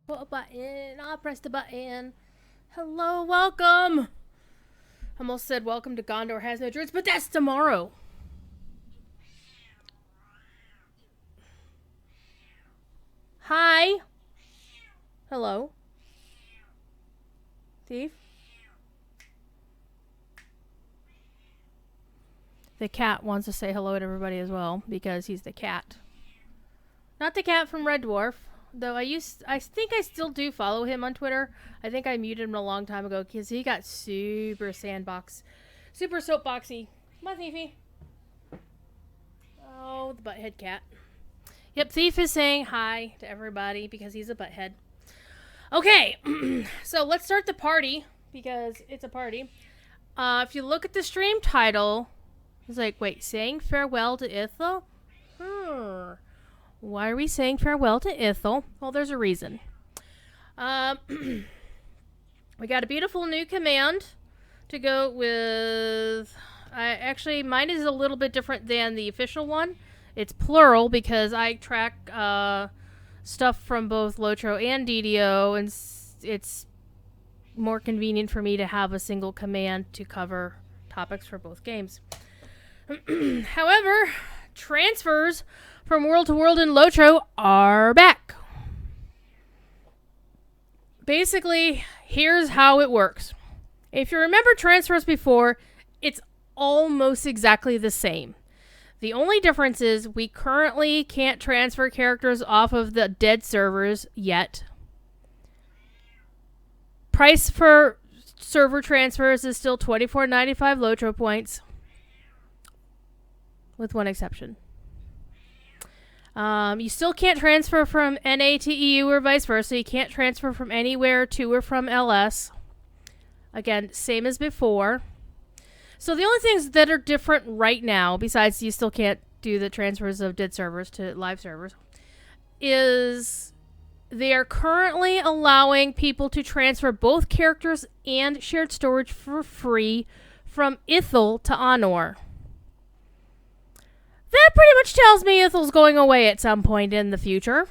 What button? I'll press the button. Hello, welcome. Almost said welcome to Gondor Has No Druids, but that's tomorrow. Hi. Hello. Thief. The cat wants to say hello to everybody as well because he's the cat. Not the cat from Red Dwarf, though I think I still do follow him on Twitter. I think I muted him a long time ago because he got super soapboxy. Come on, Thiefy. Oh, the butthead cat. Yep, Thief is saying hi to everybody because he's a butthead. Okay, so let's start the party because it's a party. If you look at the stream title, it's like, wait, saying farewell to Ithil? Why are we saying farewell to Ithil? Well, there's a reason. We got a beautiful new command to go with. Actually, mine is a little bit different than the official one. It's plural because I track stuff from both Lotro and DDO, and it's more convenient for me to have a single command to cover topics for both games. However, transfers from world to world in Lotro are back. Basically, here's how it works. If you remember transfers before, it's almost exactly the same. The only difference is we currently can't transfer characters off of the dead servers yet. Price for server transfers is still $24.95 Lotro points, with one exception. You still can't transfer from NA to EU or vice versa. You can't transfer from anywhere to or from LS. Again, same as before. So the only things that are different right now, besides you still can't do the transfers of dead servers to live servers, is they are currently allowing people to transfer both characters and shared storage for free from Ithil to Honor. That pretty much tells me Ithil's going away at some point in the future.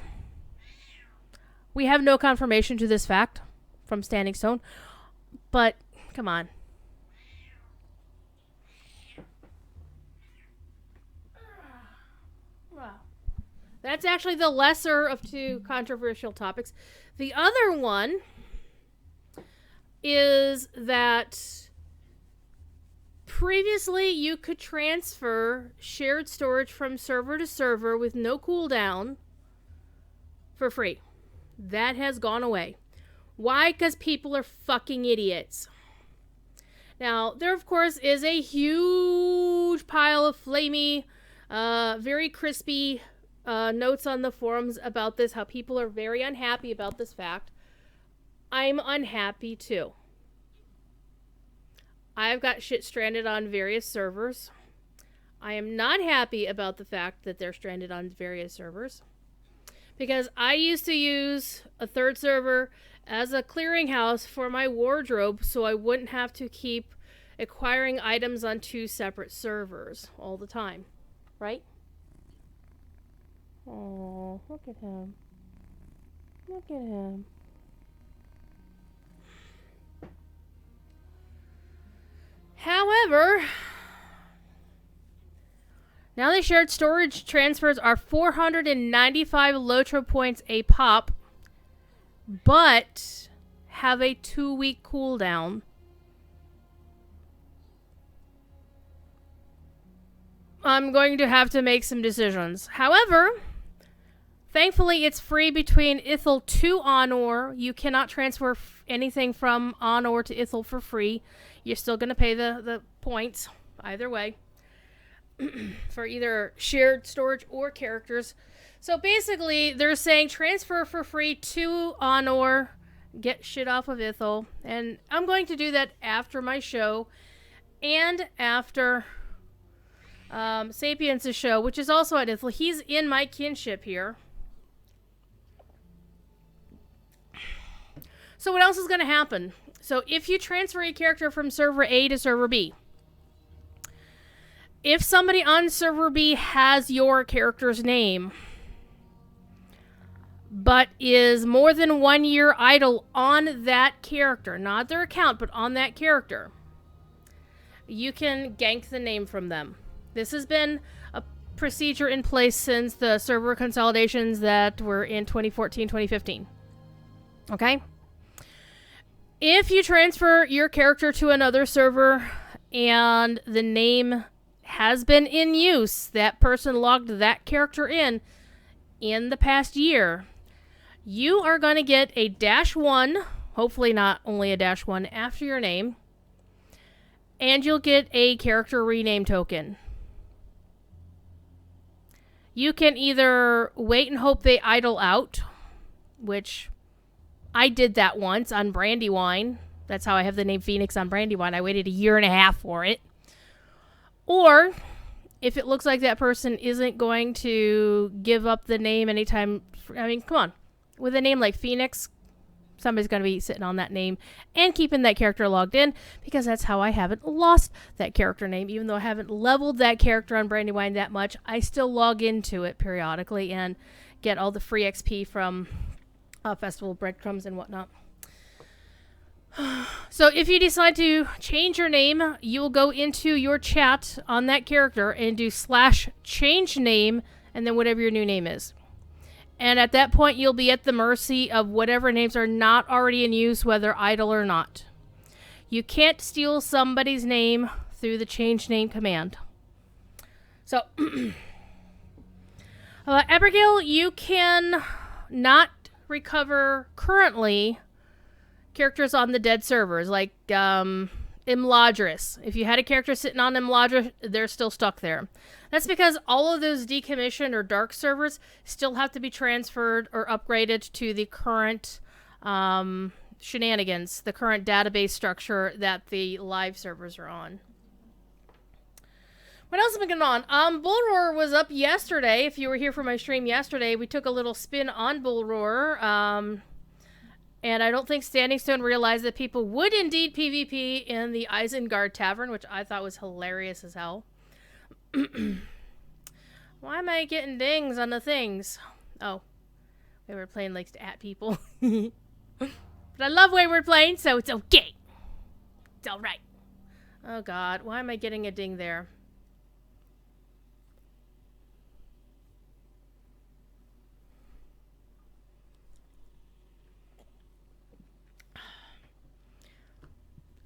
We have no confirmation to this fact from Standing Stone, but come on. That's actually the lesser of two controversial topics. The other one is that previously you could transfer shared storage from server to server with no cooldown for free. That has gone away. Why? Because people are fucking idiots. Now, there of course is a huge pile of flamey, very crispy notes on the forums about this, how people are very unhappy about this fact. I'm unhappy too. I've got shit stranded on various servers. I am not happy about the fact that they're stranded on various servers, because I used to use a third server as a clearinghouse for my wardrobe so I wouldn't have to keep acquiring items on two separate servers all the time, right? Oh, look at him. Look at him. However, now the shared storage transfers are 495 Lotro points a pop, but have a 2-week cooldown. I'm going to have to make some decisions. However, thankfully, it's free between Ithil to Honor. You cannot transfer anything from Honor to Ithil for free. You're still going to pay the points either way for either shared storage or characters. So basically, they're saying transfer for free to Honor, get shit off of Ithil. And I'm going to do that after my show and after Sapiens' show, which is also at Ithil. He's in my kinship here. So what else is going to happen? So if you transfer a character from server A to server B, if somebody on server B has your character's name, but is more than 1 year idle on that character, not their account, but on that character, you can gank the name from them. This has been a procedure in place since the server consolidations that were in 2014, 2015. Okay? If you transfer your character to another server and the name has been in use, that person logged that character in the past year, you are going to get a -1, hopefully not only a -1 after your name, and you'll get a character rename token. You can either wait and hope they idle out, which I did that once on Brandywine. That's how I have the name Phoenix on Brandywine. I waited 1.5 years for it. Or, if it looks like that person isn't going to give up the name anytime... I mean, come on. With a name like Phoenix, somebody's going to be sitting on that name and keeping that character logged in, because that's how I haven't lost that character name. Even though I haven't leveled that character on Brandywine that much, I still log into it periodically and get all the free XP from Festival Breadcrumbs and whatnot. So if you decide to change your name, you will go into your chat on that character and do /change name and then whatever your new name is. And at that point, you'll be at the mercy of whatever names are not already in use, whether idle or not. You can't steal somebody's name through the change name command. So, Abigail, you can not recover currently characters on the dead servers, like Imladris. If you had a character sitting on Imladris, they're still stuck there. That's because all of those decommissioned or dark servers still have to be transferred or upgraded to the current shenanigans, the current database structure that the live servers are on. What else has been going on? Bull Roar was up yesterday. If you were here for my stream yesterday, we took a little spin on Bull Roar. And I don't think Standing Stone realized that people would indeed PvP in the Isengard Tavern, which I thought was hilarious as hell. Why am I getting dings on the things? Oh, Wayward Plane likes to at people. But I love Wayward Plane, so it's okay. It's alright. Oh god, why am I getting a ding there?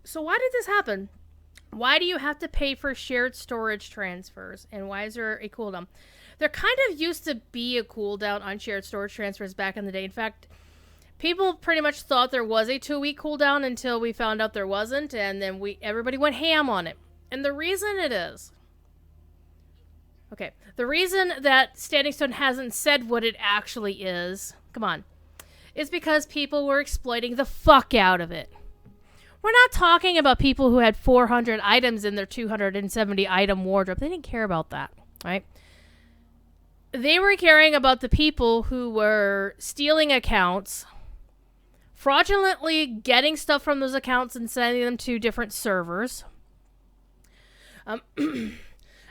So why did this happen? Why do you have to pay for shared storage transfers? And why is there a cooldown? There kind of used to be a cooldown on shared storage transfers back in the day. In fact, people pretty much thought there was a 2-week cooldown until we found out there wasn't, and then everybody went ham on it. And the reason it is... Okay, the reason that Standing Stone hasn't said what it actually is, come on, is because people were exploiting the fuck out of it. We're not talking about people who had 400 items in their 270 item wardrobe. They didn't care about that, right? They were caring about the people who were stealing accounts, fraudulently getting stuff from those accounts and sending them to different servers.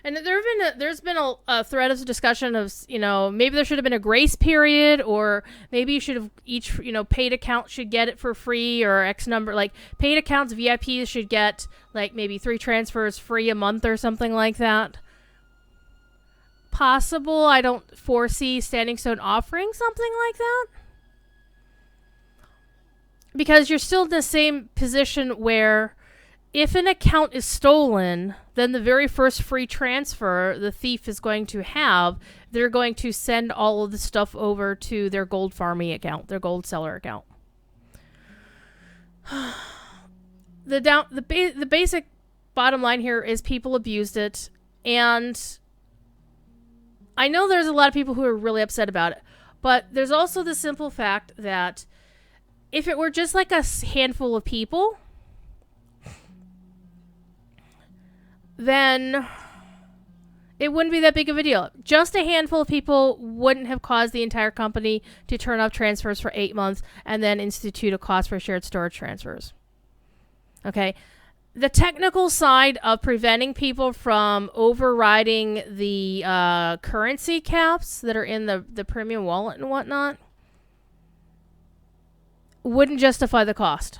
And there's been a thread of discussion of, maybe there should have been a grace period, or maybe you should have each, paid account should get it for free, or X number, like paid accounts, VIPs should get like maybe 3 transfers free a month or something like that. Possible. I don't foresee Standing Stone offering something like that. Because you're still in the same position where if an account is stolen, then the very first free transfer the thief is going to have, they're going to send all of the stuff over to their gold farming account, their gold seller account. The basic bottom line here is people abused it, and I know there's a lot of people who are really upset about it, but there's also the simple fact that if it were just like a handful of people, then it wouldn't be that big of a deal. Just a handful of people wouldn't have caused the entire company to turn off transfers for 8 months and then institute a cost for shared storage transfers. Okay? The technical side of preventing people from overriding the currency caps that are in the premium wallet and whatnot, wouldn't justify the cost.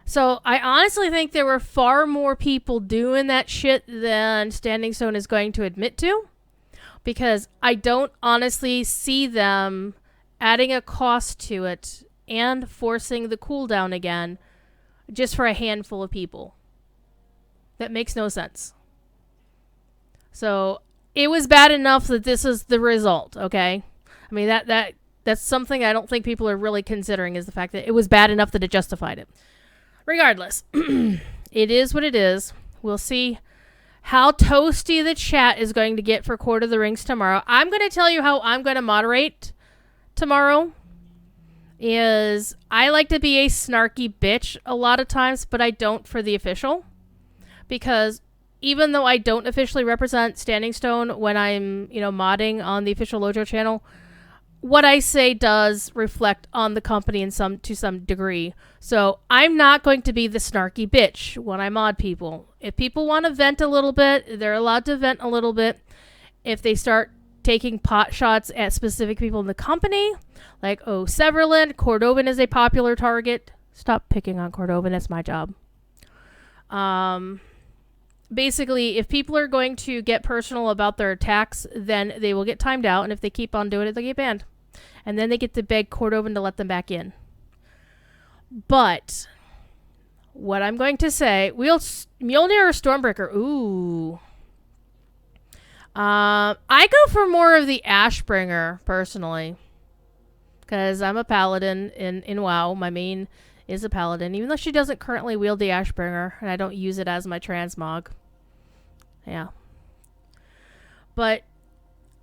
So I honestly think there were far more people doing that shit than Standing Stone is going to admit to, because I don't honestly see them adding a cost to it and forcing the cooldown again just for a handful of people. That makes no sense. So it was bad enough that this is the result, okay? I mean, that's something I don't think people are really considering, is the fact that it was bad enough that it justified it. Regardless, it is what it is. We'll see how toasty the chat is going to get for Court of the Rings tomorrow. I'm going to tell you how I'm going to moderate tomorrow. Is I like to be a snarky bitch a lot of times, but I don't for the official. Because even though I don't officially represent Standing Stone when I'm, modding on the official Lotro channel, what I say does reflect on the company to some degree. So I'm not going to be the snarky bitch when I mod people. If people want to vent a little bit, they're allowed to vent a little bit. If they start taking pot shots at specific people in the company, like, Severland, Cordovan is a popular target. Stop picking on Cordovan. That's my job. Basically, if people are going to get personal about their attacks, then they will get timed out, and if they keep on doing it, they'll get banned. And then they get to beg Cordovan to let them back in. But what I'm going to say, Mjolnir or Stormbreaker? Ooh. I go for more of the Ashbringer, personally. Because I'm a paladin in WoW. My main is a paladin, even though she doesn't currently wield the Ashbringer, and I don't use it as my transmog. Yeah. But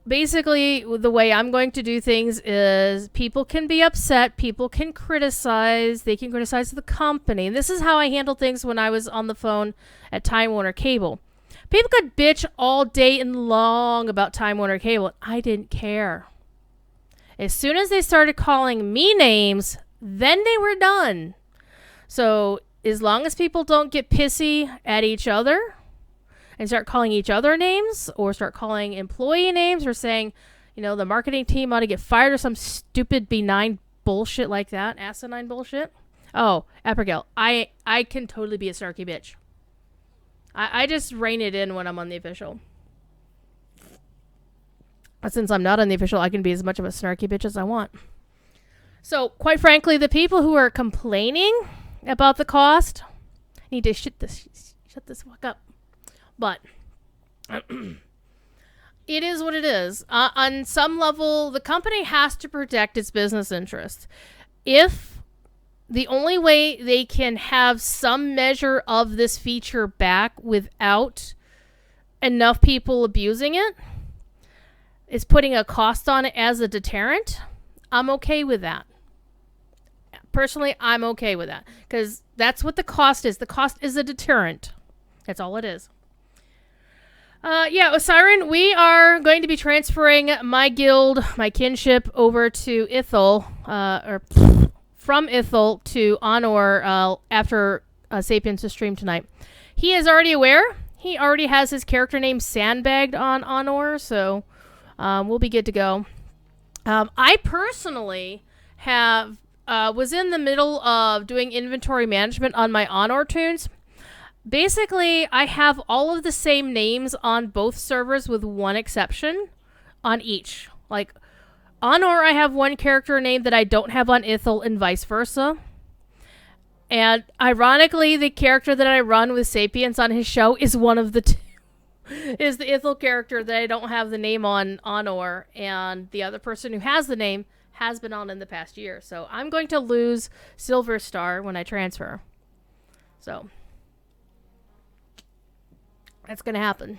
basically, the way I'm going to do things is people can be upset, people can criticize, they can criticize the company. And this is how I handled things when I was on the phone at Time Warner Cable. People could bitch all day and long about Time Warner Cable, and I didn't care. As soon as they started calling me names, then they were done. So as long as people don't get pissy at each other and start calling each other names, or start calling employee names, or saying, the marketing team ought to get fired, or some stupid benign bullshit like that, asinine bullshit. Oh, Apergil, I can totally be a snarky bitch. I just rein it in when I'm on the official. But since I'm not on the official, I can be as much of a snarky bitch as I want. So, quite frankly, the people who are complaining about the cost need to shut this fuck up. But it is what it is. On some level, the company has to protect its business interests. If the only way they can have some measure of this feature back without enough people abusing it is putting a cost on it as a deterrent, I'm okay with that. Personally, I'm okay with that, because that's what the cost is. The cost is a deterrent. That's all it is. Osiren, we are going to be transferring my guild, my kinship, over to Ithil, from Ithil to Honor after Sapiens' stream tonight. He is already aware. He already has his character name sandbagged on Honor, so we'll be good to go. I personally was in the middle of doing inventory management on my Honor tunes. Basically, I have all of the same names on both servers with one exception on each. Like, Honor, I have one character name that I don't have on Ithil, and vice versa. And ironically, the character that I run with Sapiens on his show is one of the two. Is the Ithil character that I don't have the name on Honor, and the other person who has the name has been on in the past year. So I'm going to lose Silver Star when I transfer. So that's going to happen.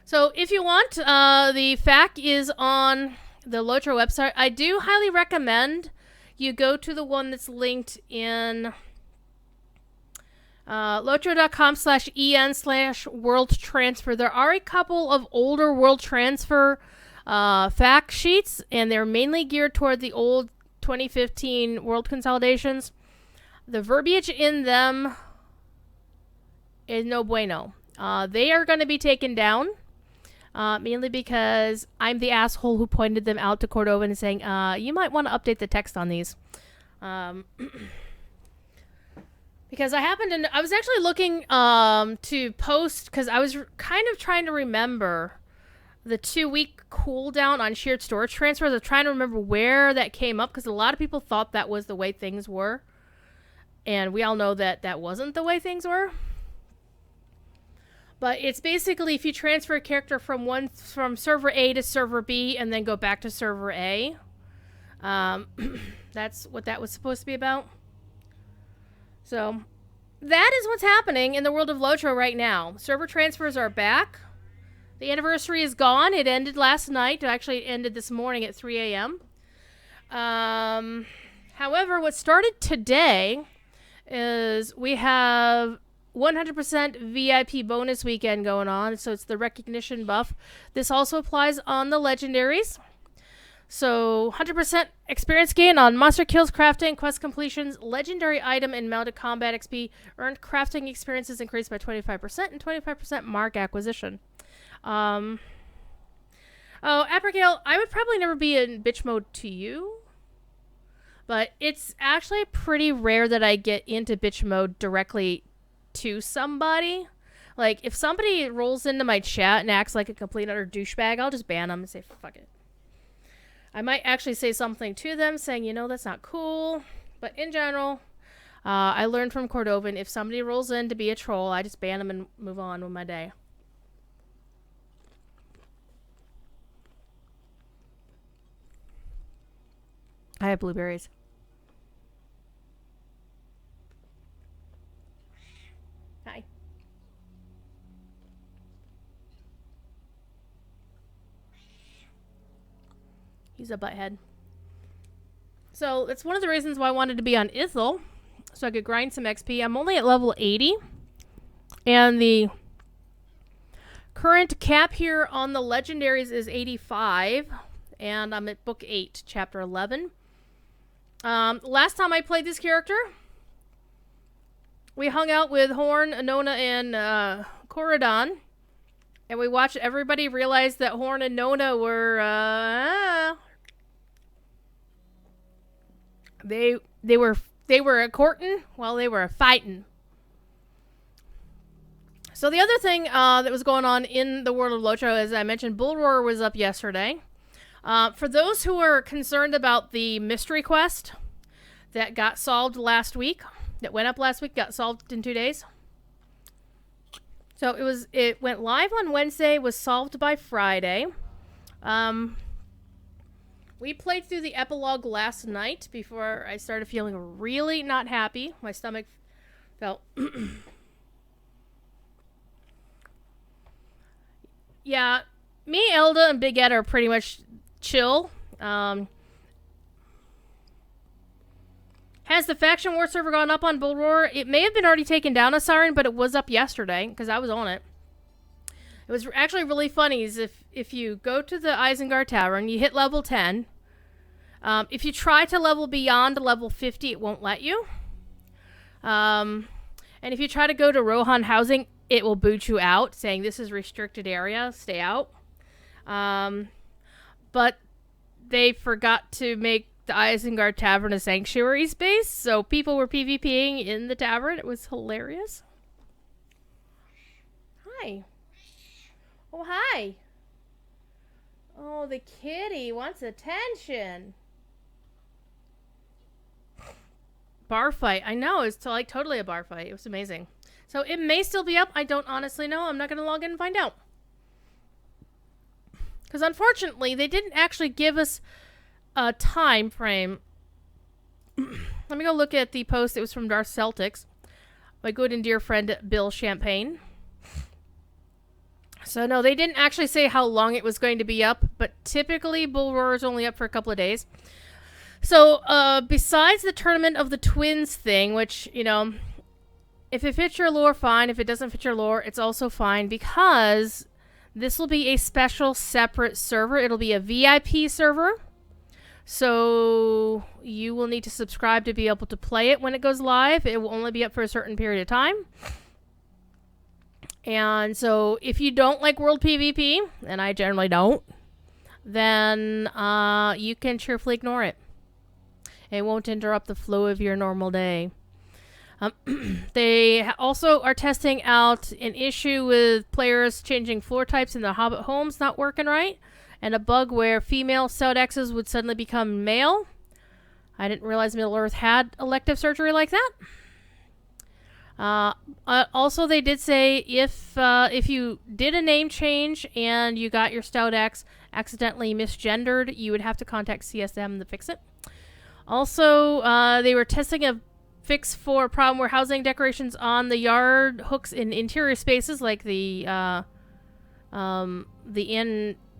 So if you want, the FAQ is on the Lotro website. I do highly recommend you go to the one that's linked in lotro.com/en/world transfer. There are a couple of older world transfer fact sheets, and they're mainly geared toward the old 2015 world consolidations. The verbiage in them is no bueno. They are going to be taken down, mainly because I'm the asshole who pointed them out to Cordovan and saying, you might want to update the text on these. Um, because I was actually looking to post, because I was kind of trying to remember the 2-week cooldown on shared storage transfers. I was trying to remember where that came up, because a lot of people thought that was the way things were. And we all know that that wasn't the way things were. But it's basically if you transfer a character from server A to server B and then go back to server A. That's what that was supposed to be about. So that is what's happening in the world of Lotro right now. Server transfers are back. The anniversary is gone. It ended last night. Actually, it ended this morning at 3 a.m. However, what started today is we have 100% VIP bonus weekend going on. So it's the recognition buff. This also applies on the legendaries. So 100% experience gain on monster kills, crafting, quest completions, legendary item, and mounted combat XP. Earned crafting experiences increased by 25% and 25% mark acquisition. Oh, Abigail, I would probably never be in bitch mode to you. But it's actually pretty rare that I get into bitch mode directly to somebody. Like, if somebody rolls into my chat and acts like a complete utter douchebag, I'll just ban them and say, fuck it. I might actually say something to them saying, you know, that's not cool. But in general, I learned from Cordovan, if somebody rolls in to be a troll, I just ban them and move on with my day. I have blueberries. Hi. He's a butthead. So that's one of the reasons why I wanted to be on Ithil, so I could grind some XP. I'm only at level 80, and the current cap here on the legendaries is 85, and I'm at book 8, chapter 11. Last time I played this character, we hung out with Horn, Nona, and Corridon, and we watched everybody realize that Horn and Nona were they were courting while they were fighting. So the other thing that was going on in the world of Lotro, as I mentioned, Bull Roar was up yesterday. For those who are concerned about the mystery quest that got solved last week, that went up last week, got solved in 2 days. So it went live on Wednesday, was solved by Friday. We played through the epilogue last night before I started feeling really not happy. My stomach felt... Yeah, me, Elda, and Big Ed are pretty much chill. Has the faction war server gone up on Bull Roar? It may have been already taken down, Asarian, but it was up yesterday because I was on it. It was actually really funny. Is if you go to the Isengard Tower and you hit level 10, if you try to level beyond level 50, it won't let you. And if you try to go to Rohan Housing, it will boot you out, saying this is restricted area, stay out. But they forgot to make the Isengard Tavern a sanctuary space, so people were PvPing in the tavern. It was hilarious. Hi. Oh, hi. Oh, the kitty wants attention. Bar fight. I know, it's like totally a bar fight. It was amazing. So it may still be up. I don't honestly know. I'm not going to log in and find out. Because unfortunately, they didn't actually give us a time frame. Let me go look at the post. It was from Darth Celtics, my good and dear friend Bill Champagne. So no, they didn't actually say how long it was going to be up, but typically Bull Roar is only up for a couple of days. So besides the Tournament of the Twins thing, which, you know, if it fits your lore, fine. If it doesn't fit your lore, it's also fine, because this will be a special separate server. It'll be a VIP server. So you will need to subscribe to be able to play it when it goes live. It will only be up for a certain period of time. And so if you don't like World PvP, and I generally don't, then you can cheerfully ignore it. It won't interrupt the flow of your normal day. They also are testing out an issue with players changing floor types in the Hobbit homes not working right, and a bug where female Seldexes would suddenly become male. I didn't realize Middle-earth had elective surgery like that. Also, they did say if you did a name change and you got your Staudex accidentally misgendered, you would have to contact CSM to fix it. Also, they were testing a fix for a problem where housing decorations on the yard hooks in interior spaces like the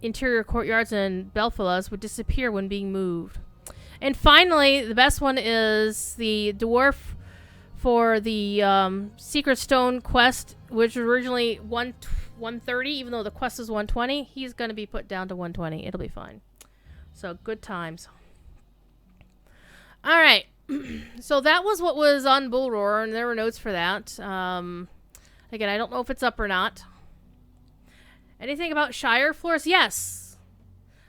interior courtyards and belfilas would disappear when being moved. And finally, the best one is the dwarf for the Secret Stone quest, which was originally 130, even though the quest is 120. He's going to be put down to 120. It'll be fine. So, good times. All right. So that was what was on Bull Roar, and there were notes for that. Again, I don't know if it's up or not. Anything about Shire floors? Yes.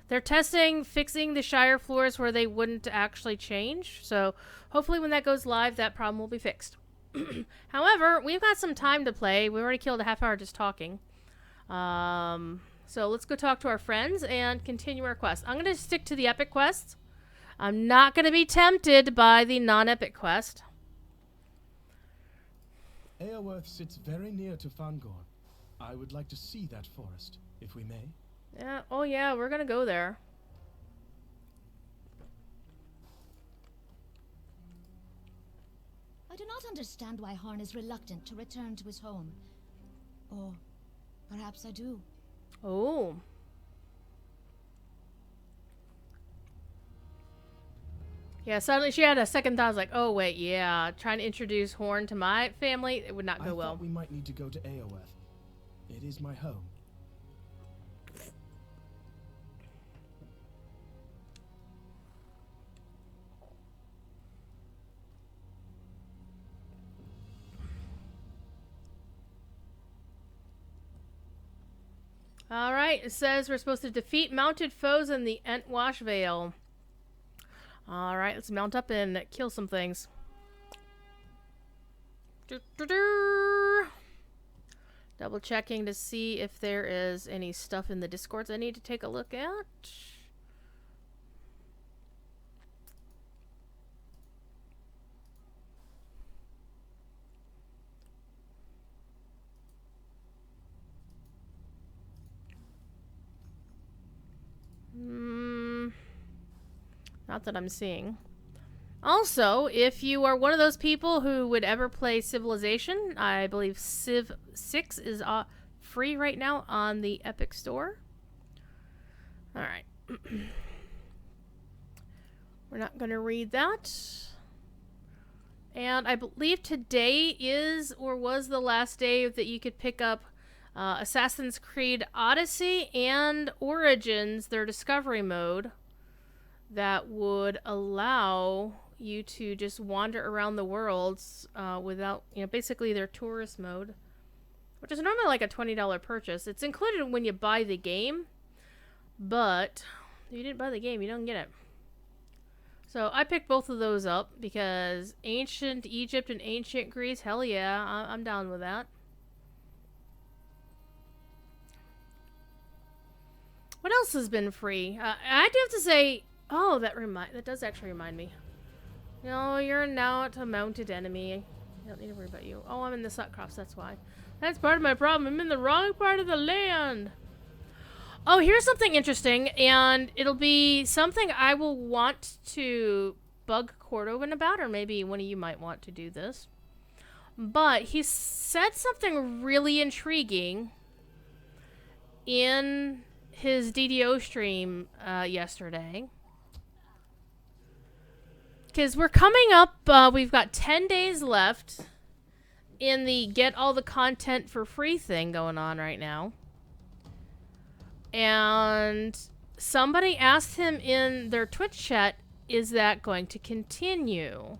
They're fixing the Shire floors where they wouldn't actually change. So hopefully when that goes live, that problem will be fixed. However, we've got some time to play. We already killed a half hour just talking. So let's go talk to our friends and continue our quest. I'm going to stick to the epic quests. I'm not going to be tempted by the non-epic quest. Eowyrth sits very near to Fangor. I would like to see that forest, if we may. Yeah. Oh, yeah. We're going to go there. I do not understand why Horn is reluctant to return to his home. Or perhaps I do. Oh. Yeah, suddenly she had a second thought. I was like, oh, wait, yeah. Trying to introduce Horn to my family, it would not go well. I thought we might need to go to Eowyrth. It is my home. All right, it says we're supposed to defeat mounted foes in the Entwash Vale. All right, let's mount up and kill some things. Double checking to see if there is any stuff in the Discords I need to take a look at. Not that I'm seeing. Also, if you are one of those people who would ever play Civilization, I believe Civ 6 is free right now on the Epic Store. Alright. We're not going to read that. And I believe today is or was the last day that you could pick up Assassin's Creed Odyssey and Origins, their discovery mode, that would allow you to just wander around the worlds without, basically their tourist mode, which is normally like a $20 purchase. It's included when you buy the game, but if you didn't buy the game, you don't get it. So I picked both of those up because ancient Egypt and ancient Greece, hell yeah, I'm down with that. What else has been free? I do have to say, oh, that does actually remind me. No, you're not a mounted enemy. I don't need to worry about you. Oh, I'm in the Sutcrofts, that's why. That's part of my problem. I'm in the wrong part of the land. Oh, here's something interesting, and it'll be something I will want to bug Cordovan about, or maybe one of you might want to do this. But he said something really intriguing in his DDO stream yesterday. Because we're coming up, we've got 10 days left in the get all the content for free thing going on right now. And somebody asked him in their Twitch chat, is that going to continue?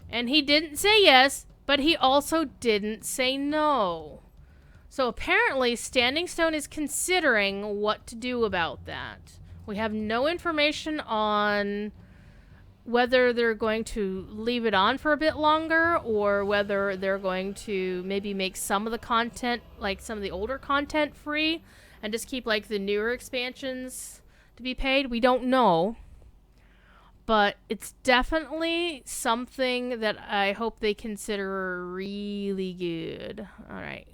And he didn't say yes, but he also didn't say no. So apparently Standing Stone is considering what to do about that. We have no information on whether they're going to leave it on for a bit longer or whether they're going to maybe make some of the content, like some of the older content, free and just keep like the newer expansions to be paid. We don't know. But it's definitely something that I hope they consider really good. Alright.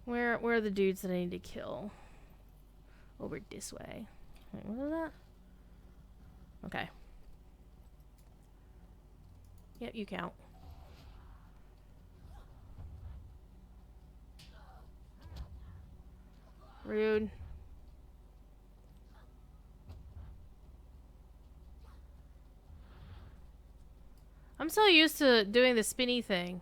Where are the dudes that I need to kill? Over this way. Wait, what is that? Okay. Yep, you count. Rude. I'm so used to doing the spinny thing.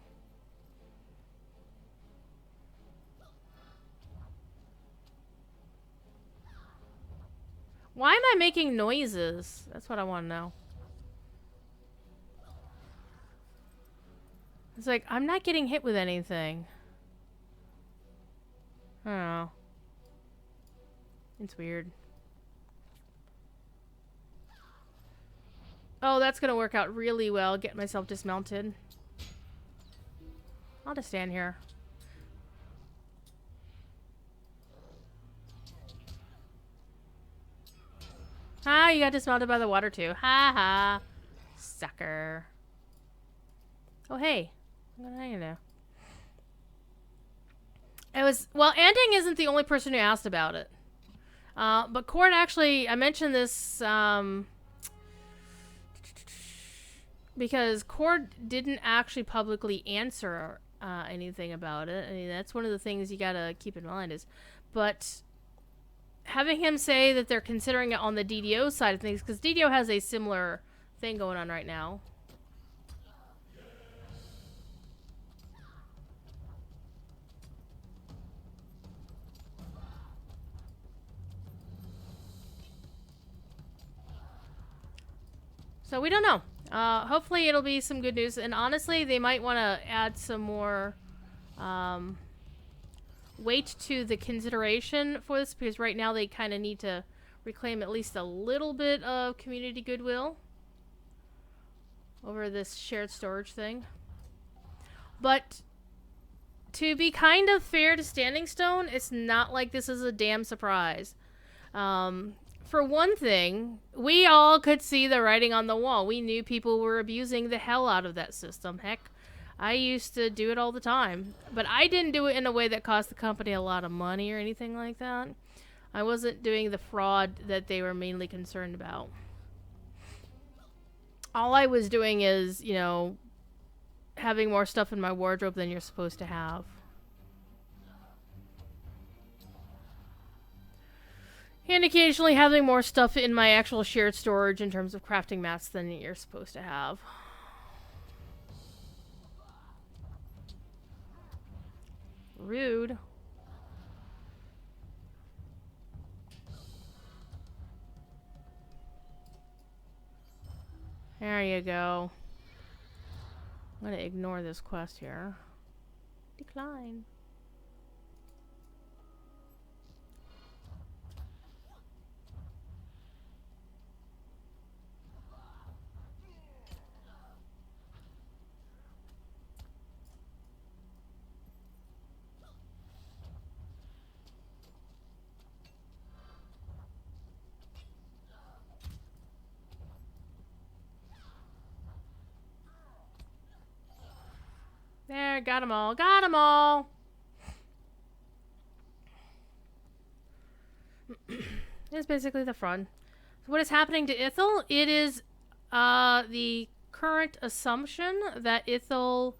Why am I making noises? That's what I want to know. It's like, I'm not getting hit with anything. I don't know. It's weird. Oh, that's gonna work out really well. Get myself dismounted. I'll just stand here. Ah, you got dismounted by the water too. Ha ha. Sucker. Oh, hey. What are you know? It was, well, Anding isn't the only person who asked about it. But Cord actually, I mentioned this, because Cord didn't actually publicly answer anything about it. I mean, that's one of the things you gotta keep in mind is, but having him say that they're considering it on the DDO side of things, because DDO has a similar thing going on right now. So we don't know. Hopefully it'll be some good news. And honestly, they might want to add some more weight to the consideration for this, because right now they kind of need to reclaim at least a little bit of community goodwill over this shared storage thing. But to be kind of fair to Standing Stone, it's not like this is a damn surprise. For one thing, we all could see the writing on the wall. We knew people were abusing the hell out of that system. Heck, I used to do it all the time. But I didn't do it in a way that cost the company a lot of money or anything like that. I wasn't doing the fraud that they were mainly concerned about. All I was doing is, you know, having more stuff in my wardrobe than you're supposed to have. And occasionally having more stuff in my actual shared storage in terms of crafting mats than you're supposed to have. Rude. There you go. I'm gonna ignore this quest here. Decline. There, got them all. Got them all! It's basically the front. So what is happening to Ithil? It is the current assumption that Ithil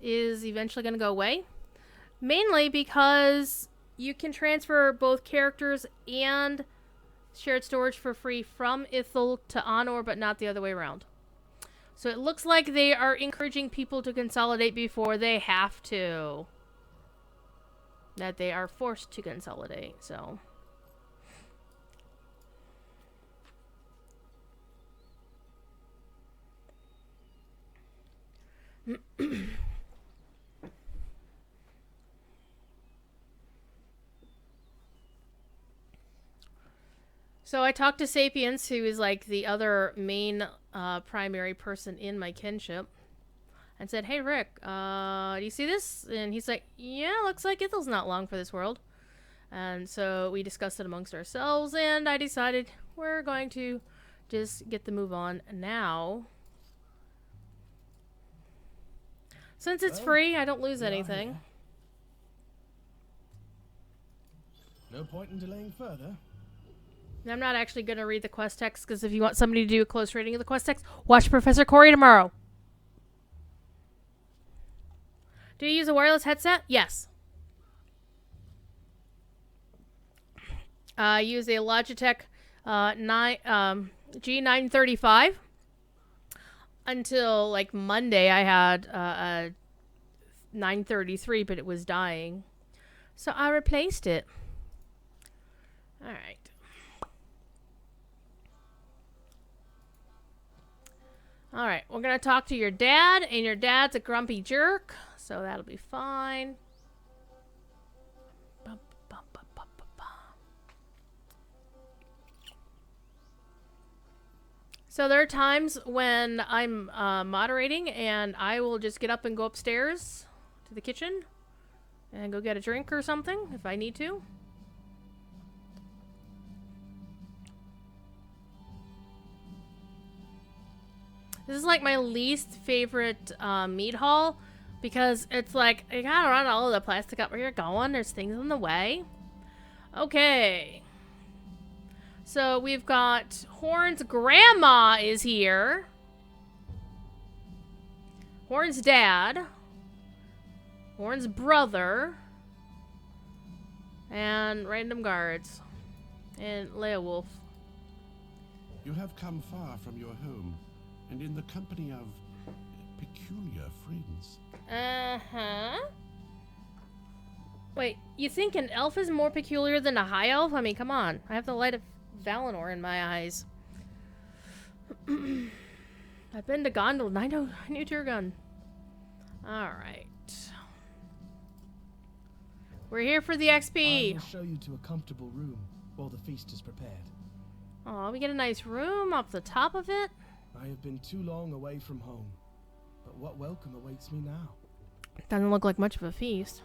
is eventually going to go away. Mainly because you can transfer both characters and shared storage for free from Ithil to Honor, but not the other way around. So it looks like they are encouraging people to consolidate before they have to. That they are forced to consolidate, so. So I talked to Sapiens, who is like the other main primary person in my kinship, and said, "Hey Rick, do you see this?" And he's like, "Yeah, looks like Ithil's not long for this world." And so we discussed it amongst ourselves, and I decided we're going to just get the move on now. Since it's free, I don't lose anything. Here. No point in delaying further. I'm not actually going to read the quest text, because if you want somebody to do a close reading of the quest text, watch Professor Corey tomorrow. Do you use a wireless headset? Yes. I use a Logitech G935. Until like Monday, I had a 933, but it was dying. So I replaced it. All right. All right, we're going to talk to your dad, and your dad's a grumpy jerk, so that'll be fine. So there are times when I'm moderating, and I will just get up and go upstairs to the kitchen and go get a drink or something if I need to. This is like my least favorite meat hall, because it's like, I gotta run all of the plastic up where you're going. There's things in the way. Okay. So we've got Horn's grandma is here. Horn's dad. Horn's brother. And random guards. And Leowolf. You have come far from your home, and in the company of peculiar friends. Uh-huh. Wait, you think an elf is more peculiar than a high elf? I mean, come on. I have the light of Valinor in my eyes. I've been to Gondor. I know Turgon. Alright. We're here for the I XP. will show you to a comfortable room while the feast is prepared. Oh, we get a nice room off the top of it. I have been too long away from home, but what welcome awaits me now? Doesn't look like much of a feast.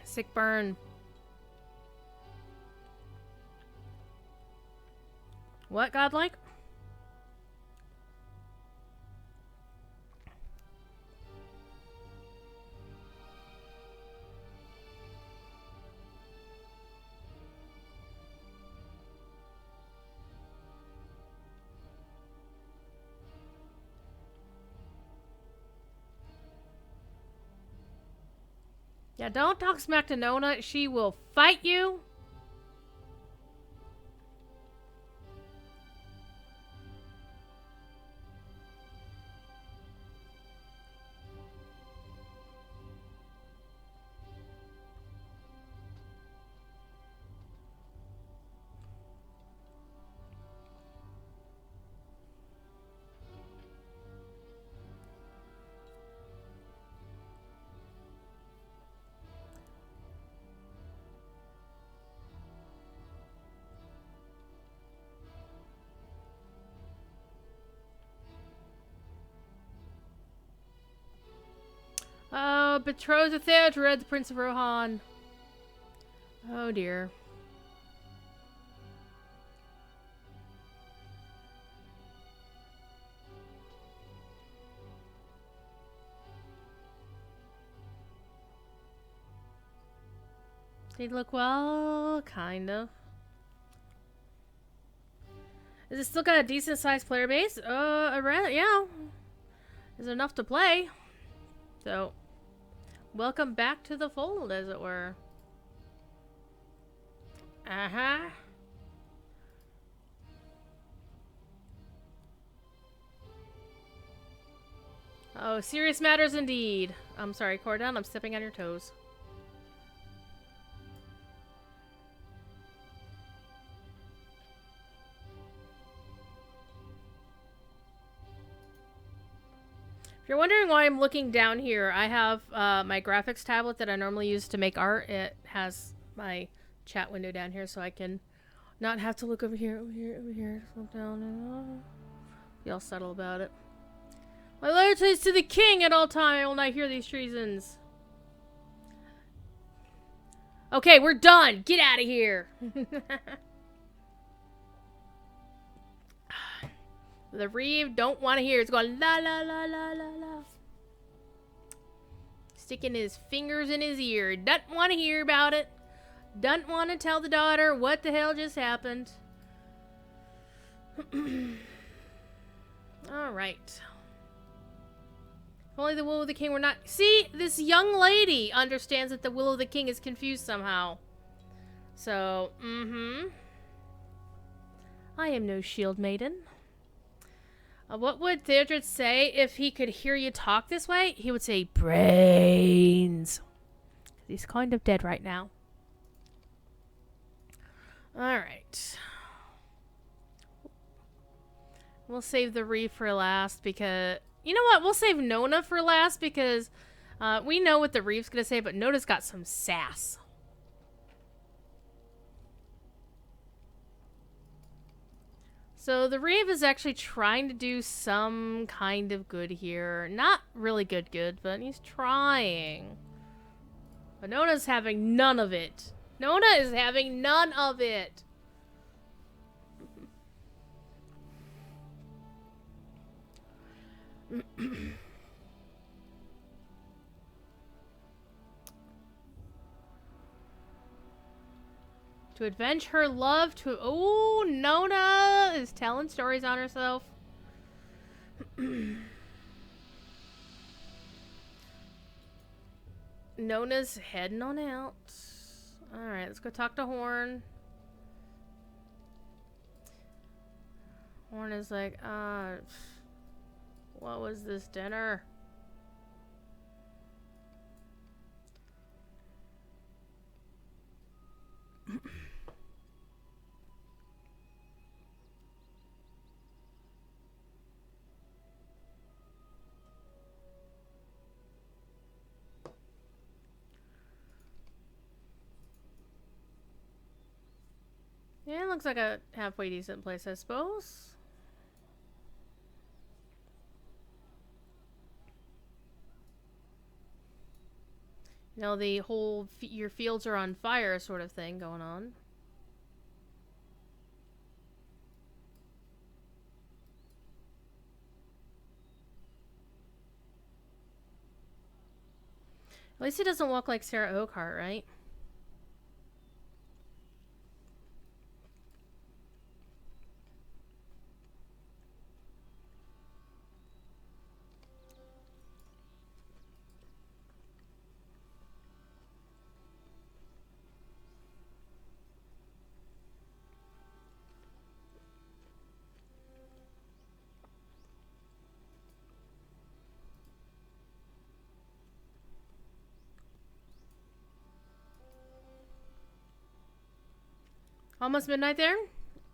Sick burn. What, godlike? Yeah, don't talk smack to Nona. She will fight you. Oh, betrothed to Theodred, the Prince of Rohan. Oh dear. They look well, kind of. Is it still got a decent sized player base? Yeah. There's enough to play. So, welcome back to the fold, as it were. Oh, serious matters indeed. I'm sorry, Cordon, I'm stepping on your toes. If you're wondering why I'm looking down here, I have my graphics tablet that I normally use to make art. It has my chat window down here, so I can not have to look over here, over here, over here. Look down and be all subtle about it. My loyalty is to the king at all times. I will not hear these treasons. Okay, we're done. Get out of here. The Reeve don't want to hear. It's going la la la la la la. Sticking his fingers in his ear. Doesn't want to hear about it. Doesn't want to tell the daughter what the hell just happened. Alright. If only the will of the king were not... See, this young lady understands that the will of the king is confused somehow. So, I am no shield maiden. What would Theodred say if he could hear you talk this way? He would say, brains. He's kind of dead right now. Alright. We'll save the Reeve for last because... You know what? We'll save Nona for last because we know what the Reeve's going to say, but Nona's got some sass. So the Reeve is actually trying to do some kind of good here. Not really good, but he's trying. But Nona's having none of it. Nona is having none of it. To avenge her love to... Oh, Nona is telling stories on herself. Nona's heading on out. Alright, let's go talk to Horn. Horn is like, what was this dinner? Yeah, it looks like a halfway decent place, I suppose. You know, the whole your fields are on fire sort of thing going on. At least he doesn't walk like Sarah Oakhart, right? Almost midnight there?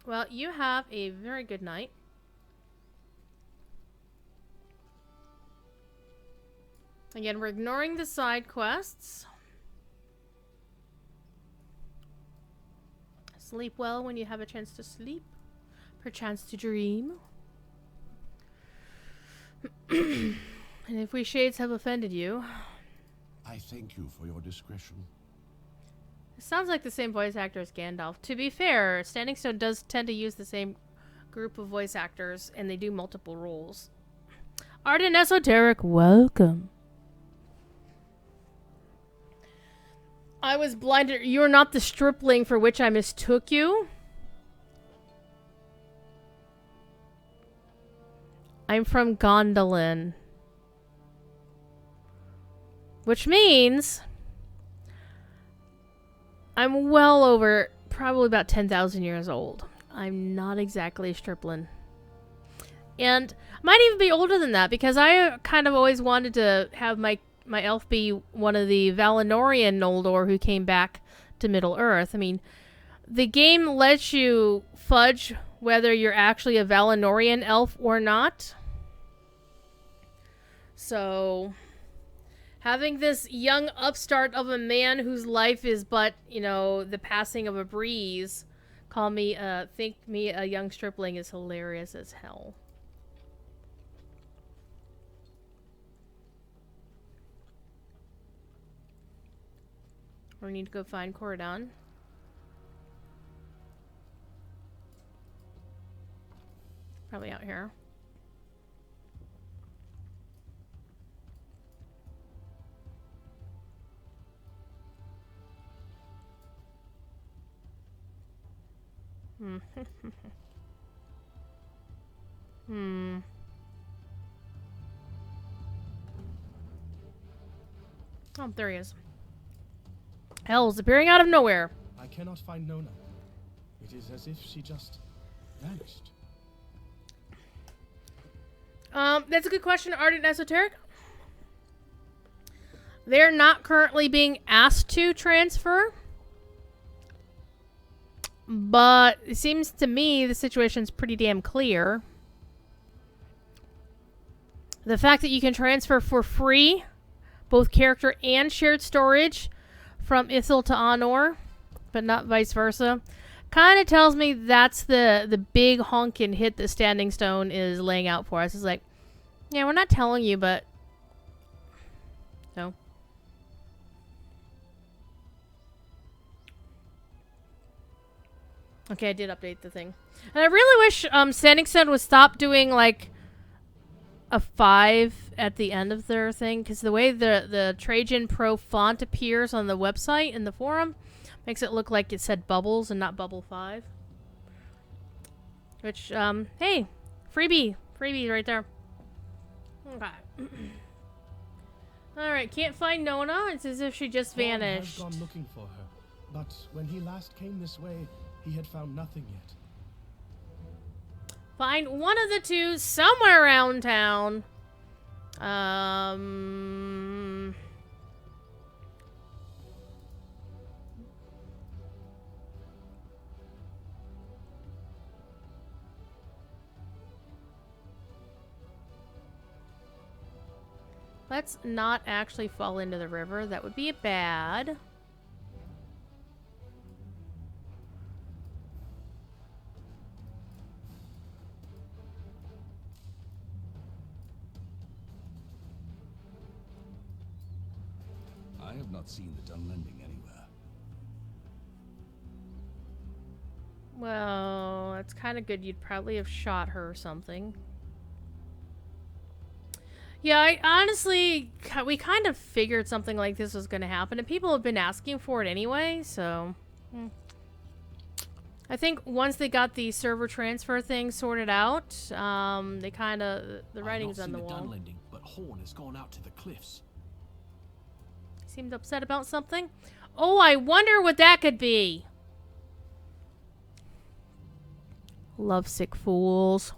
Well, you have a very good night. Again, we're ignoring the side quests. Sleep well when you have a chance to sleep. Perchance to dream. And if we shades have offended you... I thank you for your discretion. It sounds like the same voice actor as Gandalf. To be fair, Standing Stone does tend to use the same group of voice actors, and they do multiple roles. Art and Esoteric, welcome. I was blinded. You're not the stripling for which I mistook you. I'm from Gondolin. Which means... I'm well over, probably about 10,000 years old. I'm not exactly a stripling. And might even be older than that, because I kind of always wanted to have my elf be one of the Valinorian Noldor who came back to Middle-earth. I mean, the game lets you fudge whether you're actually a Valinorian elf or not. So, having this young upstart of a man whose life is but, you know, the passing of a breeze, think me a young stripling is hilarious as hell. We need to go find Corridon. Probably out here. Oh, there he is. Hell's appearing out of nowhere. I cannot find Nona. It is as if she just vanished. That's a good question, Ardent Esoteric. They're not currently being asked to transfer. But it seems to me the situation's pretty damn clear. The fact that you can transfer for free, both character and shared storage, from Ithil to Anor, but not vice versa, kind of tells me that's the big honkin' hit that Standing Stone is laying out for us. It's like, yeah, we're not telling you, but no. Okay, I did update the thing. And I really wish Standing Stone would stop doing, like, a 5 at the end of their thing, because the way the Trajan Pro font appears on the website in the forum makes it look like it said Bubbles and not Bubble 5. Which, hey, freebie right there. Okay. Alright, can't find Nona. It's as if she just vanished. Has gone looking for her, but when he last came this way, he had found nothing yet. Find one of the two somewhere around town. Let's not actually fall into the river. That would be bad. I have not seen the Dunlending anywhere. Well, that's kind of good. You'd probably have shot her or something. Yeah, I honestly, we kind of figured something like this was going to happen, and people have been asking for it anyway, so... I think once they got the server transfer thing sorted out, they kind of... The writing's on the wall. Dunlending, but Horn has gone out to the cliffs. Seemed upset about something. Oh, I wonder what that could be. Lovesick fools.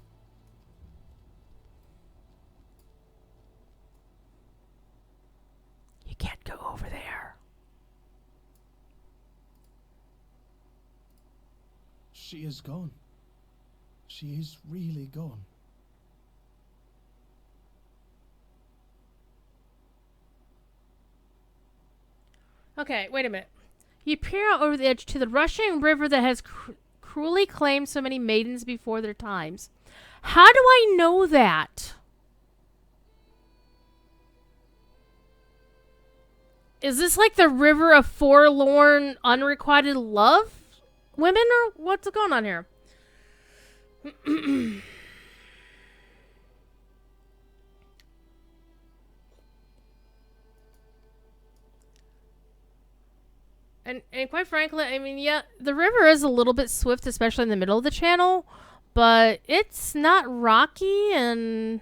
You can't go over there. She is gone. She is really gone. Okay, wait a minute. You peer out over the edge to the rushing river that has cruelly claimed so many maidens before their times. How do I know that? Is this like the river of forlorn, unrequited love women, or what's going on here? And quite frankly, I mean, yeah, the river is a little bit swift, especially in the middle of the channel, but it's not rocky, and,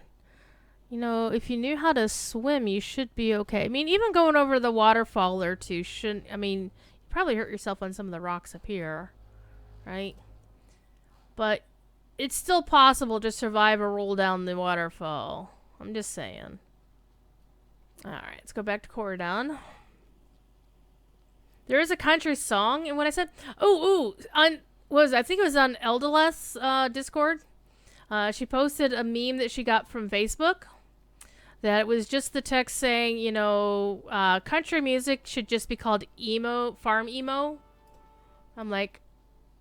you know, if you knew how to swim, you should be okay. I mean, even going over the waterfall or two shouldn't, I mean, you probably hurt yourself on some of the rocks up here, right? But it's still possible to survive a roll down the waterfall. I'm just saying. Alright, let's go back to Corridon. There is a country song in what I said. I think it was on Eldalas Discord. She posted a meme that she got from Facebook. That it was just the text saying, you know, country music should just be called emo, farm emo. I'm like,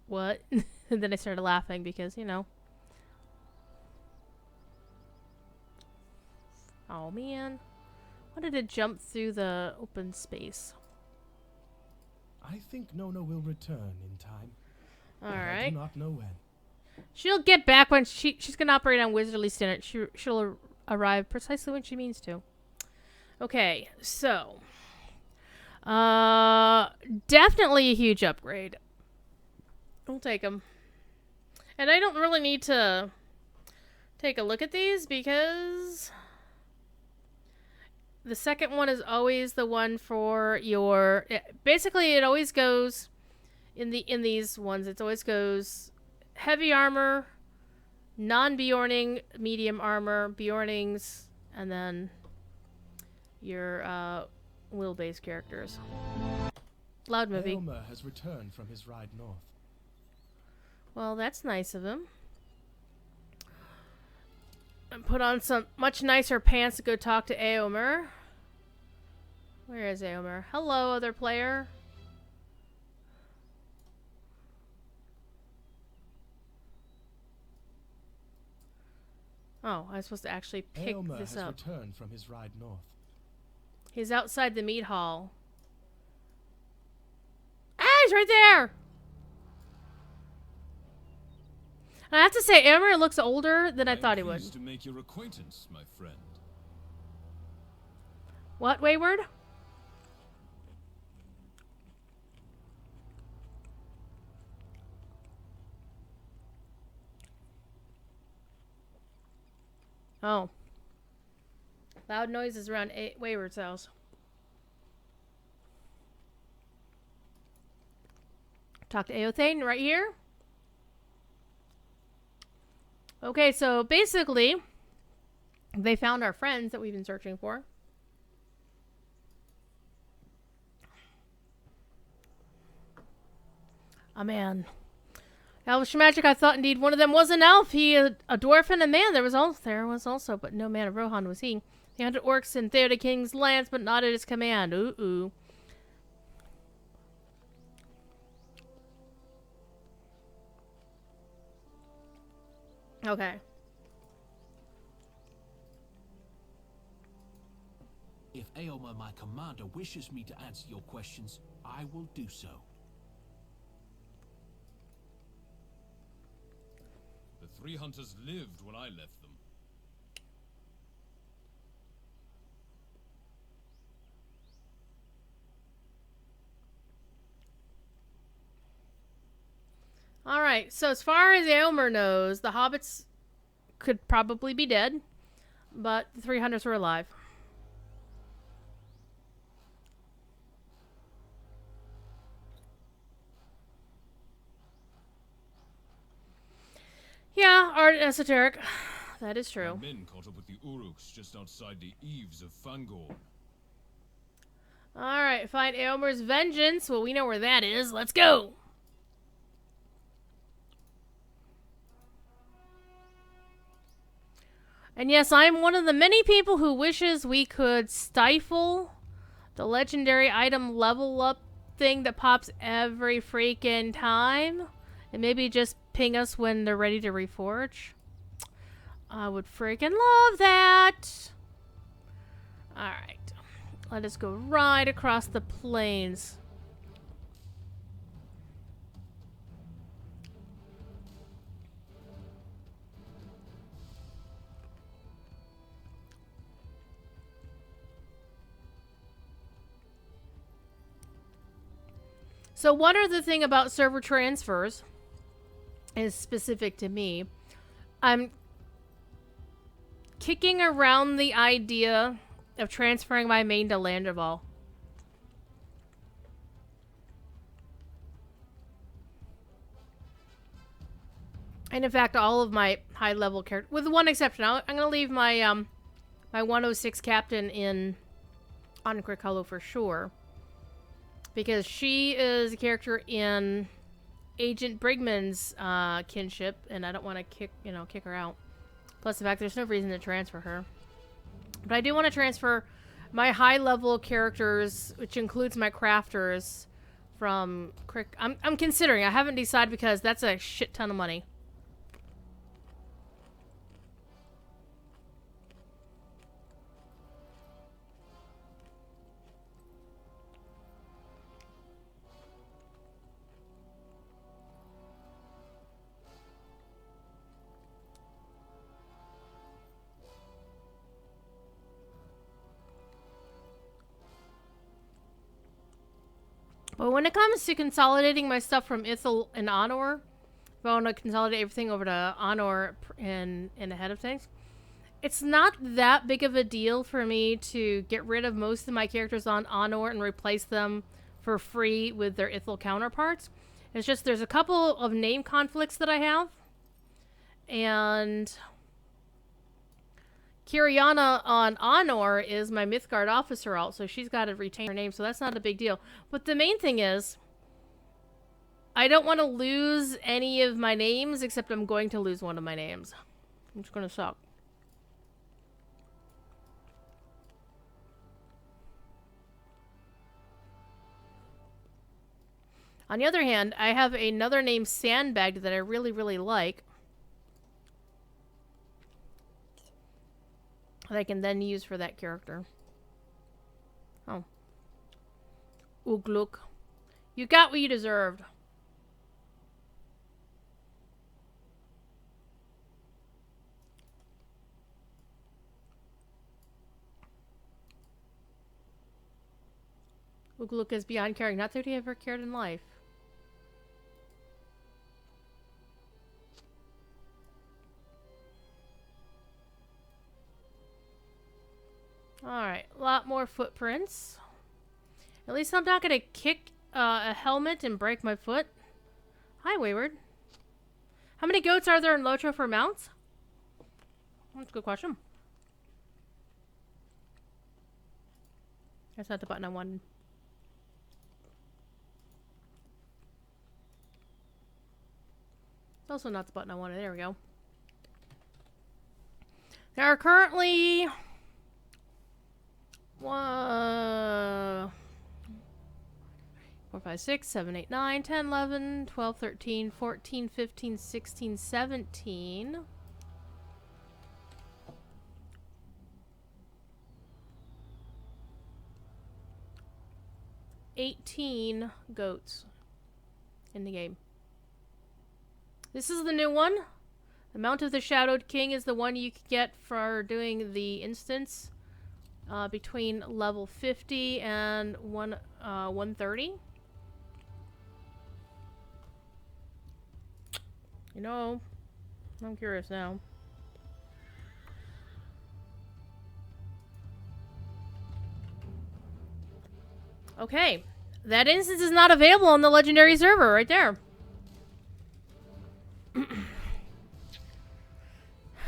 what? And then I started laughing because, you know. Oh, man. Why did it jump through the open space? I think Nona will return in time. All but right. I do not know when. She'll get back when she's going to operate on Wizardly Standard. She'll arrive precisely when she means to. Okay, so. Definitely a huge upgrade. We'll take them. And I don't really need to take a look at these because the second one is always the one for your... Basically, it always goes... In these ones, it always goes heavy armor, non-Bjorning, medium armor, Bjornings, and then your will-based characters. Loud movie. Elmer has returned from his ride north. Well, that's nice of him. And put on some much nicer pants to go talk to Éomer. Where is Éomer? Hello, other player. Oh, I was supposed to actually pick Éomer this has up. returned from his ride north. He's outside the meat hall. Ah, he's right there! I have to say, Éomer looks older than I thought he would. Pleased to make your acquaintance, my friend. What, Wayward? Oh. Loud noises around Wayward's house. Talk to Eothane right here. Okay, so basically, they found our friends that we've been searching for. Oh, man. Elvish magic, I thought indeed one of them was an elf. He, a dwarf and a man. There was also, but no man of Rohan was he. He hunted orcs in Theoden King's lands, but not at his command. Ooh. Okay. If Éomer, my commander, wishes me to answer your questions, I will do so. The three hunters lived when I left them. Alright, so as far as Éomer knows, the hobbits could probably be dead, but the three hunters were alive. Yeah, art and esoteric. That is true. My men caught up with the Uruks just outside the eaves of Fangorn. Alright, find Éomer's vengeance. Well, we know where that is. Let's go! And yes, I am one of the many people who wishes we could stifle the legendary item level up thing that pops every freaking time. And maybe just ping us when they're ready to reforge. I would freaking love that. Alright. Let us go right across the plains. So one other thing about server transfers is specific to me. I'm kicking around the idea of transferring my main to Landerval. And in fact, all of my high-level characters, with one exception, I'm going to leave my my 106 captain on Crick Hollow for sure. Because she is a character in Agent Brigman's kinship, and I don't want to kick her out. Plus the fact there's no reason to transfer her. But I do want to transfer my high-level characters, which includes my crafters, from Crick. I'm considering. I haven't decided because that's a shit ton of money. But when it comes to consolidating my stuff from Ithil and Honor, if I want to consolidate everything over to Honor in ahead of things, it's not that big of a deal for me to get rid of most of my characters on Honor and replace them for free with their Ithil counterparts. It's just there's a couple of name conflicts that I have. And Kiriana on Honor is my Mythgard officer alt, so she's got to retain her name, so that's not a big deal. But the main thing is, I don't want to lose any of my names, except I'm going to lose one of my names. It's going to suck. On the other hand, I have another name, Sandbagged, that I really, really like. That I can then use for that character. Oh. Ugluk. You got what you deserved. Ugluk is beyond caring. Not that he ever cared in life. Alright, a lot more footprints. At least I'm not going to kick a helmet and break my foot. Hi, Wayward. How many goats are there in Lotro for mounts? That's a good question. That's not the button I wanted. It's also not the button I wanted. There we go. There are currently... 4, 5, 6, 7, 8, 9, 10, 11, 12, 13, 14, 15, 16, 17. $18 goats in the game. This is the new one. The Mount of the Shadowed King is the one you can get for doing the instance. Between level 50 and 130. You know, I'm curious now. Okay, that instance is not available on the legendary server right there.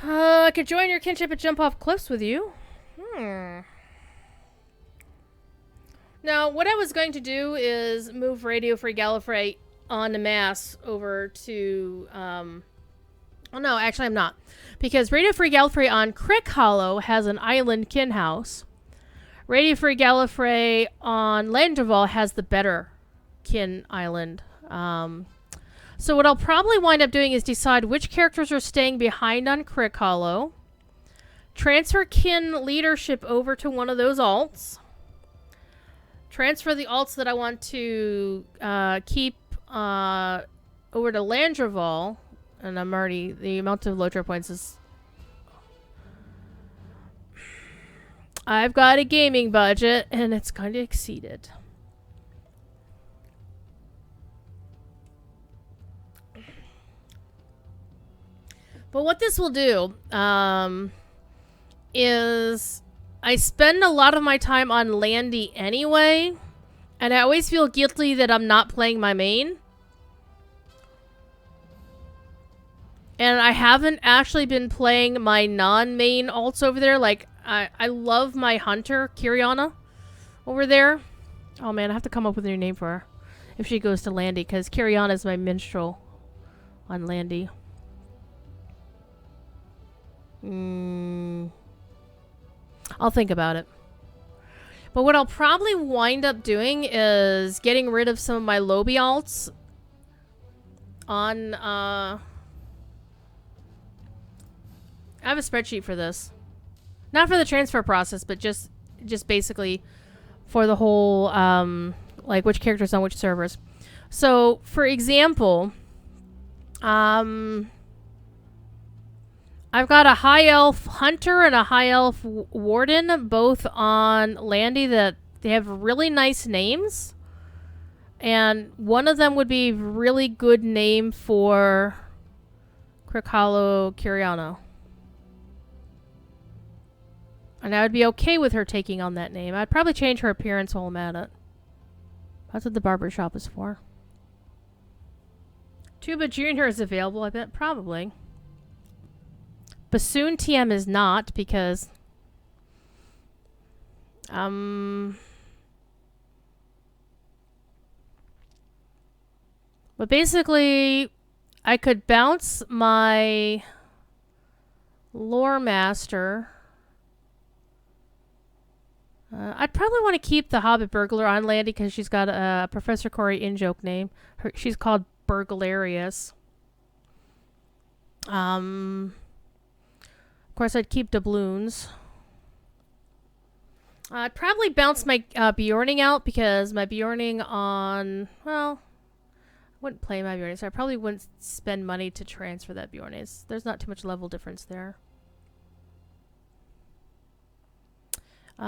I could join your kinship and jump off cliffs with you. Now, what I was going to do is move Radio Free Gallifrey en masse over to, oh no, actually I'm not. Because Radio Free Gallifrey on Crick Hollow has an island kin house. Radio Free Gallifrey on Landreval has the better kin island. So what I'll probably wind up doing is decide which characters are staying behind on Crick Hollow. Transfer kin leadership over to one of those alts. Transfer the alts that I want to keep over to Landreval. And I'm already... The amount of Lotro points is... I've got a gaming budget, and it's going to exceed it. But what this will do... is I spend a lot of my time on Landy anyway, and I always feel guilty that I'm not playing my main. And I haven't actually been playing my non-main alts over there. Like, I love my hunter, Kiriana, over there. Oh man, I have to come up with a new name for her if she goes to Landy, because Kiriana is my minstrel on Landy. I'll think about it. But what I'll probably wind up doing is getting rid of some of my Lobby alts on, I have a spreadsheet for this. Not for the transfer process, but just basically for the whole, like which characters on which servers. So, for example, I've got a high elf hunter and a high elf warden, both on Landy, that they have really nice names. And one of them would be a really good name for Krikalo Kiriano. And I would be okay with her taking on that name. I'd probably change her appearance while I'm at it. That's what the barbershop is for. Tuba Jr. is available, I bet. Probably. Bassoon TM is not, because... But basically, I could bounce my Lore Master. I'd probably want to keep the Hobbit Burglar on Landy because she's got a Professor Corey in-joke name. She's called Burglarious. Of course, I'd keep doubloons. I'd probably bounce my Bjorning out because my Bjorning on... Well, I wouldn't play my Bjorning, so I probably wouldn't spend money to transfer that Bjorning. There's not too much level difference there. But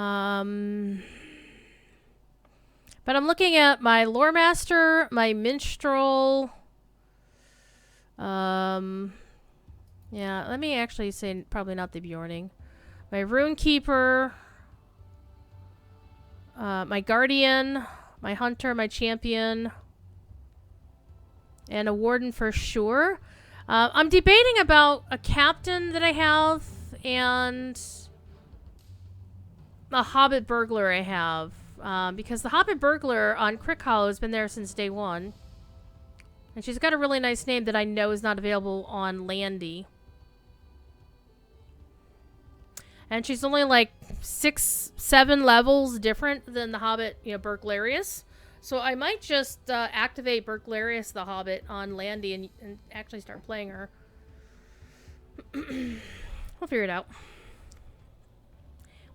I'm looking at my Lore Master, my Minstrel. Yeah, let me actually say probably not the Bjorning. My Rune Keeper, my Guardian, my Hunter, my Champion, and a Warden for sure. I'm debating about a Captain that I have and a Hobbit Burglar I have. Because the Hobbit Burglar on Crick Hollow has been there since day one. And she's got a really nice name that I know is not available on Landy. And she's only like 6-7 levels different than the Hobbit, Burglarious. So I might just activate Burglarious the Hobbit on Landy and actually start playing her. We'll figure it out.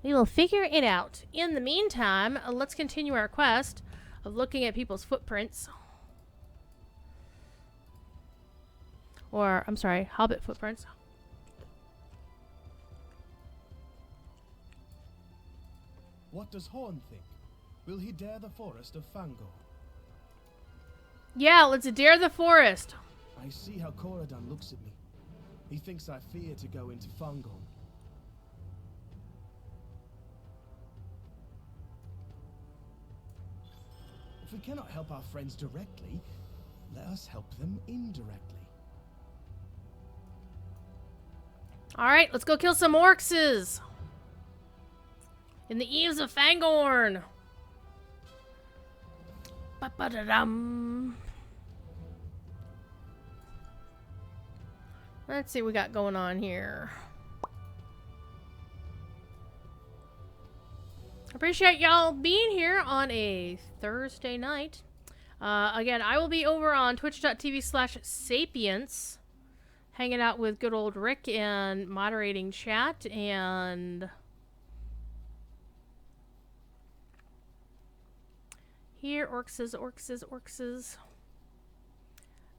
We will figure it out. In the meantime, let's continue our quest of looking at people's footprints. Or, I'm sorry, Hobbit footprints. What does Horn think? Will he dare the forest of Fangor? Yeah, let's dare the forest. I see how Coradan looks at me. He thinks I fear to go into Fangor. If we cannot help our friends directly, let us help them indirectly. Alright, let's go kill some orcs. In the eaves of Fangorn. Ba-ba-da-dum. Let's see what we got going on here. Appreciate y'all being here on a Thursday night. Again, I will be over on twitch.tv/sapience, hanging out with good old Rick and moderating chat, and here, orcses.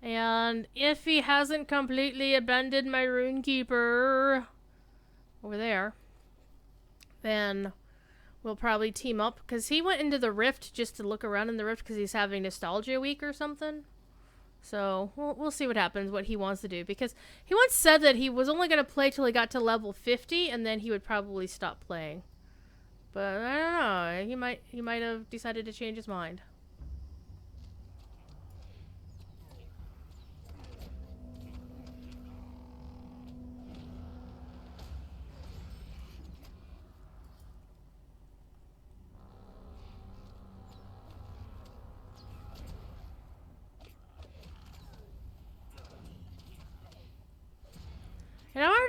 And if he hasn't completely abandoned my Rune Keeper over there, then we'll probably team up, because he went into the Rift just to look around in the Rift because he's having Nostalgia Week or something. So we'll see what happens, what he wants to do, because he once said that he was only going to play till he got to level 50 and then he would probably stop playing. But I don't know, he might have decided to change his mind.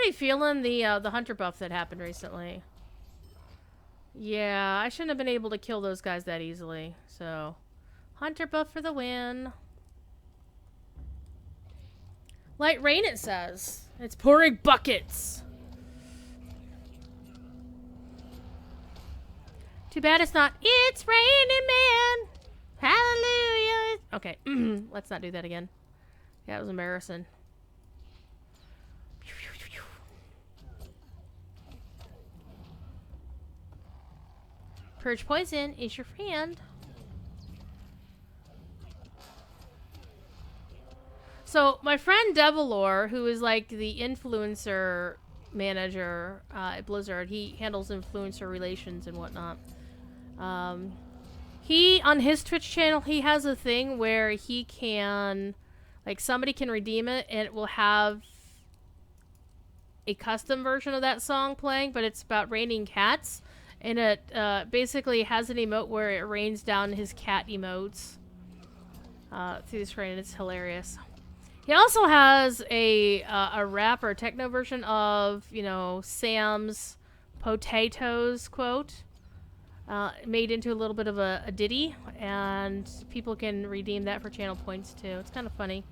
really feeling the hunter buff that happened recently. Yeah, I shouldn't have been able to kill those guys that easily. So, hunter buff for the win. Light rain, it says. It's pouring buckets. Too bad it's not. It's raining, man. Hallelujah. Okay, let's not do that again. Yeah, it was embarrassing. Purge poison is your friend. So, my friend Devilor, who is like the influencer manager at Blizzard, he handles influencer relations and whatnot. He, on his Twitch channel, he has a thing where he can, like, somebody can redeem it and it will have a custom version of that song playing, but it's about raining cats. And it basically has an emote where it rains down his cat emotes through the screen. It's hilarious. He also has a rap or techno version of, you know, Sam's potatoes quote made into a little bit of a ditty, and people can redeem that for channel points too. It's kind of funny.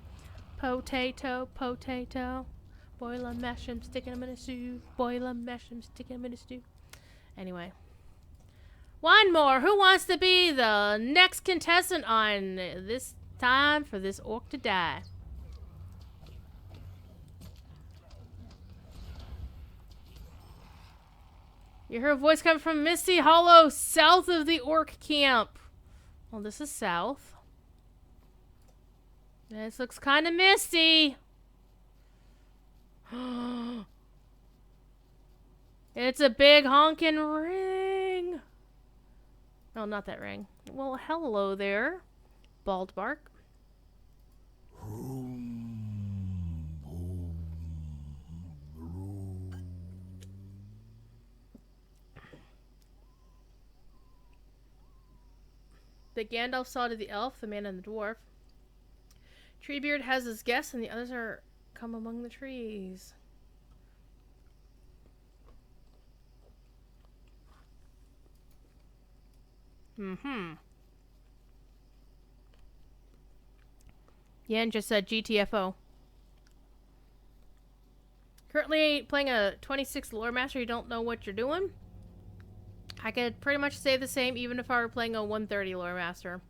Potato, potato, boil 'em, mash 'em, stick 'em in a stew. Boil 'em, mash 'em, stick 'em in a stew. Anyway. One more. Who wants to be the next contestant on this time for this orc to die? You hear a voice coming from Misty Hollow, south of the orc camp. Well, this is south. This looks kind of misty. It's a big honking ring. Oh, not that ring. Well, hello there, Baldbark. The Gandalf saw to the elf, the man and the dwarf. Treebeard has his guests, and the others are come among the trees. Yan just said GTFO. Currently playing a 26 lore master, you don't know what you're doing? I could pretty much say the same even if I were playing a 130 lore master.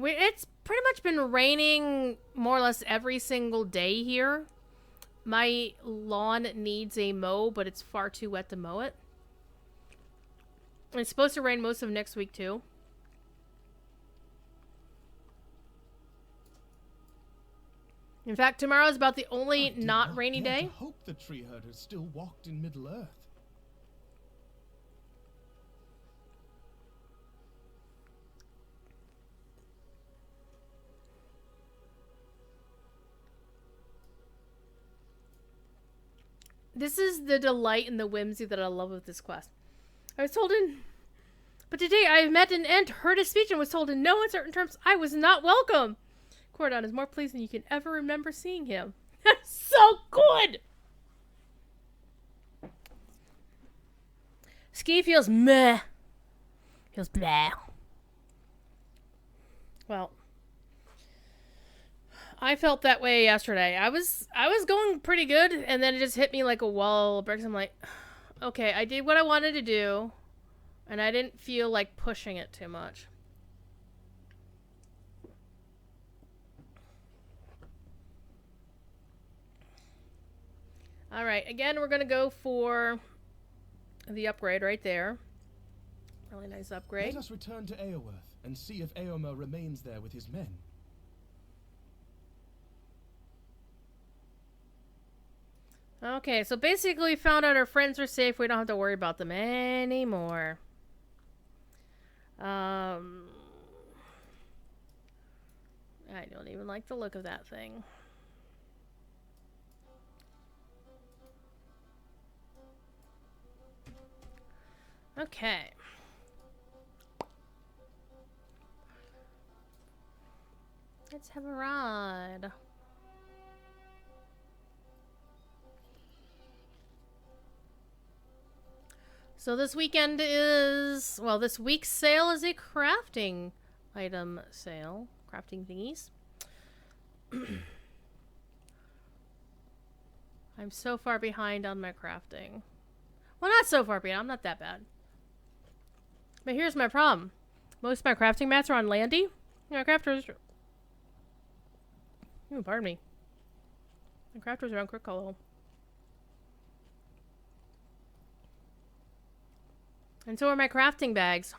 It's pretty much been raining more or less every single day here. My lawn needs a mow, but it's far too wet to mow it. And it's supposed to rain most of next week, too. In fact, tomorrow is about the only not rainy day. I hope the tree herders still walked in Middle-earth. This is the delight and the whimsy that I love with this quest. I was told in... But today I met an ant, heard his speech, and was told in no uncertain terms I was not welcome. Cordon is more pleased than you can ever remember seeing him. That's so good! Ski feels meh. Feels blah. Well... I felt that way yesterday. I was going pretty good, and then it just hit me like a wall of bricks. I'm like, okay, I did what I wanted to do, and I didn't feel like pushing it too much. Alright, again, we're going to go for the upgrade right there. Really nice upgrade. Let us return to Eoworth and see if Eomer remains there with his men. Okay, so basically we found out our friends are safe. We don't have to worry about them anymore. I don't even like the look of that thing. Okay. Let's have a ride. So this weekend is, well, this week's sale is a crafting item sale. Crafting thingies. I'm so far behind on my crafting. Well, not so far behind. I'm not that bad. But here's my problem. Most of my crafting mats are on Landy. Yeah, crafters... Ooh, pardon me. The crafters are on Crickhollow. And so are my crafting bags.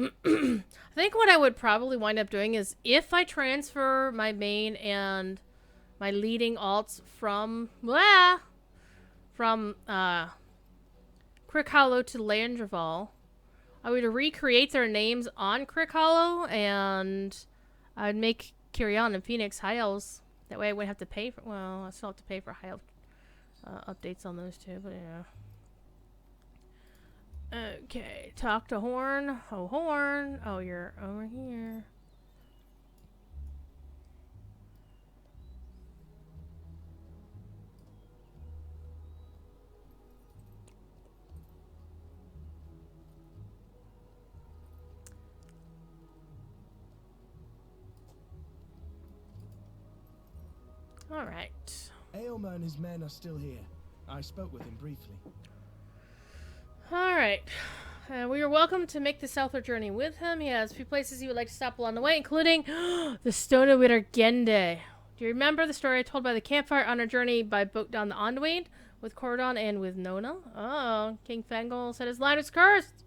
I think what I would probably wind up doing is if I transfer my main and my leading alts from Crickhollow to Landreval, I would recreate their names on Crickhollow and I'd make Kyrian and Phoenix high elves. That way I wouldn't have to pay for, well, I still have to pay for high elf updates on those two, but yeah. Okay, talk to Horn. Oh, Horn. Oh, you're over here. All right. Aylmer and his men are still here. I spoke with him briefly. Alright. We are welcome to make the southward journey with him. He has a few places he would like to stop along the way, including the Stone of Wittergende. Do you remember the story I told by the campfire on our journey by boat down the Ondwade with Cordon and with Nona? Oh, King Fangol said his line is cursed.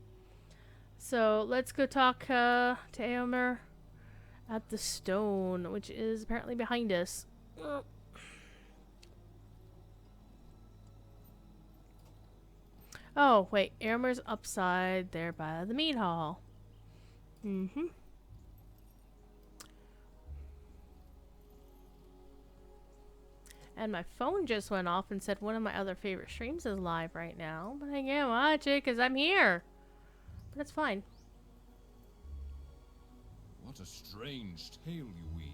So let's go talk to Aomer at the stone, which is apparently behind us. Oh, wait. Aylmer's upside there by the mead hall. Mm-hmm. And my phone just went off and said one of my other favorite streams is live right now. But I can't watch it because I'm here. But it's fine. What a strange tale you weave.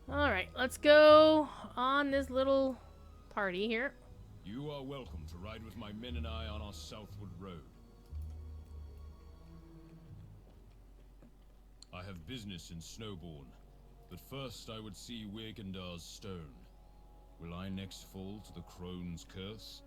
Alright, let's go on this little party here. You are welcome to ride with my men and I on our southward road. I have business in Snowbourne, but first I would see Wiergendar's stone. Will I next fall to the crone's curse?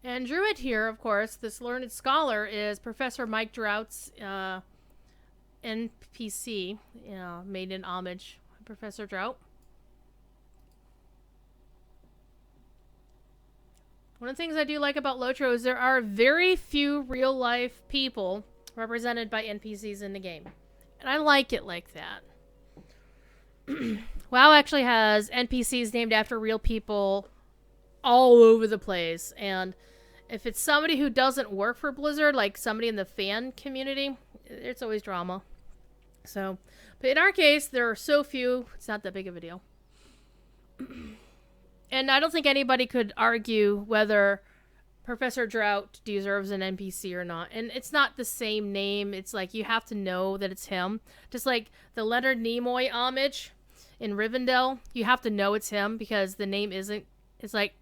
And Druid here, of course, this learned scholar, is Professor Mike Drout's NPC, made in homage to Professor Drought. One of the things I do like about Lotro is there are very few real-life people represented by NPCs in the game. And I like it like that. WoW actually has NPCs named after real people all over the place, and if it's somebody who doesn't work for Blizzard, like somebody in the fan community, it's always drama. So, but in our case, there are so few, it's not that big of a deal. And I don't think anybody could argue whether Professor Drought deserves an NPC or not. And it's not the same name. It's like you have to know that it's him. Just like the Leonard Nimoy homage in Rivendell, you have to know it's him because the name isn't. It's like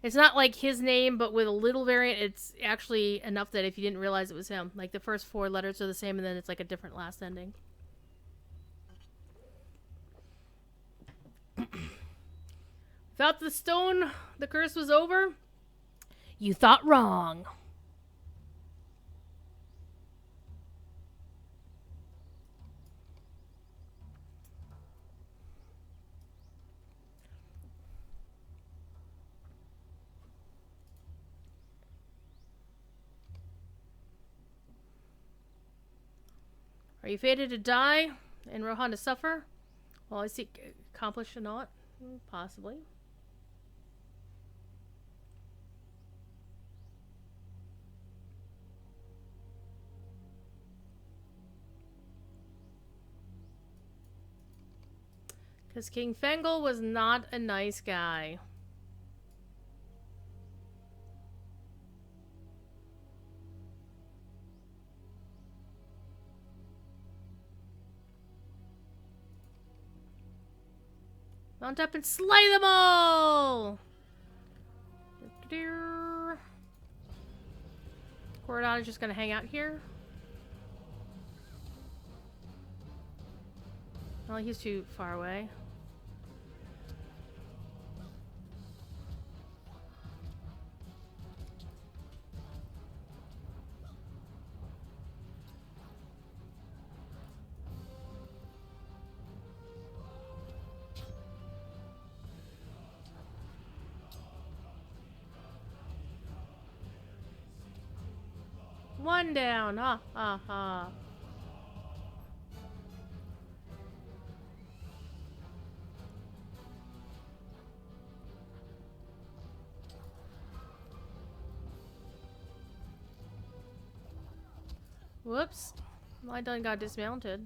it's not like his name, but with a little variant. It's actually enough that if you didn't realize it was him, like the first 4 letters are the same, and then it's like a different last ending. Thought the stone, the curse was over? You thought wrong. Are you fated to die and Rohan to suffer? Well, I seek accomplish or not? Possibly. Because King Fengel was not a nice guy. Mount up and slay them all! Coridon is just gonna hang out here. Oh, he's too far away. One down. Ha ha ha. Whoops. I done got dismounted.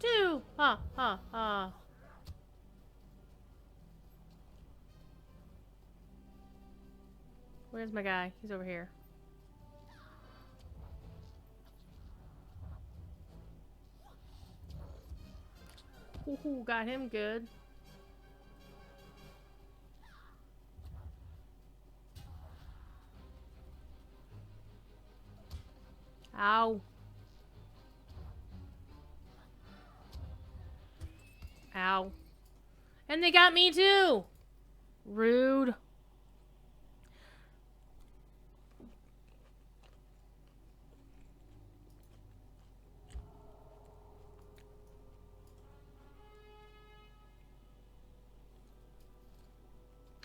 Two! Ha ha ha. Where's my guy? He's over here. Ooh, got him good. Ow. Ow. And they got me too! Rude.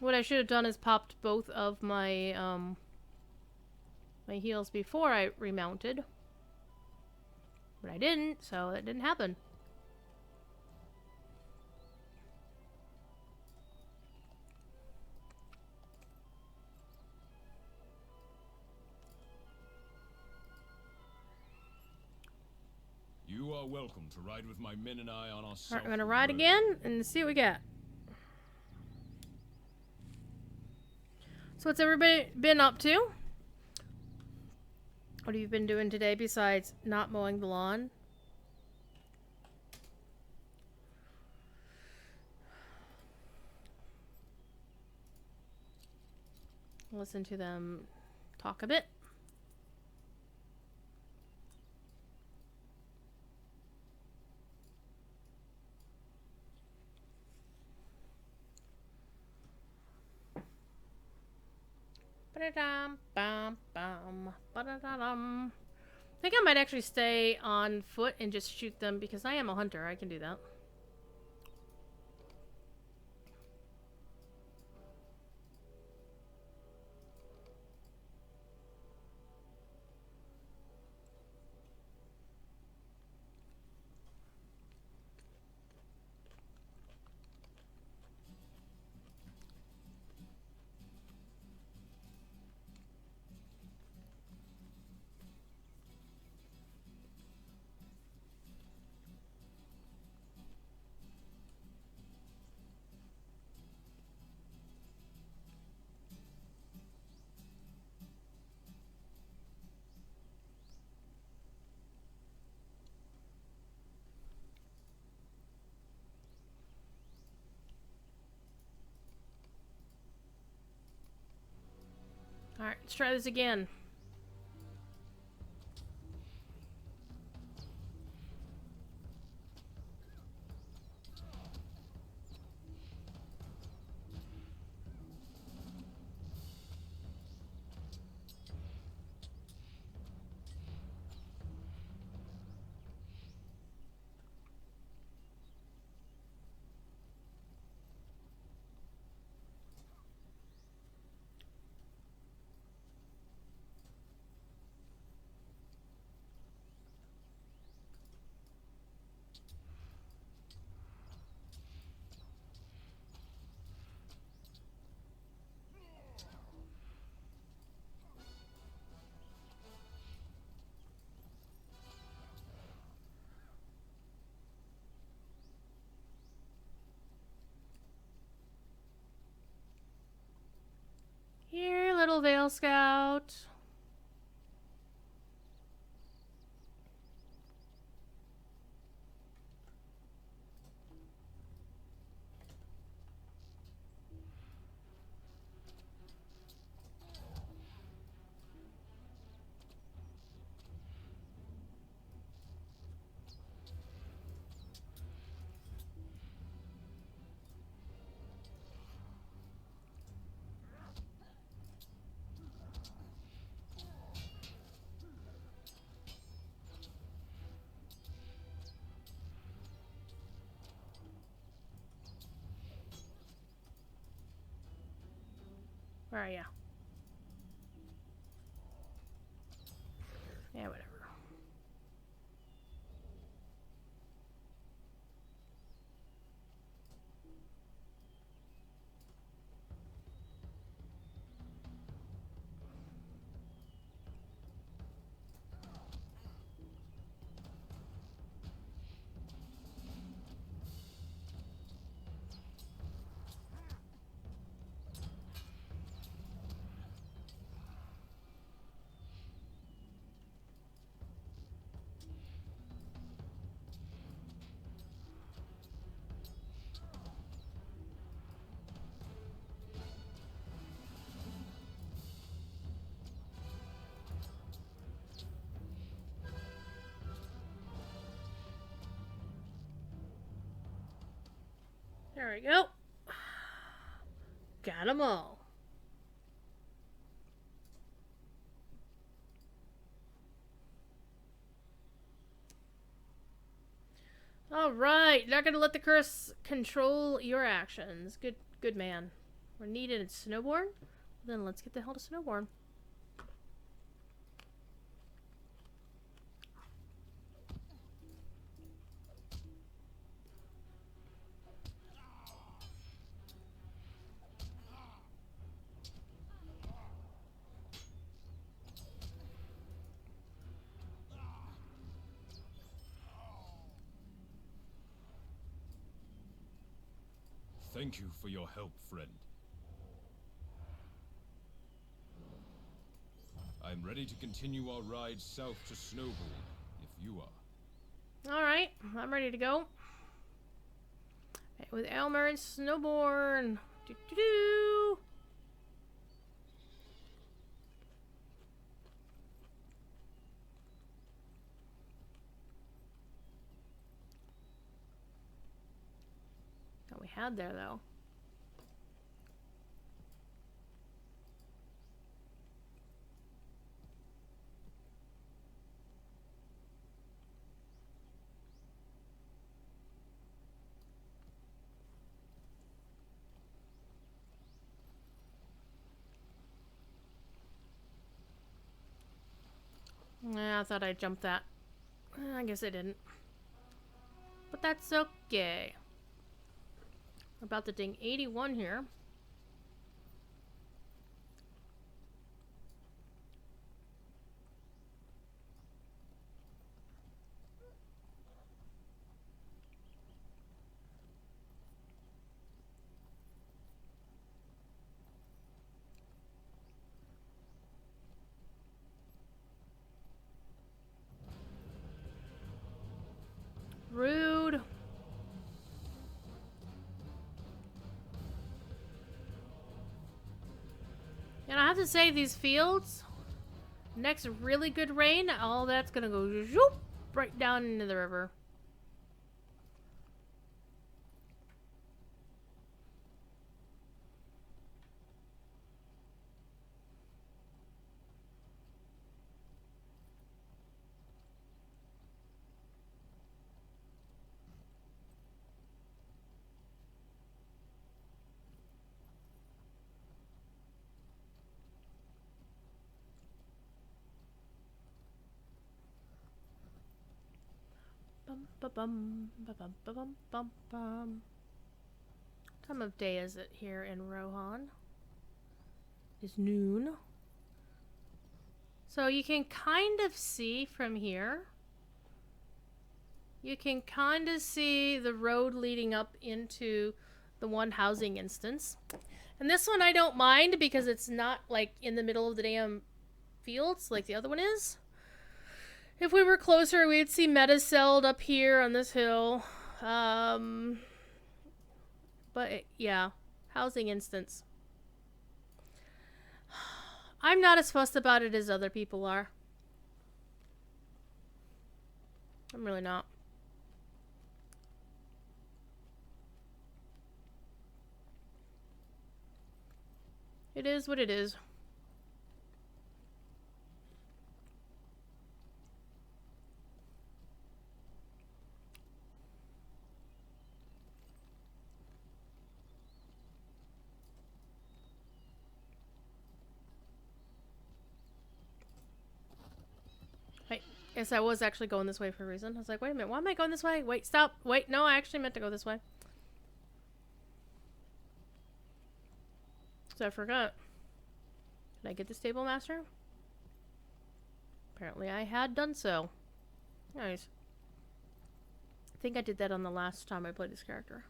What I should have done is popped both of my, my heals before I remounted. But I didn't, so it didn't happen. You are welcome to ride with my men and I on our Alright, I'm gonna ride again and see what we get. So what's everybody been up to? What have you been doing today besides not mowing the lawn? Listen to them talk a bit. Ba-da-dum, bum, bum, ba-da-da-dum. I think I might actually stay on foot and just shoot them because I am a hunter. I can do that. Alright, let's try this again. Here, little Veil Scout. Where are ya? Yeah, whatever. There we go. Got them all. All right, not gonna let the curse control your actions. Good man. We're needed in Snowborn. Then let's get the hell to Snowborn. Thank you for your help, friend. I'm ready to continue our ride south to Snowball, if you are. Alright, I'm ready to go. With Elmer and Snowborn. Do-do-do. That we had there, though. Yeah, I thought I jumped that. I guess I didn't. But that's okay. We're about to ding 81 here. Rude. And I have to say, these fields, next really good rain, all that's gonna go zoop, right down into the river. Bum ba bum ba bum ba bum bum bum. Time of day is it here in Rohan? It's noon. So you can kind of see from here. You can kind of see the road leading up into the one housing instance. And this one I don't mind because it's not like in the middle of the damn fields like the other one is. If we were closer, we'd see Metacelled up here on this hill. But yeah, housing instance. I'm not as fussed about it as other people are. I'm really not. It is what it is. Yes, I was actually going this way for a reason. I was like, wait a minute, why am I going this way? Wait, stop. Wait, no, I actually meant to go this way. So I forgot. Did I get the stable master? Apparently I had done so. Nice. I think I did that on the last time I played this character.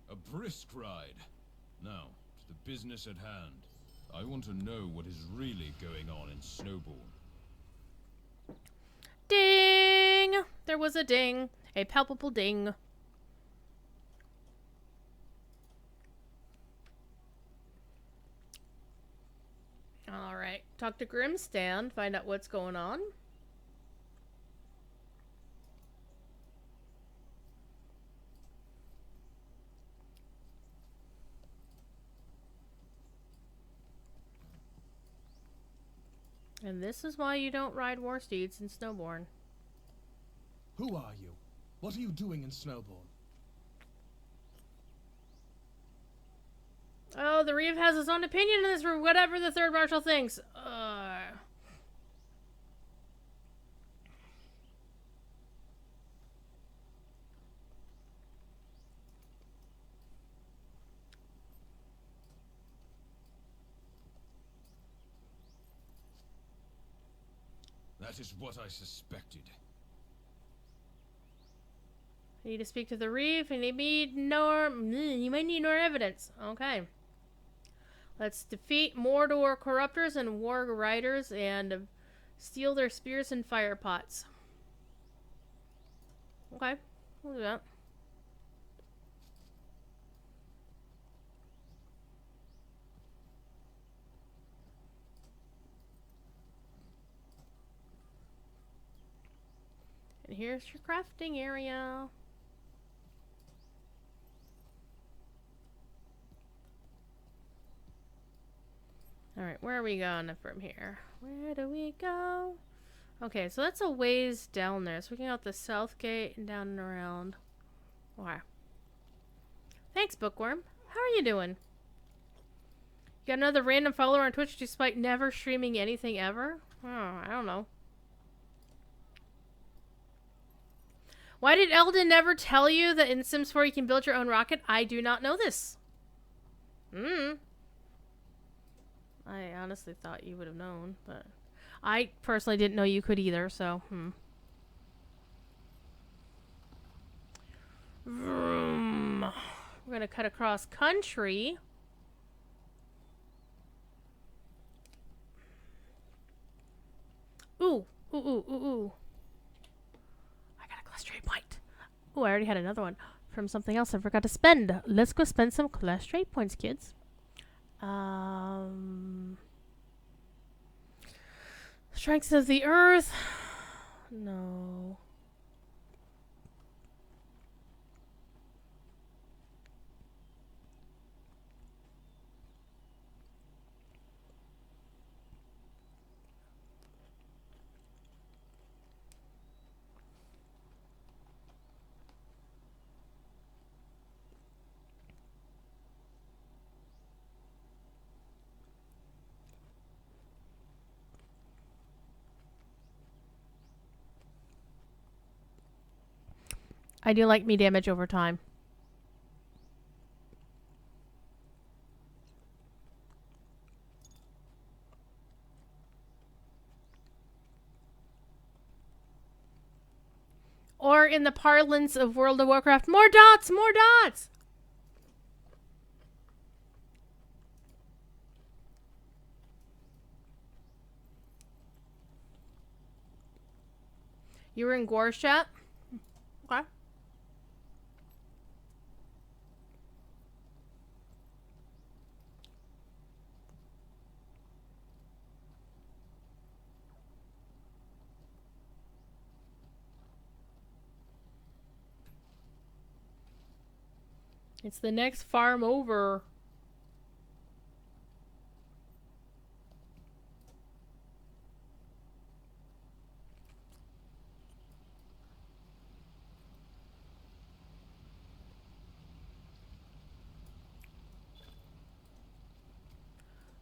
A brisk ride. Now, to the business at hand. I want to know what is really going on in Snowbourne. Ding! There was a ding. A palpable ding. Alright. Talk to Grimstand. Find out what's going on. And this is why you don't ride war steeds in Snowbourne. Who are you? What are you doing in Snowbourne? Oh, the Reeve has his own opinion in this room, whatever the third marshal thinks. That is what I suspected. I need to speak to the Reeve, and you might need more evidence. Okay. Let's defeat Mordor corruptors and warg riders and steal their spears and fire pots. Okay, we'll do that. And here's your crafting area. Alright, where are we going from here? Where do we go? Okay, so that's a ways down there. So we can go out the south gate and down and around. Okay. Thanks, Bookworm. How are you doing? You got another random follower on Twitch despite never streaming anything ever? Oh, I don't know. Why did Eldon never tell you that in Sims 4 you can build your own rocket? I do not know this. I honestly thought you would have known, but I personally didn't know you could either, so, Vroom. We're gonna cut across country. Ooh. I got a cluster point. Ooh, I already had another one from something else I forgot to spend. Let's go spend some cluster points, kids. Strength of the earth. No. I do like me damage over time. Or in the parlance of World of Warcraft, more dots, more dots! You were in Gore's chat? Okay. It's the next farm over.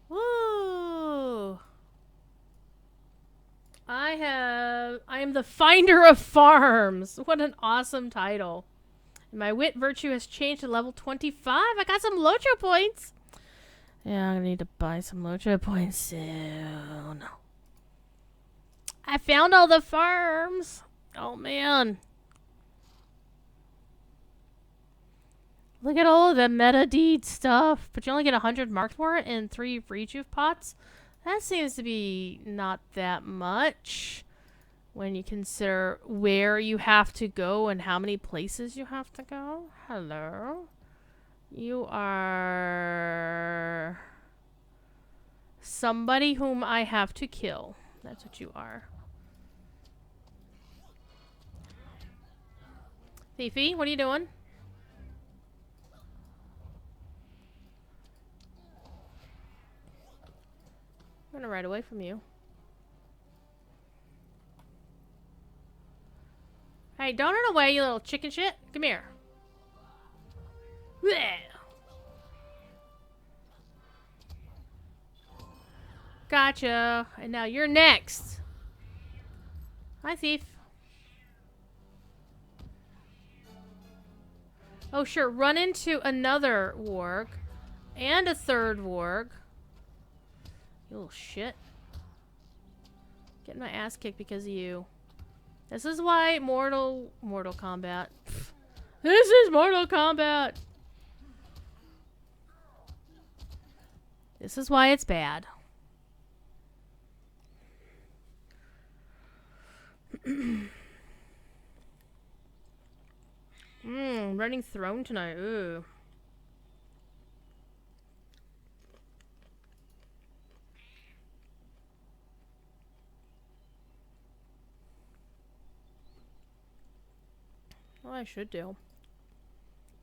Woo! I am the finder of farms. What an awesome title. My wit virtue has changed to level 25. I got some Lotro points. Yeah, I'm gonna need to buy some Lotro points soon. I found all the farms. Oh, man. Look at all of the meta deed stuff. But you only get 100 marks for it and 3 rejuve pots. That seems to be not that much when you consider where you have to go and how many places you have to go. Hello. You are somebody whom I have to kill. That's what you are. Fifi, what are you doing? I'm gonna ride away from you. Hey, don't run away, you little chicken shit. Come here. Blech. Gotcha. And now you're next. Hi, thief. Oh, sure. Run into another warg. And a third warg. You little shit. Getting my ass kicked because of you. This is why Mortal Kombat. This is Mortal Kombat. This is why it's bad. Running throne tonight. Ooh. What I should do.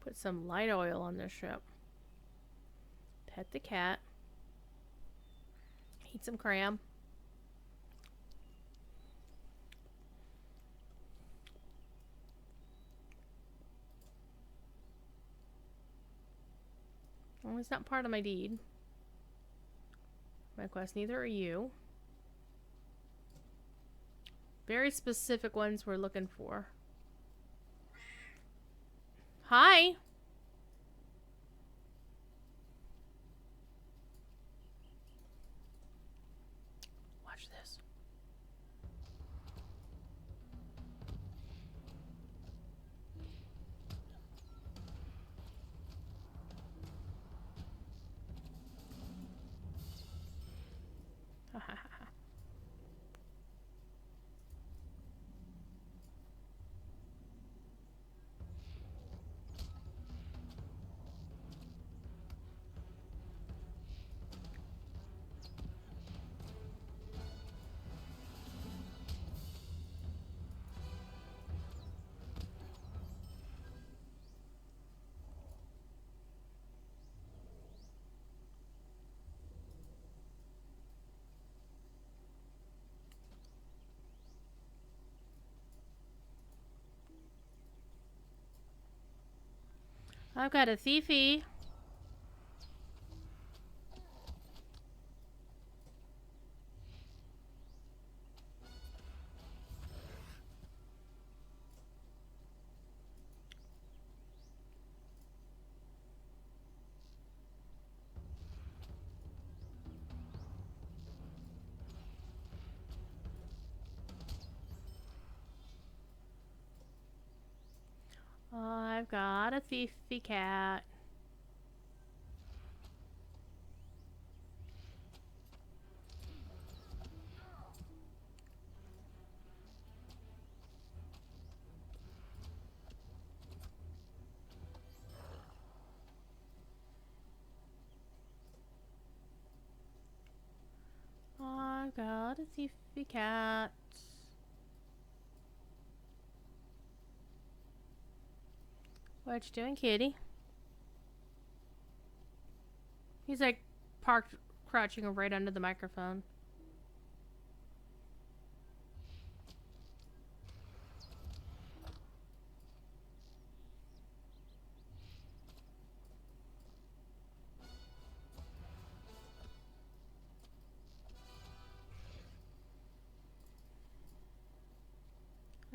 Put some light oil on this ship. Pet the cat. Eat some cram. Well, it's not part of my deed. My quest, neither are you. Very specific ones we're looking for. Hi! Watch this. I've got a thiefy. I've got a thiefy cat. I've got a thiefy cat. What you doing, kitty? He's like parked, crouching right under the microphone.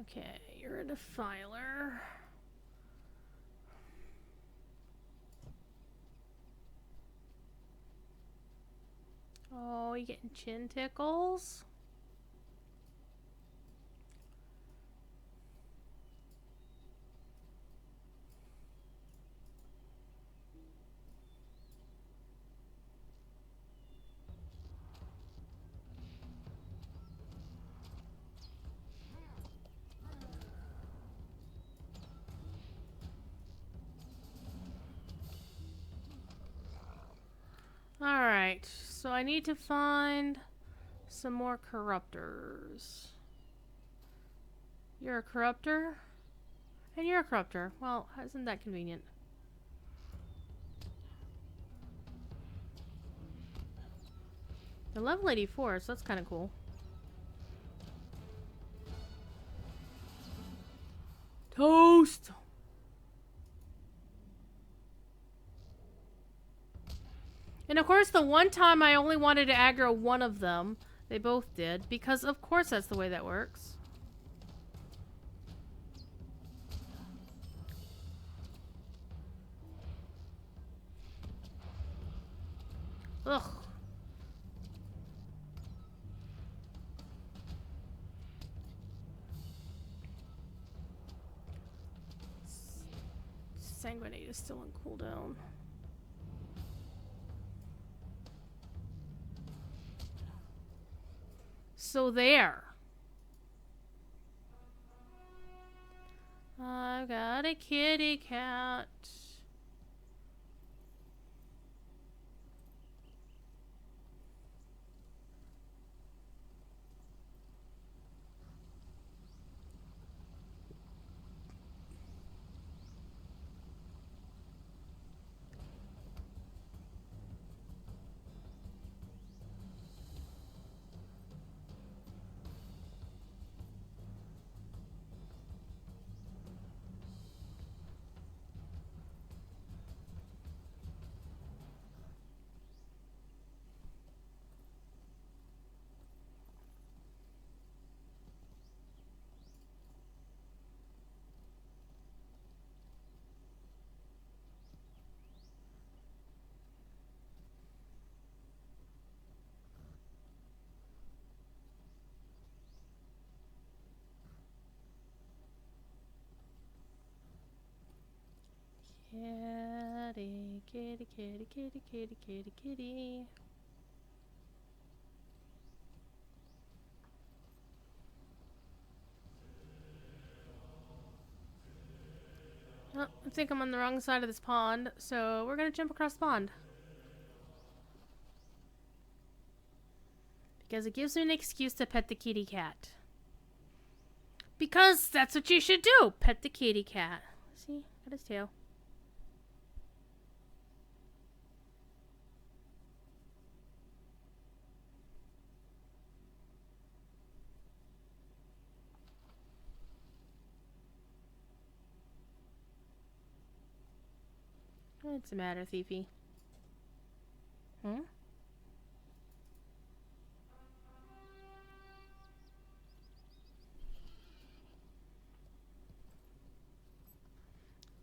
Okay, you're a defiler. Oh, you getting chin tickles? Alright, so I need to find some more corruptors. You're a corruptor? And you're a corruptor. Well, isn't that convenient? They're level 84, so that's kind of cool. Toast! And of course, the one time I only wanted to aggro one of them, they both did, because of course that's the way that works. Ugh. Sanguinate is still on cooldown. So there. I've got a kitty cat. Kitty, kitty, kitty, kitty, kitty, kitty, kitty. Oh, I think I'm on the wrong side of this pond, so we're gonna jump across the pond. Because it gives me an excuse to pet the kitty cat. Because that's what you should do! Pet the kitty cat. See? Got his tail. What's the matter, Thiefy? Hmm?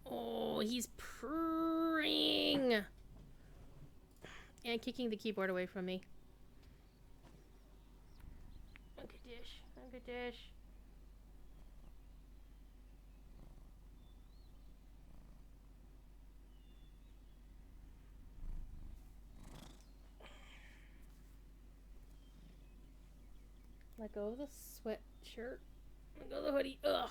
Oh, he's purring! And kicking the keyboard away from me. Okay, dish. Okay, dish. Let go of the sweatshirt. Let go of the hoodie. Ugh.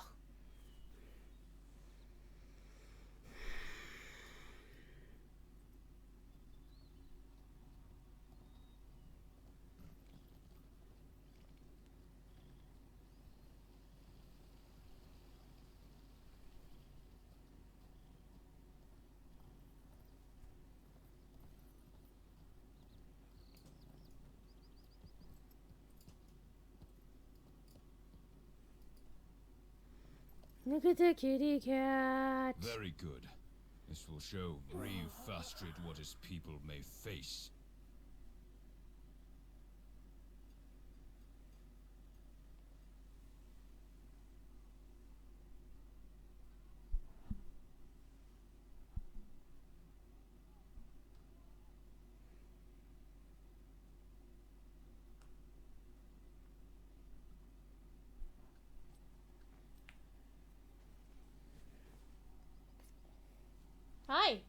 Look at the kitty cat. Very good. This will show brave Fastrid what his people may face. Hi.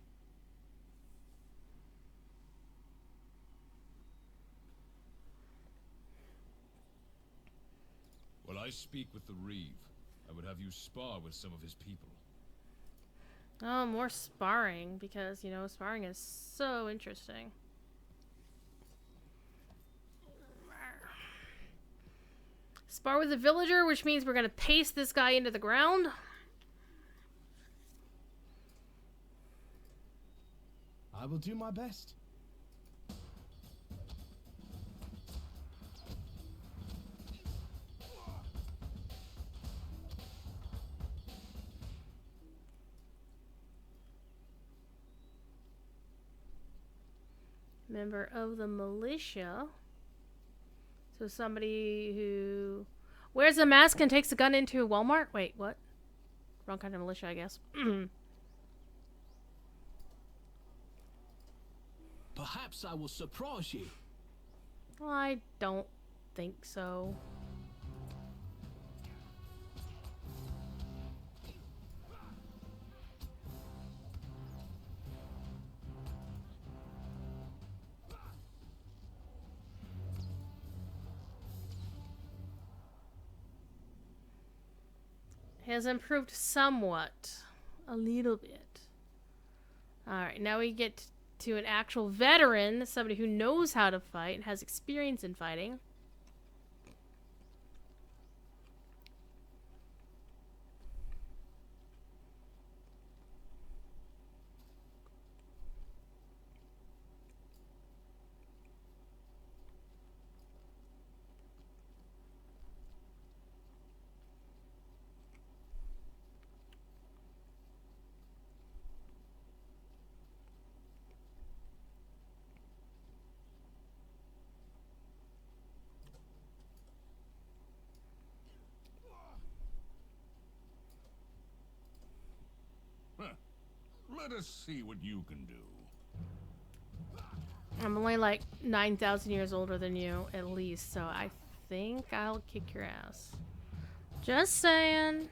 While I speak with the Reeve, I would have you spar with some of his people. Oh, more sparring, because, you know, sparring is so interesting. Spar with a villager, which means we're gonna paste this guy into the ground. I will do my best. Member of the militia. So somebody who wears a mask and takes a gun into a Walmart? Wait, what? Wrong kind of militia, I guess. Perhaps I will surprise you. I don't think so. Has improved somewhat. A little bit. Alright, now we get to an actual veteran, somebody who knows how to fight and has experience in fighting. Let us see what you can do. I'm only like 9,000 years older than you, at least, so I think I'll kick your ass. Just saying.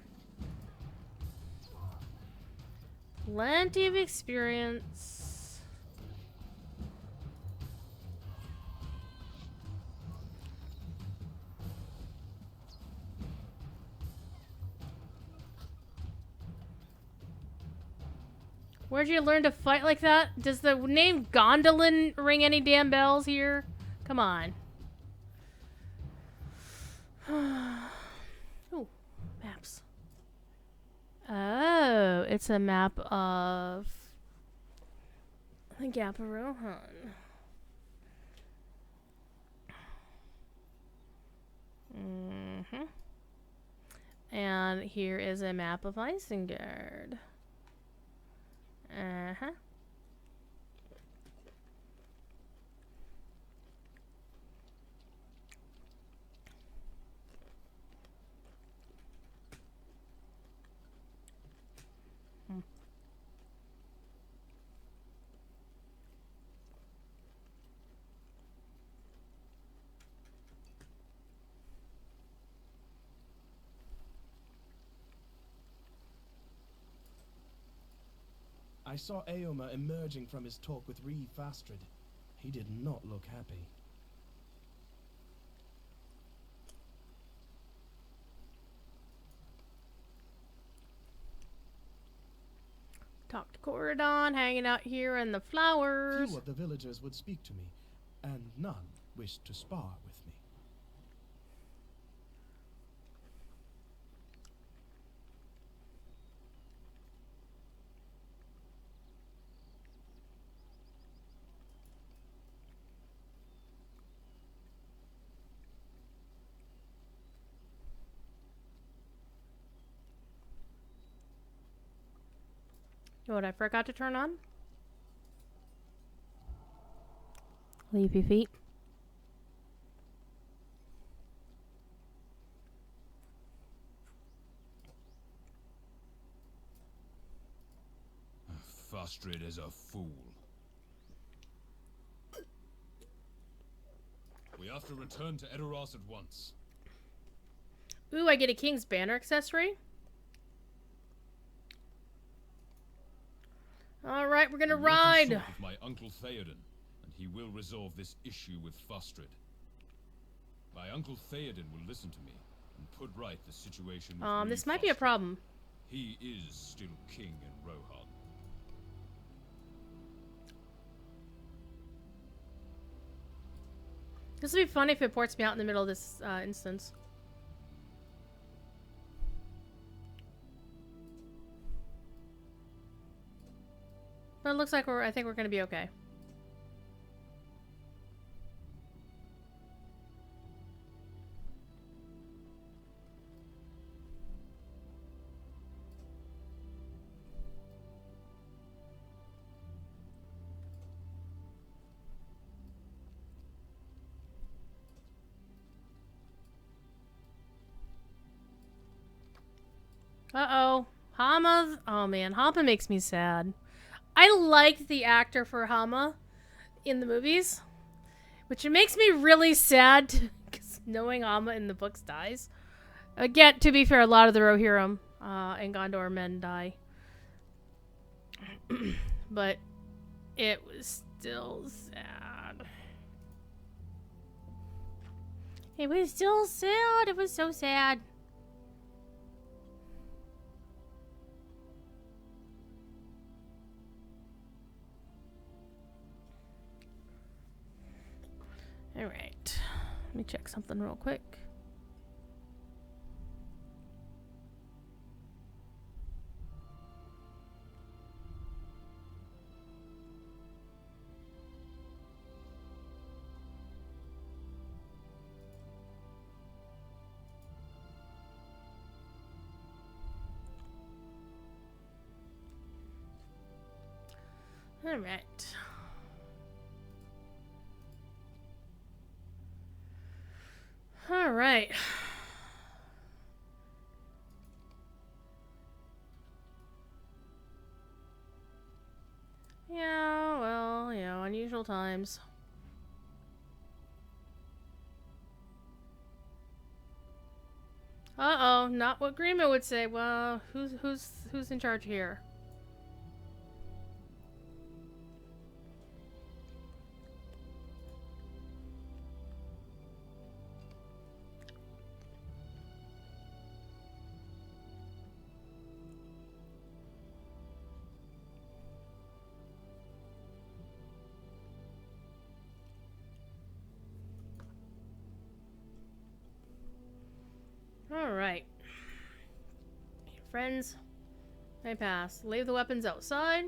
plenty of experience. Where'd you learn to fight like that? Does the name Gondolin ring any damn bells here? Come on. Oh, maps. Oh, it's a map of the Gap of Rohan. And here is a map of Isengard. Uh-huh. I saw Aomer emerging from his talk with Reeve Fastred. He did not look happy. Talk to Corridon, hanging out here in the flowers. Few of the villagers would speak to me, and none wished to spar with me. You know what I forgot to turn on? Leafy feet. Fastred is a fool. We have to return to Edoras at once. Ooh, I get a King's Banner accessory. Alright, we're gonna ride. With my uncle Theoden, and he will resolve this issue with Fastred. My uncle Theoden will listen to me and put right the situation with This might be a problem. He is still king in Rohan. This would be funny if it ports me out in the middle of this instance. But it looks like I think we're gonna be okay. Uh-oh. Hama. Oh, man. Hama makes me sad. I liked the actor for Hama in the movies, which it makes me really sad because knowing Hama in the books dies. Again, to be fair, a lot of the Rohirrim and Gondor men die. But it was still sad. It was still sad. It was so sad. Alright. Let me check something real quick. Alright. Alright. Yeah, well, you know, unusual times. Uh-oh, not what Grima would say. Well, who's in charge here? Friends may pass. Leave the weapons outside.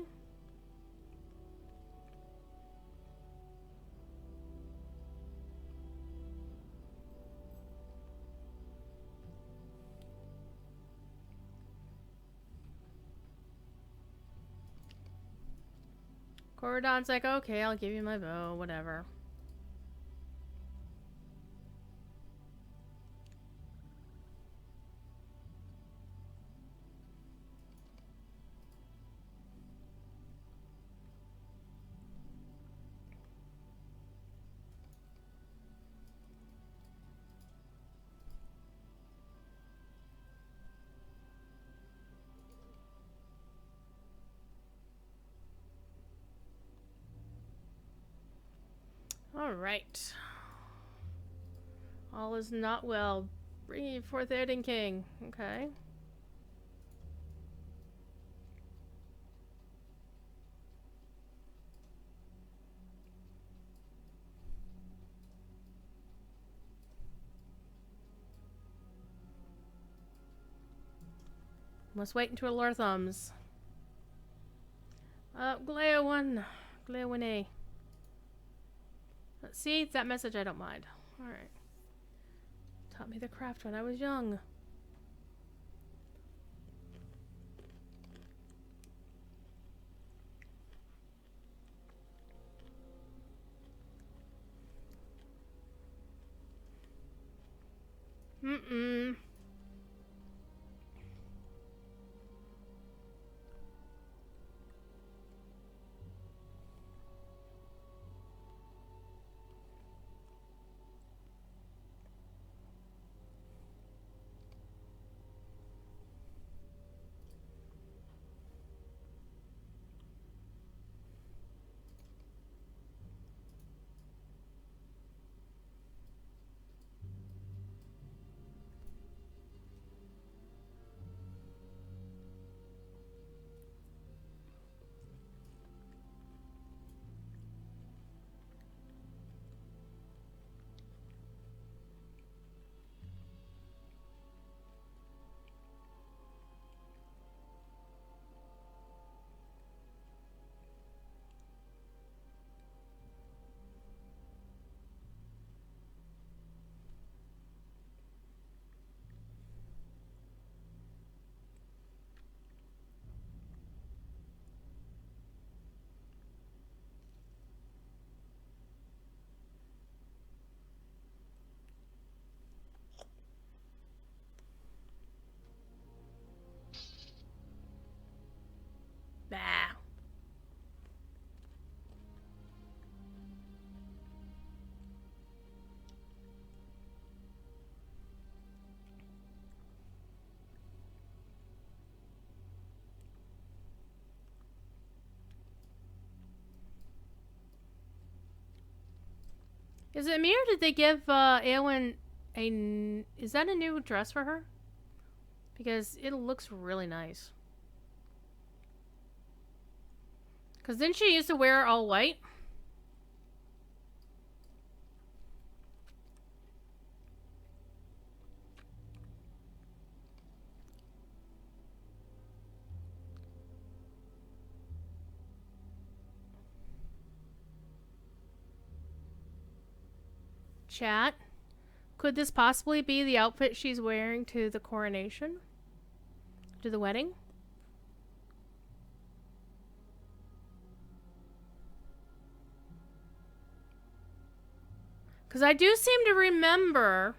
Corridon's like, okay, I'll give you my bow, whatever. Alright. All is not well. Bring ye forth Theoden King. Okay. Must wait until Lord Thumbs. Gleowin. Gleowin. Let's see, that message I don't mind. Alright. Taught me the craft when I was young. Mm-mm. Bah. Is it me or did they give Eowyn a... Is that a new dress for her? Because it looks really nice. Because didn't she used to wear all white? Chat. Could this possibly be the outfit she's wearing to the coronation? To the wedding? Because I do seem to remember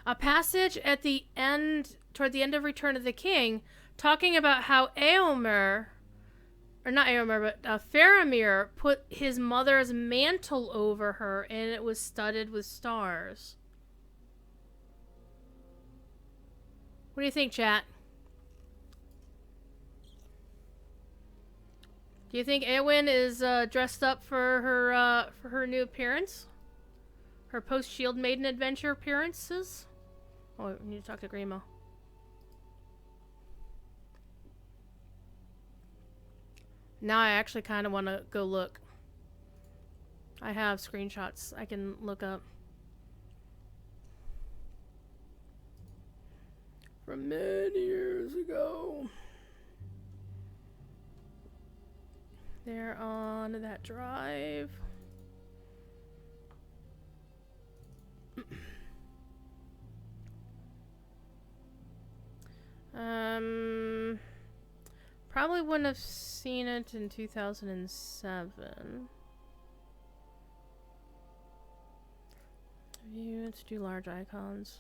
a passage at the end, toward the end of Return of the King, talking about how Éomer, or not Éomer, but Faramir put his mother's mantle over her and it was studded with stars. What do you think, chat? Do you think Éowyn is dressed up for her new appearance? Her post-Shield Maiden adventure appearances? Oh, we need to talk to Grima. Now I actually kind of want to go look. I have screenshots I can look up. from many years ago. They're on that drive. Probably wouldn't have seen it in 2007. Let's do large icons.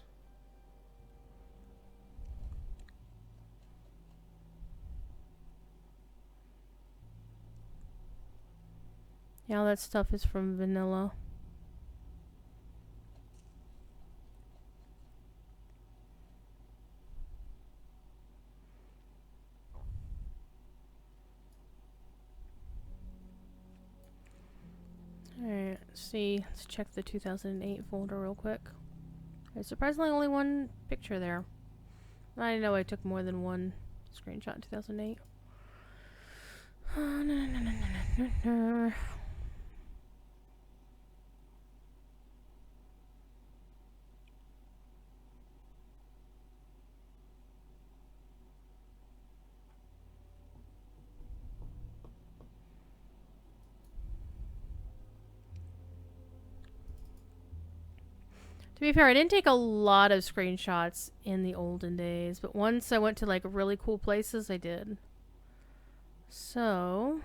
Yeah, all that stuff is from vanilla. Alright, let's see. Let's check the 2008 folder real quick. There's surprisingly only one picture there. I know I took more than one screenshot in 2008. To be fair, I didn't take a lot of screenshots in the olden days, but once I went to like really cool places, I did. So...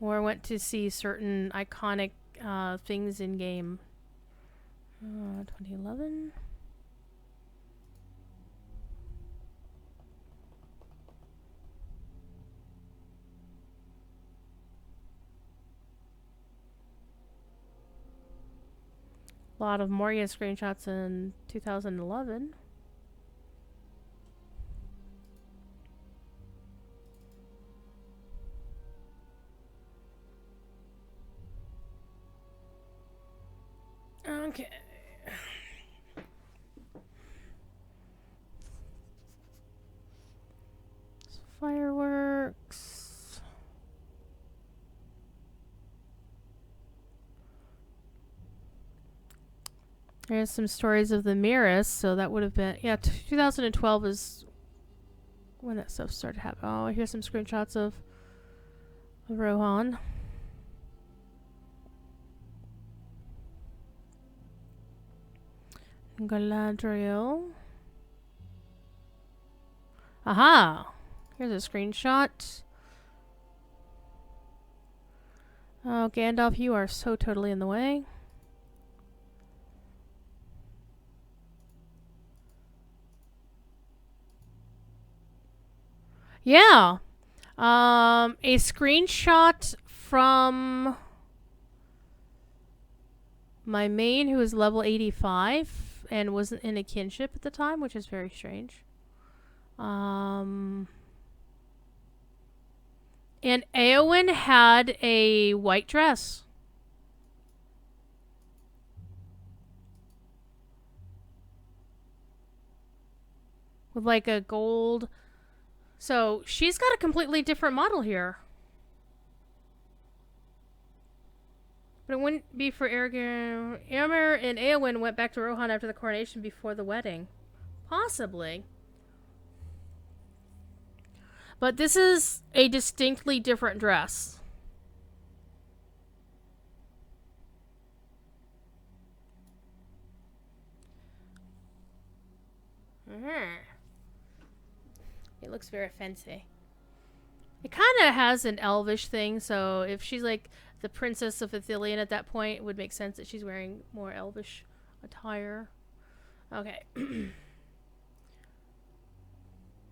or I went to see certain iconic things in game. 2011? A lot of Moria screenshots in 2011. Okay. Fireworks. There's some stories of the Mirrors, so that would have been... yeah, 2012 is when that stuff started happening. Oh, here's some screenshots of Rohan. Galadriel. Aha! Here's a screenshot. Oh, Gandalf, you are so totally in the way. Yeah. A screenshot from my main, who is level 85 and wasn't in a kinship at the time, which is very strange. And Eowyn had a white dress. With like a gold... So, she's got a completely different model here. But it wouldn't be for Aragorn. Éomer and Eowyn went back to Rohan after the coronation before the wedding. Possibly. But this is a distinctly different dress. It looks very fancy. It kind of has an elvish thing, so if she's like the princess of Ithilien at that point, it would make sense that she's wearing more elvish attire. Okay.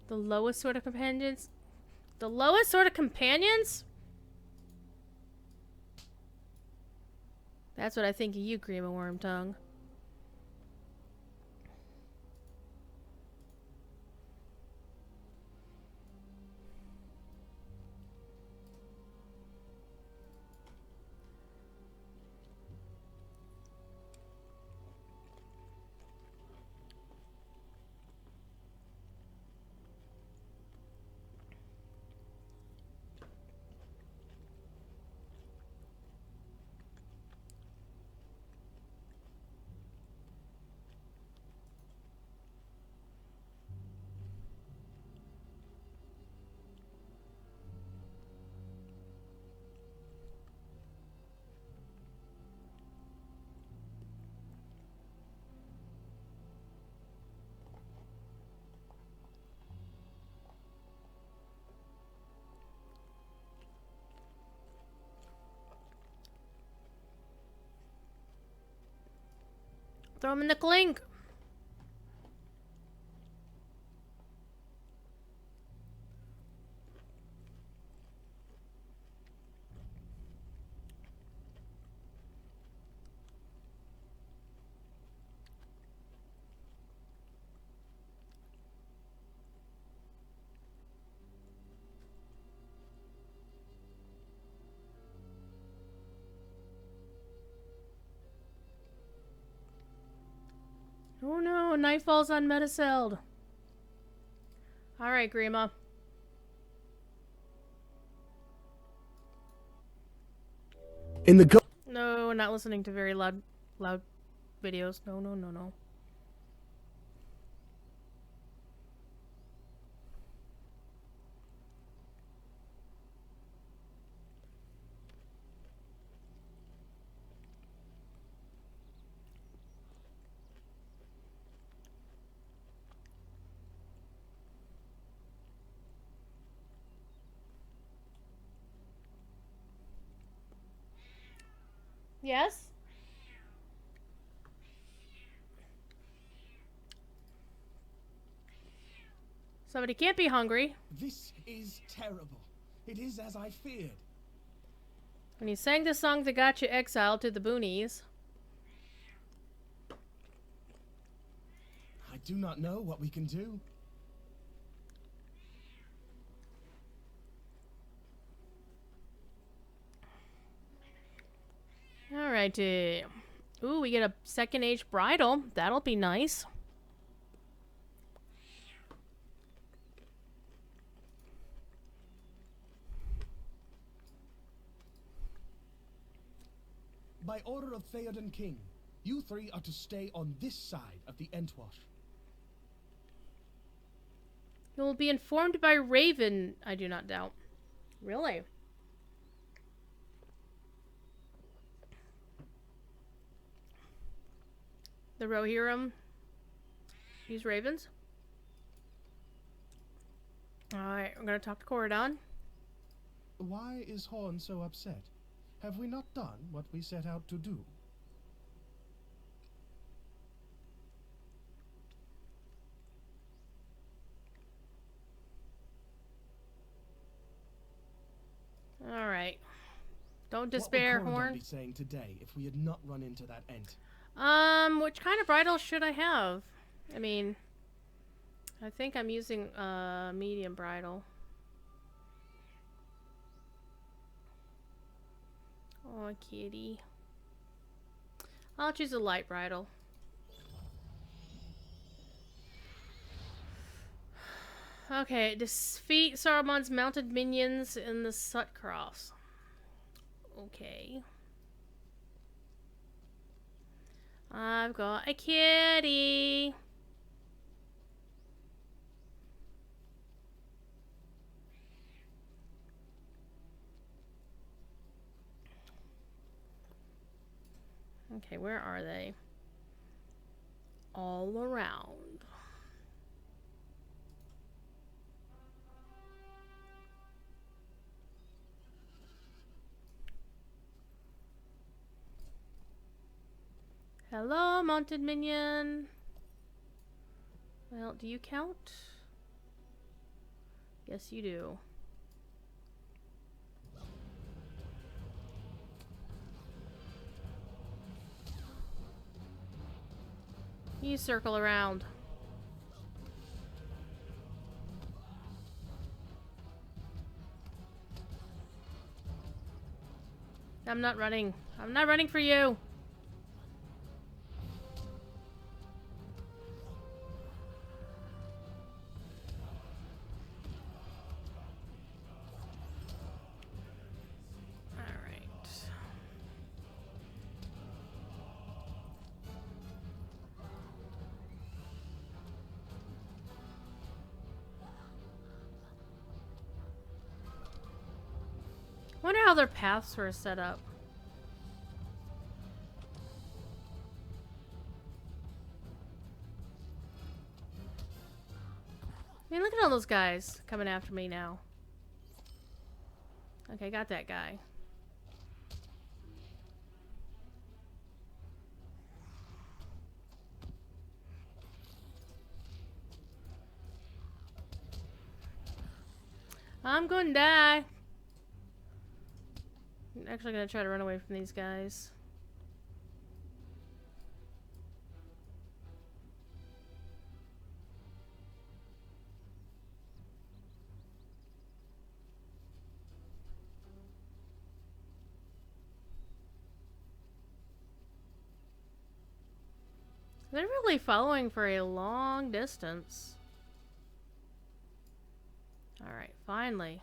The lowest sort of companions? The lowest sort of companions? That's what I think of you, Grima Wormtongue. Throw him in the clink. Oh no, a knife falls on Metacelled. Alright, Grima. In the No, not listening to very loud videos. No, no, no, no. Yes? Somebody can't be hungry. This is terrible. It is as I feared. When you sang the song that got you exiled to the boonies. I do not know what we can do. Alrighty. Ooh, we get a second age bridle. That'll be nice. By order of Theoden King, you three are to stay on this side of the Entwash. You will be informed by Raven, I do not doubt. Really? The Rohirrim use ravens. Alright, we're gonna talk to Corridon. Why is Horn so upset? Have we not done what we set out to do? Alright. Don't despair, what would Horn. Corridon be saying today if we had not run into that Ent? Which kind of bridle should I have? I mean, I think I'm using medium bridle. Oh, kitty. I'll choose a light bridle. Okay, defeat Saruman's mounted minions in the Sutcross. Okay. I've got a kitty. Okay, where are they? All around. Hello, mounted minion. Well, do you count? Yes, you do. You circle around. I'm not running. I'm not running for you. Wonder how their paths were set up. I mean, look at all those guys coming after me now. Okay, got that guy. I'm gonna die. I'm actually gonna try to run away from these guys. They're really following for a long distance. Alright, finally.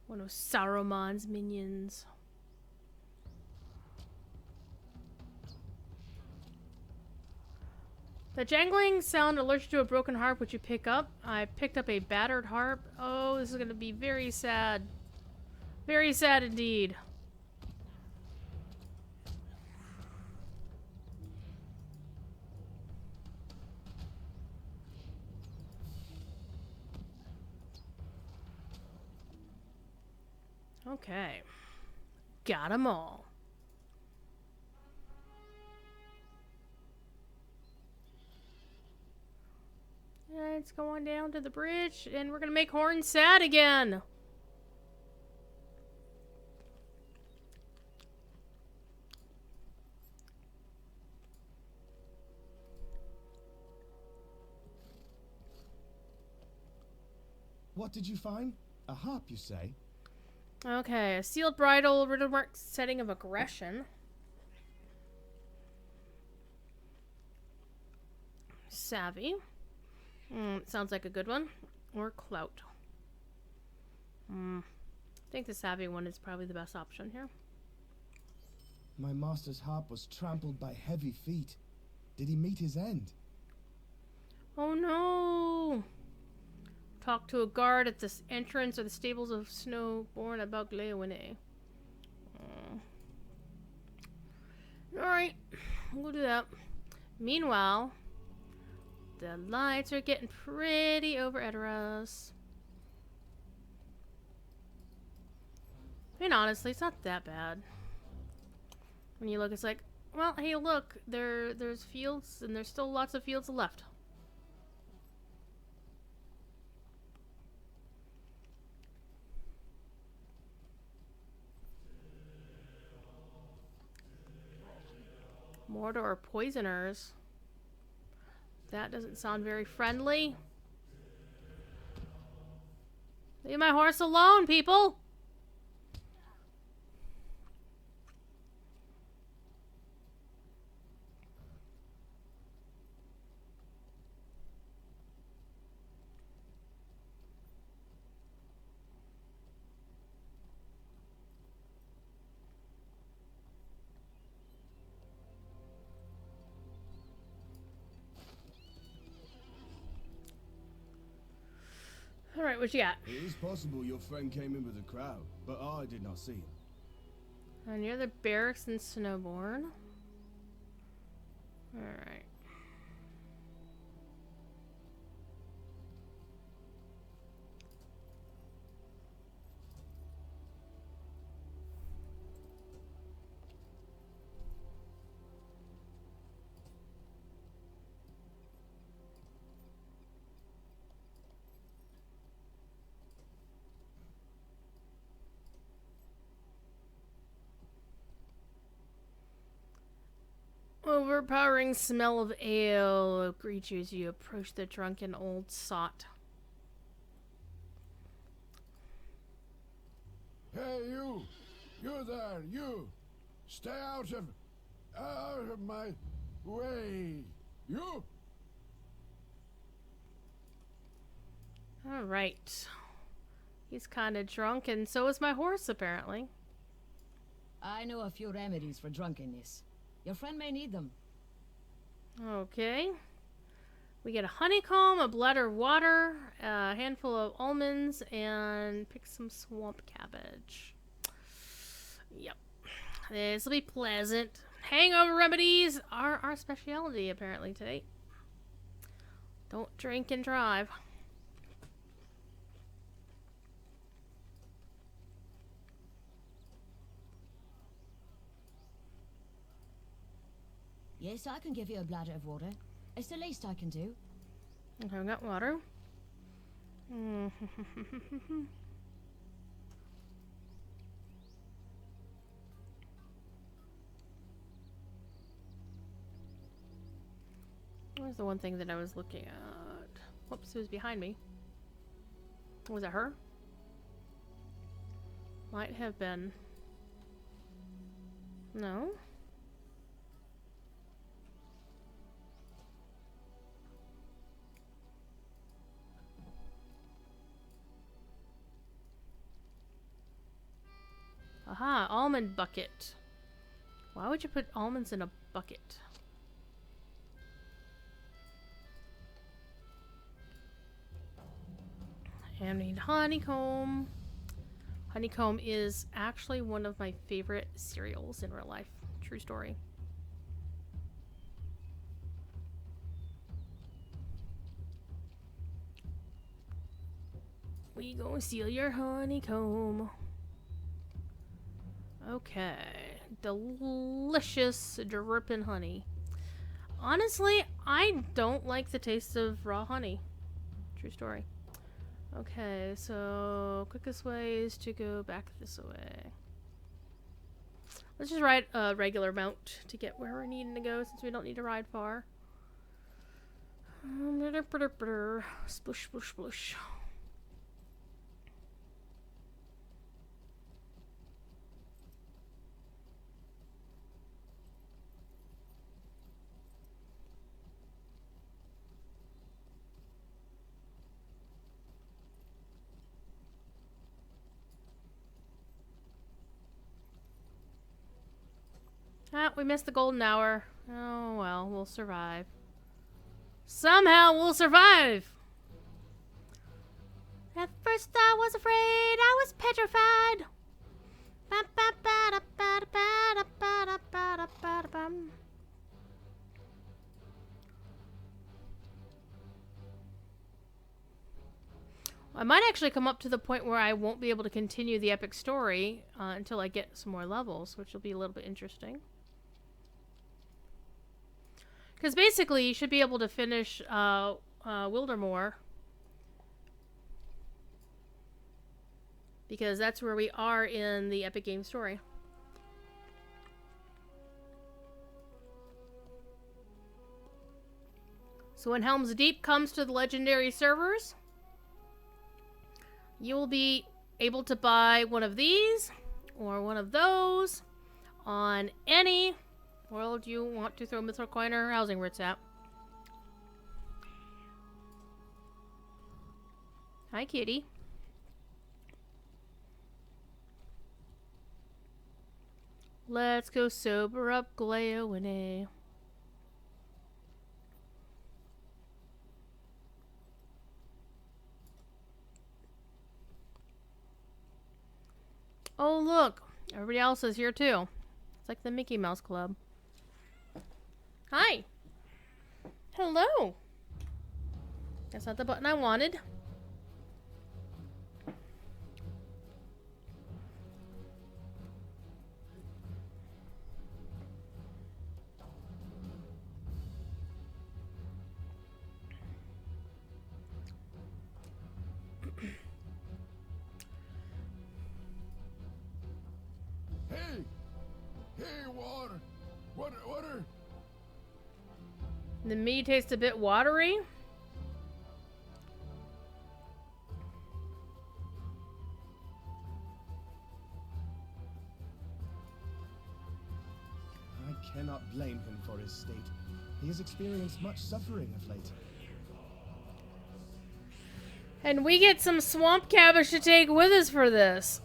One of Saruman's minions. The jangling sound alerts you to a broken harp, which you pick up. I picked up a battered harp. Oh, this is going to be very sad. Very sad indeed. Okay. Got 'em all. Let's go on down to the bridge, and we're gonna make Horn sad again. What did you find? A harp, you say? Okay, a sealed bridle, riddle mark setting of aggression. Savvy. Sounds like a good one. Or clout. I think the savvy one is probably the best option here. My master's harp was trampled by heavy feet. Did he meet his end? Oh no! Talk to a guard at the entrance or the stables of Snowborn about Gleowine. Alright, we'll do that. Meanwhile, the lights are getting pretty over Edoras. I mean, honestly, it's not that bad. When you look, it's like, well, hey, look, there's fields, and there's still lots of fields left. Mordor poisoners. That doesn't sound very friendly. Leave my horse alone, people! Alright, what you got? It is possible your friend came in with a crowd, but I did not see him. Near the barracks in Snowborn. Alright. Overpowering smell of ale greets you as you approach the drunken old sot. Hey, you! You there, you! Stay out of my way! You! Alright. He's kind of drunk, and so is my horse, apparently. I know a few remedies for drunkenness. Your friend may need them. Okay. We get a honeycomb, a bladder of water, a handful of almonds, and pick some swamp cabbage. Yep. This will be pleasant. Hangover remedies are our specialty, apparently, today. Don't drink and drive. Yes, I can give you a bladder of water. It's the least I can do. Okay, we got water. Where's the one thing that I was looking at? Whoops, it was behind me. Was it her? Might have been. No? Aha, almond bucket. Why would you put almonds in a bucket? And we need honeycomb. Honeycomb is actually one of my favorite cereals in real life. True story. We gonna steal your honeycomb. Okay. Delicious dripping honey. Honestly, I don't like the taste of raw honey. True story. Okay, so quickest way is to go back this way. Let's just ride a regular mount to get where we're needing to go since we don't need to ride far. Splush, splush, splush. Ah, we missed the golden hour. Oh well, we'll survive. Somehow we'll survive! At first I was afraid, I was petrified. I might actually come up to the point where I won't be able to continue the epic story until I get some more levels, which will be a little bit interesting. Because basically, you should be able to finish Wildermore. Because that's where we are in the epic game story. So when Helm's Deep comes to the legendary servers, you will be able to buy one of these or one of those on any world you want to throw Mithril Coin or housing where it's at. Hi, kitty. Let's go sober up Gleoine. Oh, look. Everybody else is here, too. It's like the Mickey Mouse Club. Hi. Hello. That's not the button I wanted. Hey, water! Water! The meat tastes a bit watery. I cannot blame him for his state. He has experienced much suffering of late. And we get some swamp cabbage to take with us for this.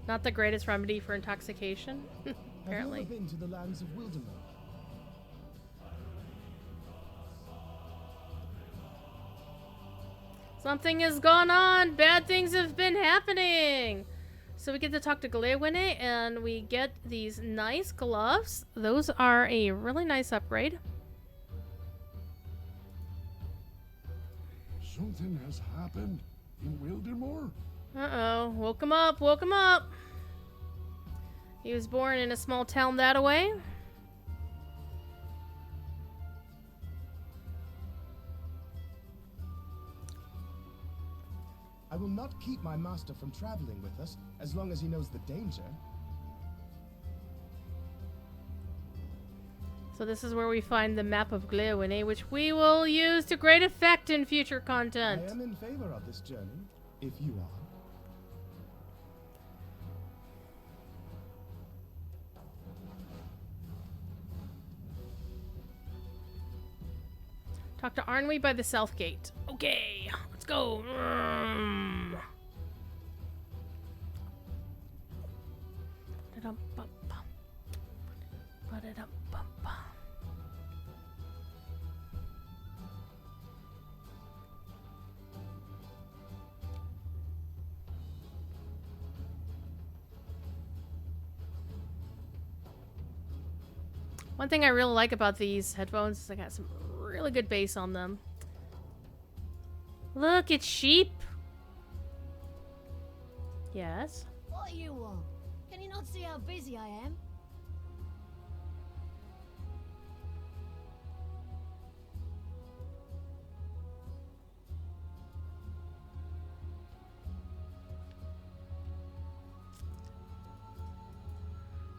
Not the greatest remedy for intoxication, apparently. Have you ever been to the lands of Wildemar? Something has gone on. Bad things have been happening. So we get to talk to Glewine, and we get these nice gloves. Those are a really nice upgrade. Something has happened in Wildemar. Uh-oh. Woke him up. Woke him up. He was born in a small town that away. I will not keep my master from traveling with us, as long as he knows the danger. So this is where we find the map of Glewine, which we will use to great effect in future content. I am in favor of this journey, if you are. Talk to Arnwy by the south gate. Okay, let's go. One thing I really like about these headphones is they got some really good bass on them. Look, it's sheep. Yes. What do you want? Can you not see how busy I am?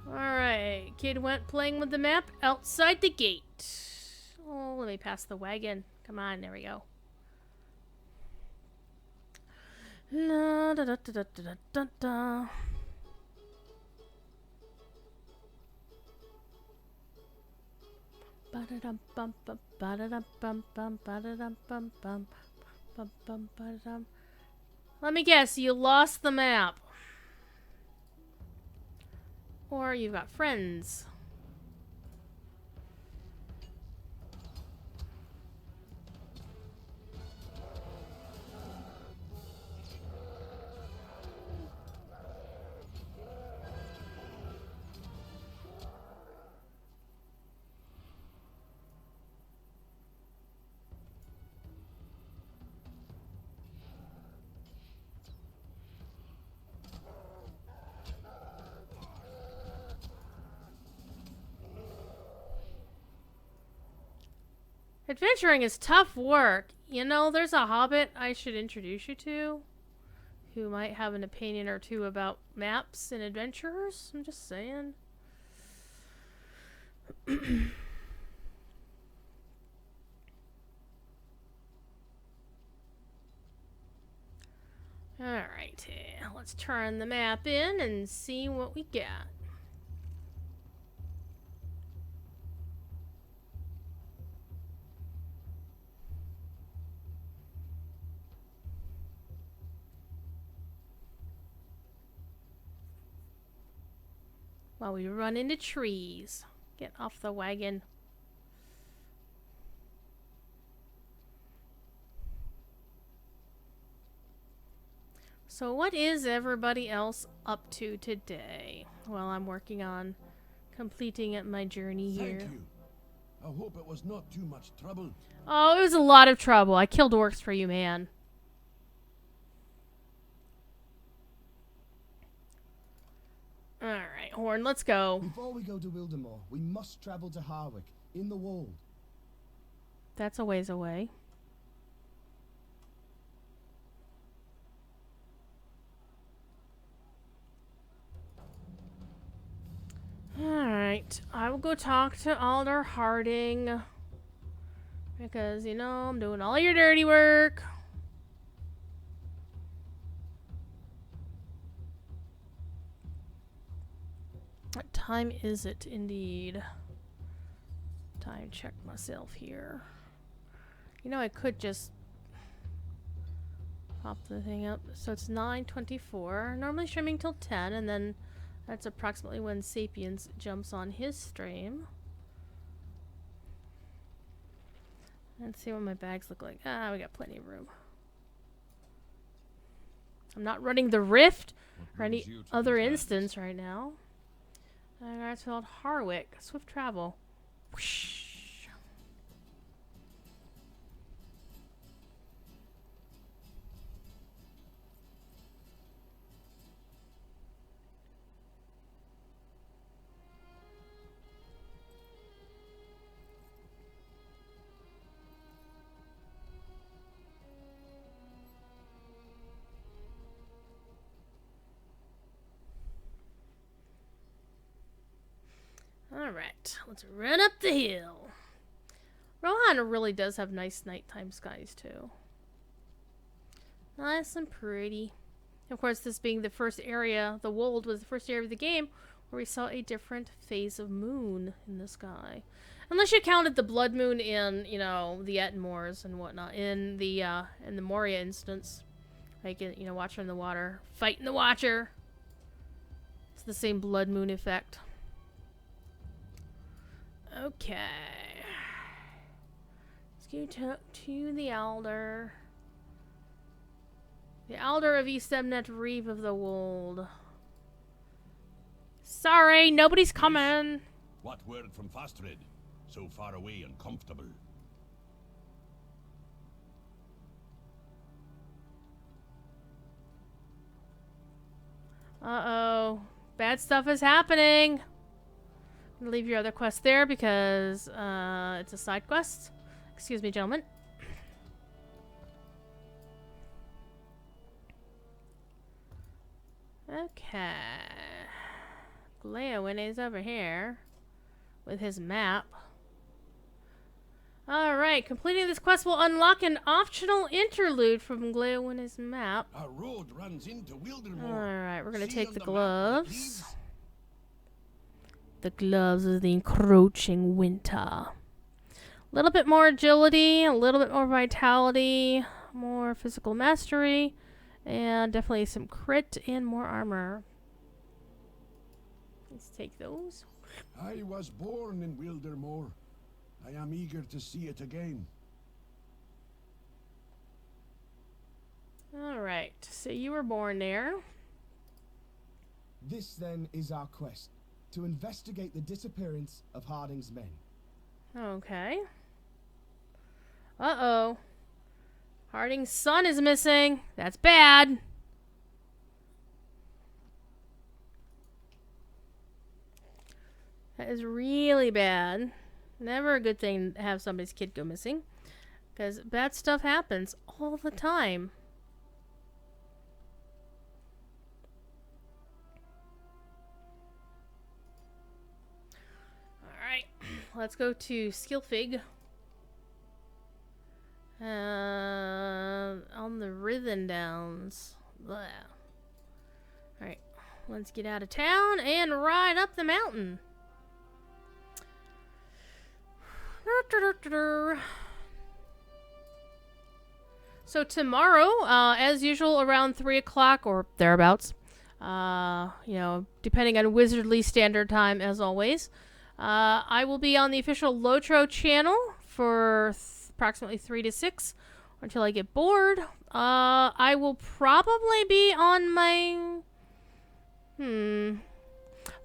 Alright, kid went playing with the map outside the gate. Oh, let me pass the wagon. Come on, there we go. La da da da da da da da. Ba-da-dum bum bum ba-da-dum bum bum ba-da-dum bum bum bum bum ba-da-dum. Let me guess, you lost the map. Or you've got friends. Adventuring is tough work. You know, there's a hobbit I should introduce you to who might have an opinion or two about maps and adventurers. I'm just saying. Alright, let's turn the map in and see what we got. While we run into trees. Get off the wagon. So what is everybody else up to today? Well, I'm working on completing my journey here. Thank you. I hope it was not too much trouble. Oh, it was a lot of trouble. I killed orcs for you, man. Alright, Horn, let's go. Before we go to Wildemar, we must travel to Harwick, in the Wold. That's a ways away. Alright, I will go talk to Alder Harding. Because, you know, I'm doing all your dirty work. What time is it, indeed? Time check myself here. You know, I could just pop the thing up. So it's 9:24. Normally streaming till 10, and then that's approximately when Sapiens jumps on his stream. Let's see what my bags look like. Ah, we got plenty of room. I'm not running the Rift or any other instance right now. It's called Harwick. Swift travel. Whoosh. Alright, let's run up the hill. Rohan really does have nice nighttime skies, too. Nice and pretty. Of course, this being the first area, the Wold was the first area of the game where we saw a different phase of moon in the sky. Unless you counted the blood moon in, you know, the Ettenmoors and whatnot. In the Moria instance. Like, you know, Watcher in the water. Fighting the Watcher. It's the same blood moon effect. Okay. Let's go to the Alder. The Alder of East Emnet, Reeve of the Wold. Sorry, nobody's coming. What word from Fastred? So far away and comfortable. Uh-oh. Bad stuff is happening. I'm gonna leave your other quest there because it's a side quest. Excuse me, gentlemen. Okay. Gleowin is over here with his map. Alright, completing this quest will unlock an optional interlude from Gleowin's map. A road runs into Wildermore. Alright, we're gonna See take on the map, gloves. please. The gloves of the encroaching winter. A little bit more agility, a little bit more vitality, more physical mastery, and definitely some crit and more armor. Let's take those. I was born in Wildermore. I am eager to see it again. Alright, so you were born there. This, then, is our quest. To investigate the disappearance of Harding's men. Okay. Uh-oh. Harding's son is missing. That's bad. That is really bad. Never a good thing to have somebody's kid go missing. Because bad stuff happens all the time. Alright. Let's go to Skillfig. On the Rithen Downs. Blah. Alright. Let's get out of town and ride up the mountain. So tomorrow, as usual, around 3 o'clock or thereabouts, you know, depending on Wizardly Standard Time, as always, I will be on the official Lotro channel for approximately 3 to 6 until I get bored. I will probably be on my...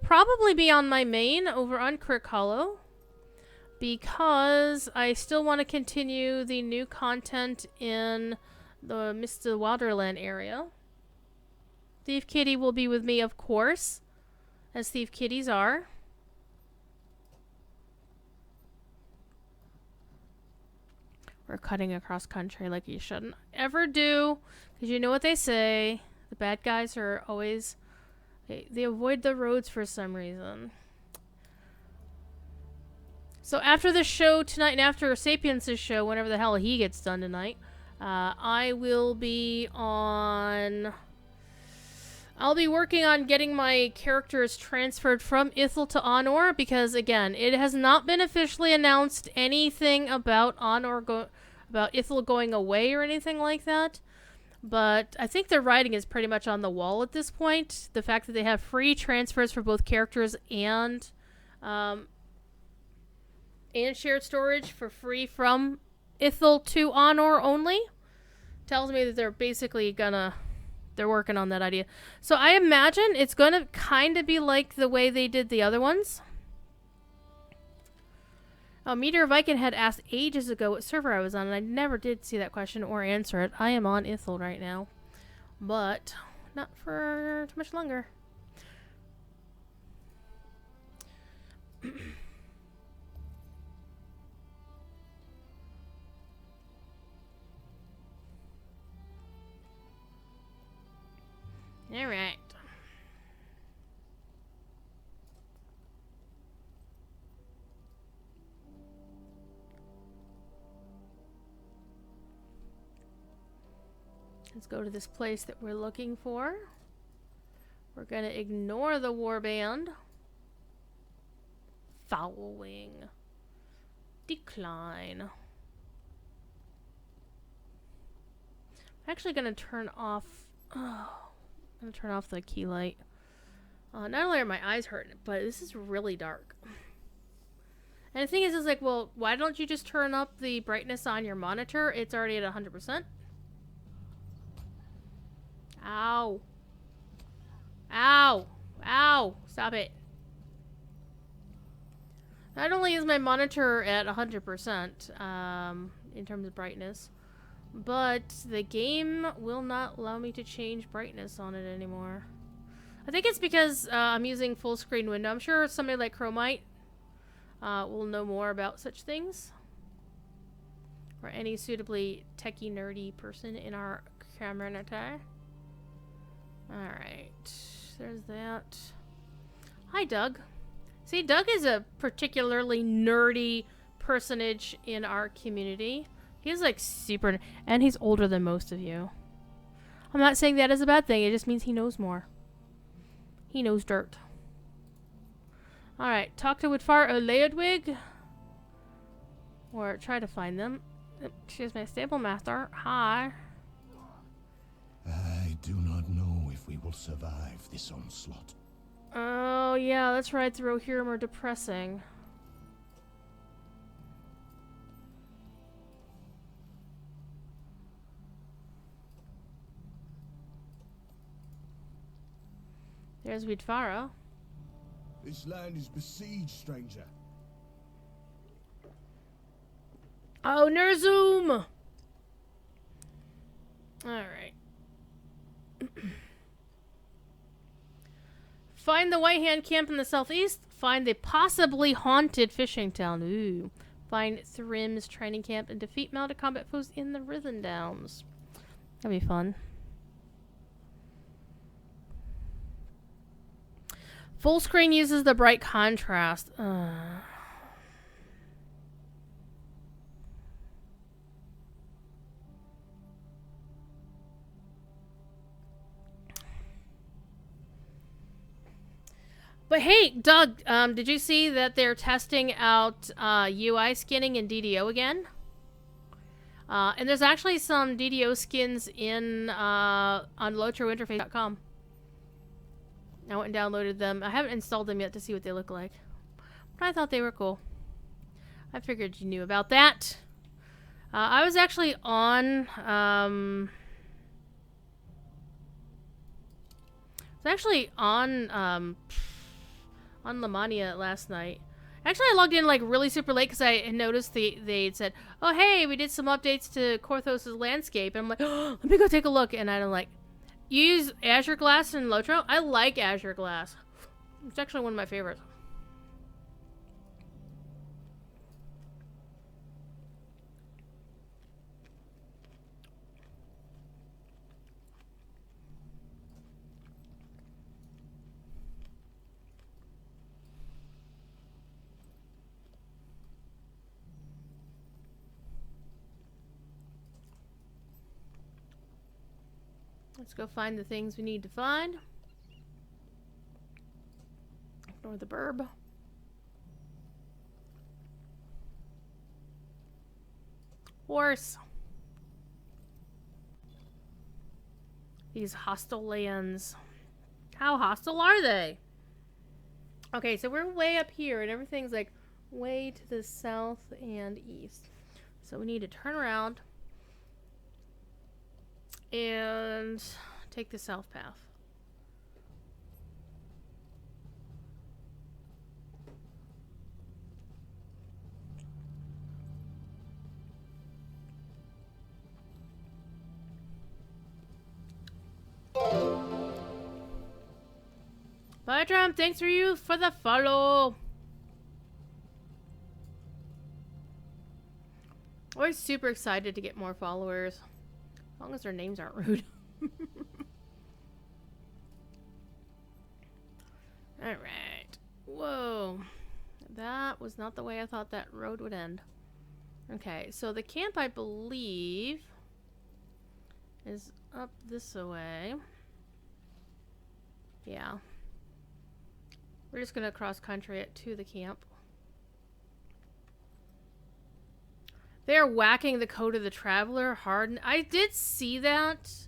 Probably be on my main over on Crick Hollow. Because I still want to continue the new content in the Mist of Wilderland area. Thief Kitty will be with me, of course, as Thief Kitties are. We're cutting across country like you shouldn't ever do, because you know what they say. The bad guys are always... They avoid the roads for some reason. So after the show tonight, and after Sapiens' show, whenever the hell he gets done tonight, I will be on... I'll be working on getting my characters transferred from Ithil to Honor, because, again, it has not been officially announced anything about Honor about Ithil going away or anything like that. But I think their writing is pretty much on the wall at this point. The fact that they have free transfers for both characters and shared storage for free from Ithil to Honor only tells me that they're basically they're working on that idea. So I imagine it's gonna kind of be like the way they did the other ones. Meteor Viking had asked ages ago what server I was on, and I never did see that question or answer it. I am on Ithil right now, but not for too much longer. All right. Let's go to this place that we're looking for. We're going to ignore the warband. Following. Decline. I'm actually going to turn off... Oh, I'm going to turn off the key light. Not only are my eyes hurting, but this is really dark. And the thing is like, well, why don't you just turn up the brightness on your monitor? It's already at 100%. Ow. Ow. Ow. Stop it. Not only is my monitor at 100% in terms of brightness, but the game will not allow me to change brightness on it anymore. I think it's because I'm using full screen window. I'm sure somebody like Chromite will know more about such things. Or any suitably techie nerdy person in our community. Alright, there's that. Hi, Doug. See, Doug is a particularly nerdy personage in our community. He's like super, and he's older than most of you. I'm not saying that is a bad thing, it just means he knows more. He knows dirt. Alright, talk to Woodfire or Leodwig. Or try to find them. Excuse me, Stable Master. Hi. I do not know if we will survive this onslaught. Oh, yeah, that's right. The Rohirrim are depressing. There's Vidfara. This land is besieged, stranger. Oh, Nerzoom! Alright. Find the White Hand camp in the southeast. Find the possibly haunted fishing town. Ooh. Find Thrim's training camp and defeat mounted combat foes in the Rhythm Downs. That'd be fun. Full screen uses the bright contrast. But hey, Doug, did you see that they're testing out UI skinning in DDO again? And there's actually some DDO skins in on LotroInterface.com. I went and downloaded them. I haven't installed them yet to see what they look like. But I thought they were cool. I figured you knew about that. I was actually on... on Lamania last night. Actually, I logged in like really super late because I had noticed they said, "Oh hey, we did some updates to Korthos' landscape." And I'm like, oh, "Let me go take a look." And I'm like, "You use Azure Glass in Lotro?" I like Azure Glass. It's actually one of my favorites. Let's go find the things we need to find. Ignore the burb. Horse. These hostile lands. How hostile are they? Okay, so we're way up here and everything's like way to the south and east. So we need to turn around and take the south path. Bye, Trump. Thanks for the follow. Always super excited to get more followers. As long as their names aren't rude. Alright. Whoa. That was not the way I thought that road would end. Okay, so the camp, I believe, is up this way. Yeah. We're just gonna cross country it to the camp. They're whacking the code of the traveler hard. I did see that.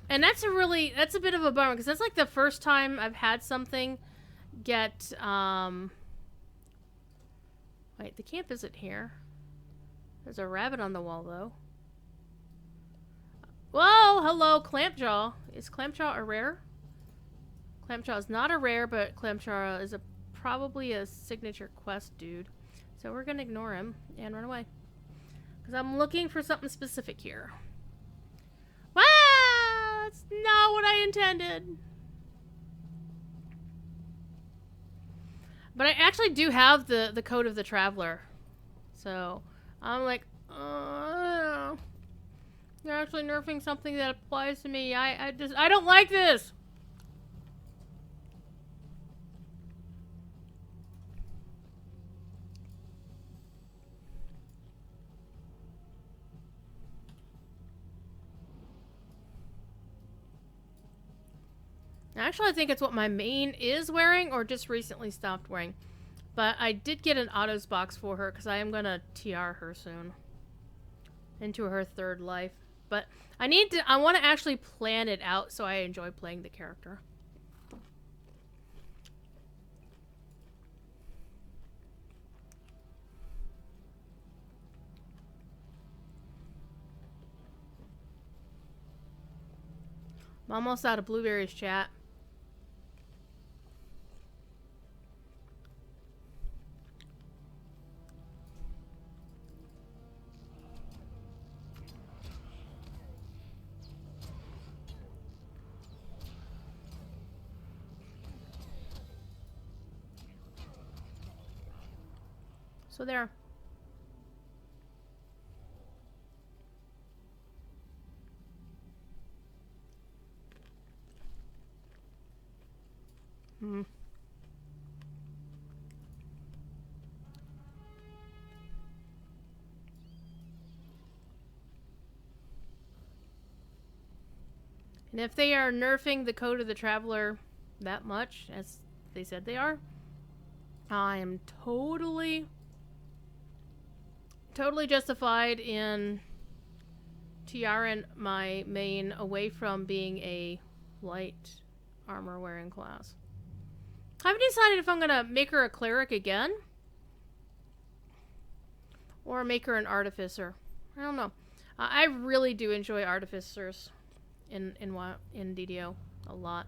And that's a bit of a bummer because that's like the first time I've had something get wait, the camp isn't here. There's a rabbit on the wall though. Whoa, hello, Clampjaw. Is Clampjaw a rare? Clampjaw is not a rare, but Clampjaw is probably a signature quest dude. So we're gonna ignore him and run away. Because I'm looking for something specific here. Wow! That's not what I intended. But I actually do have the code of the traveler. So I'm like, I don't know. They're actually nerfing something that applies to me. I don't like this. Actually, I think it's what my main is wearing or just recently stopped wearing. But I did get an autos box for her because I am going to TR her soon. Into her third life. But I want to actually plan it out so I enjoy playing the character. I'm almost out of blueberries, chat. So there. Hmm. And if they are nerfing the code of the traveler that much, as they said they are, I am totally justified in TRing my main away from being a light armor wearing class. I haven't decided if I'm gonna make her a cleric again or make her an artificer. I don't know. I really do enjoy artificers in DDO a lot.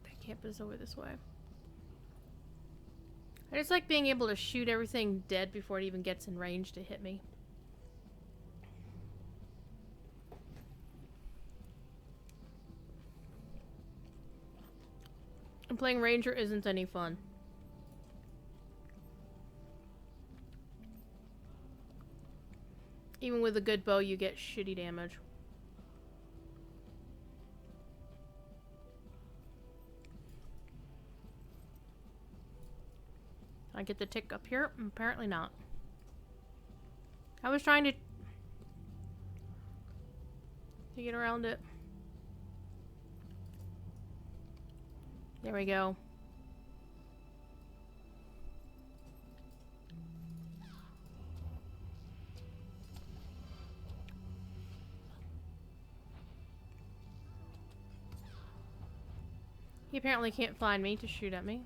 The camp is over this way. I just like being able to shoot everything dead before it even gets in range to hit me. And playing Ranger isn't any fun. Even with a good bow, you get shitty damage. I get the tick up here? Apparently not. I was trying to get around it. There we go. He apparently can't find me to shoot at me.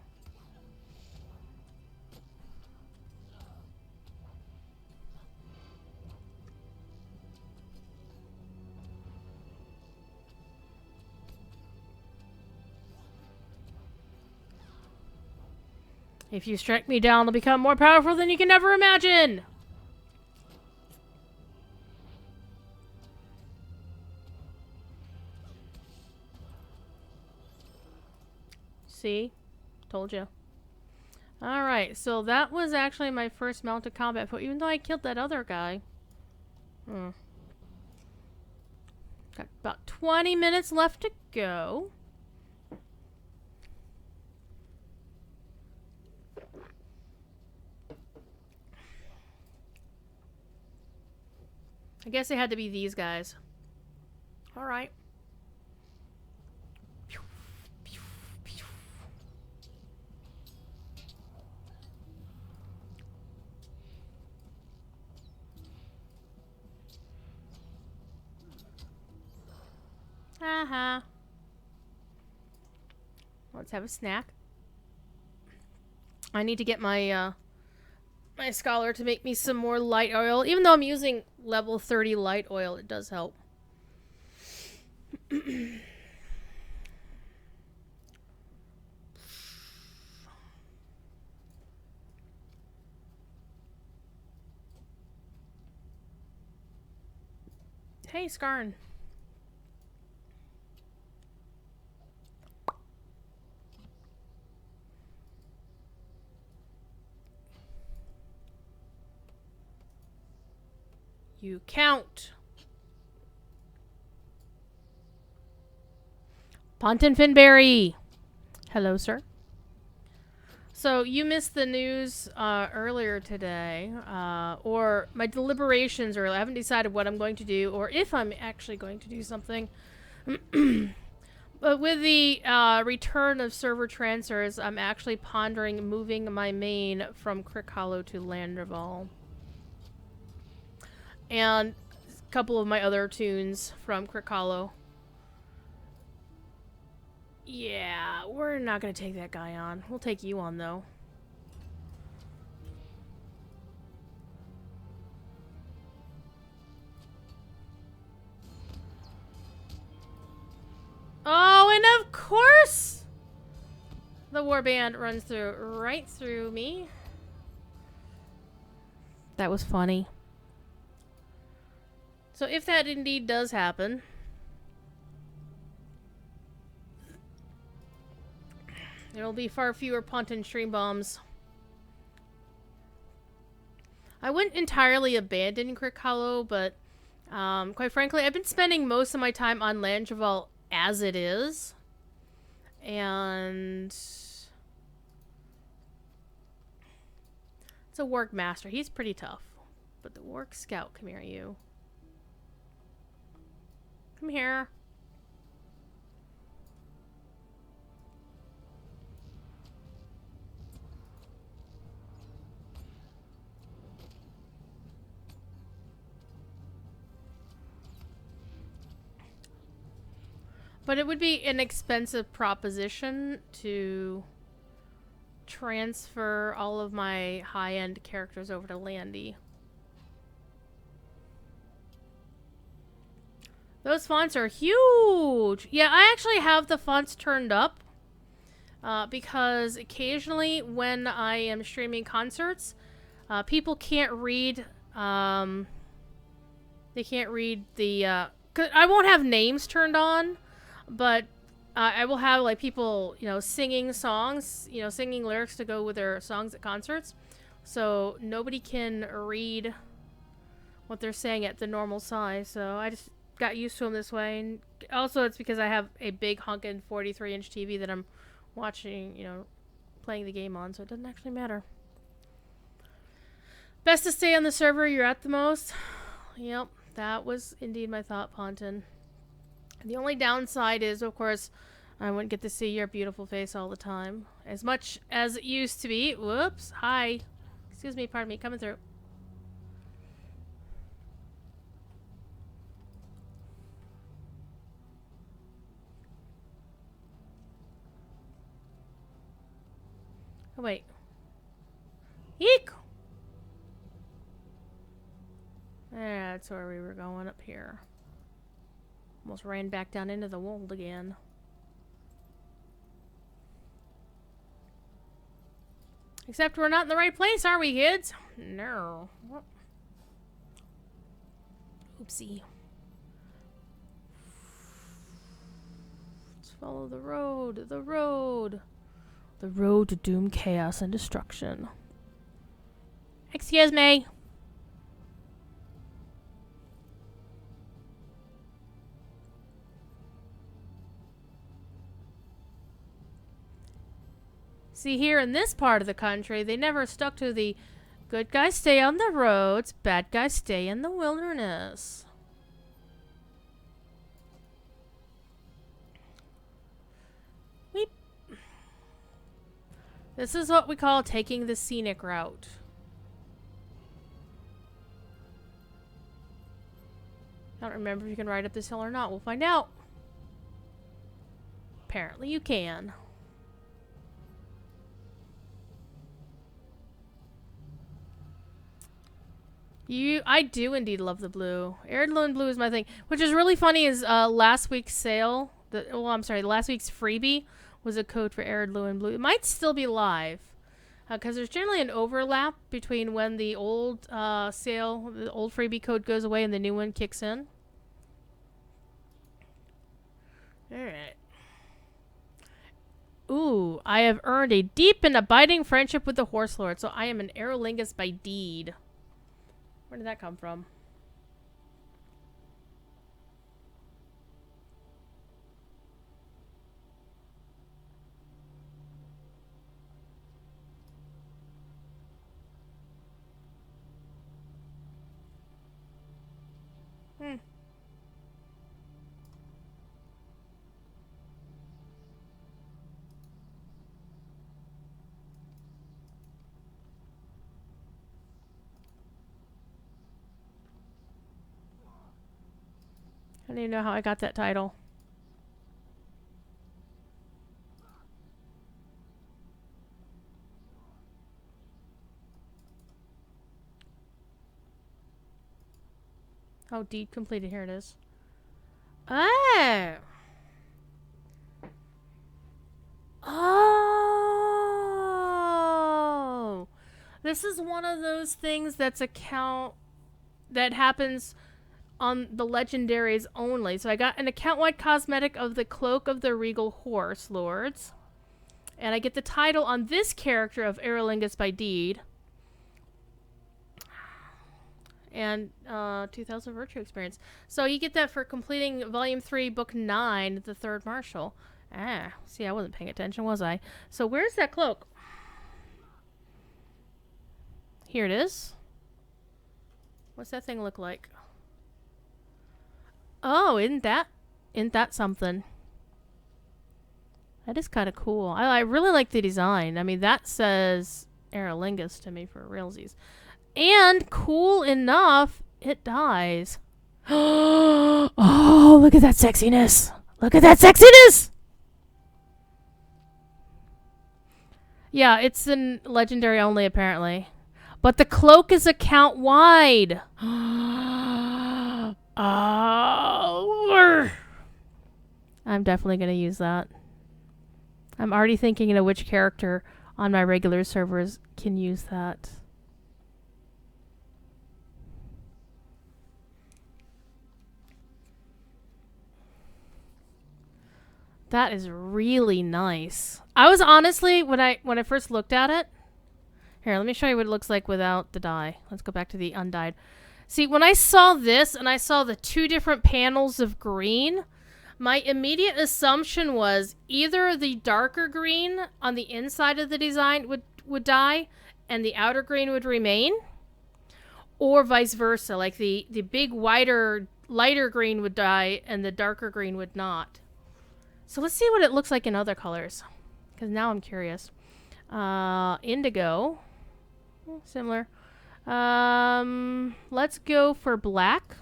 If you strike me down, I'll become more powerful than you can ever imagine! See? Told you. Alright, so that was actually my first mounted combat foot, even though I killed that other guy. Got about 20 minutes left to go. I guess it had to be these guys. Alright. Haha. Let's have a snack. I need to get my my scholar to make me some more light oil. Even though I'm using level 30 light oil, it does help. Hey, Skarn. You count. Ponton Finberry. Hello, sir. So you missed the news earlier today, or my deliberations earlier. I haven't decided what I'm going to do, or if I'm actually going to do something. But with the return of server transfers, I'm actually pondering moving my main from Crick Hollow to Landerval. And a couple of my other tunes from Crick Hollow. Yeah, we're not going to take that guy on. We'll take you on, though. Oh, and of course! The warband runs through right through me. That was funny. So if that indeed does happen, there will be far fewer Ponton stream bombs. I wouldn't entirely abandon Crick Hollow, but quite frankly, I've been spending most of my time on Landerval as it is. And it's a Work Master. He's pretty tough. But the Work Scout, come here, you. Come here. But it would be an expensive proposition to transfer all of my high-end characters over to Landy. Those fonts are huge! Yeah, I actually have the fonts turned up because occasionally when I am streaming concerts, people can't read, they can't read the, 'cause I won't have names turned on, but I will have, like, people, you know, singing songs, you know, singing lyrics to go with their songs at concerts. So nobody can read what they're saying at the normal size, so I just got used to them this way. And also it's because I have a big honkin' 43-inch TV that I'm watching, you know, playing the game on, so it doesn't actually matter. Best to stay on the server you're at the most. Yep, that was indeed my thought, Ponton. The only downside is, of course, I wouldn't get to see your beautiful face all the time. As much as it used to be. Whoops. Hi. Excuse me, pardon me. Coming through. Oh, wait. Eek! That's where we were going, up here. Almost ran back down into the wold again. Except we're not in the right place, are we, kids? No. Oopsie. Let's follow the road. The road. The road to doom, chaos, and destruction. Excuse me. See, here in this part of the country, they never stuck to the good guys stay on the roads, bad guys stay in the wilderness. Weep. This is what we call taking the scenic route. I don't remember if you can ride up this hill or not. We'll find out. Apparently you can. I do indeed love the blue. Heirloom blue is my thing. Which is really funny is last week's sale, last week's freebie was a code for Heirloom blue. It might still be live. Because there's generally an overlap between when the old the old freebie code goes away and the new one kicks in. Alright. Ooh, I have earned a deep and abiding friendship with the Horse Lord, so I am an Aerolingus by deed. Where did that come from? I don't even know how I got that title. Oh, deed completed. Here it is. Oh! Oh! This is one of those things that's that happens on the legendaries only. So I got an account-wide cosmetic of the Cloak of the Regal Horse Lords. And I get the title on this character of Aerolingus by deed. And 2,000 virtue experience. So you get that for completing Volume 3, Book 9, the Third Marshal. Ah, see, I wasn't paying attention, was I? So where's that cloak? Here it is. What's that thing look like? Oh, isn't that something? That is kind of cool. I really like the design. I mean, that says Aerolingus to me for realsies. And cool enough, it dies. Oh, look at that sexiness. Look at that sexiness! Yeah, it's in legendary only, apparently. But the cloak is account wide. Oh. I'm definitely going to use that. I'm already thinking of which character on my regular servers can use that. That is really nice. I was honestly, when I first looked at it, here, let me show you what it looks like without the dye. Let's go back to the undyed. See, when I saw this and I saw the two different panels of green, my immediate assumption was either the darker green on the inside of the design would die and the outer green would remain, or vice versa, like the big lighter green would die and the darker green would not. So let's see what it looks like in other colors. Because now I'm curious. Indigo. Similar. Let's go for black.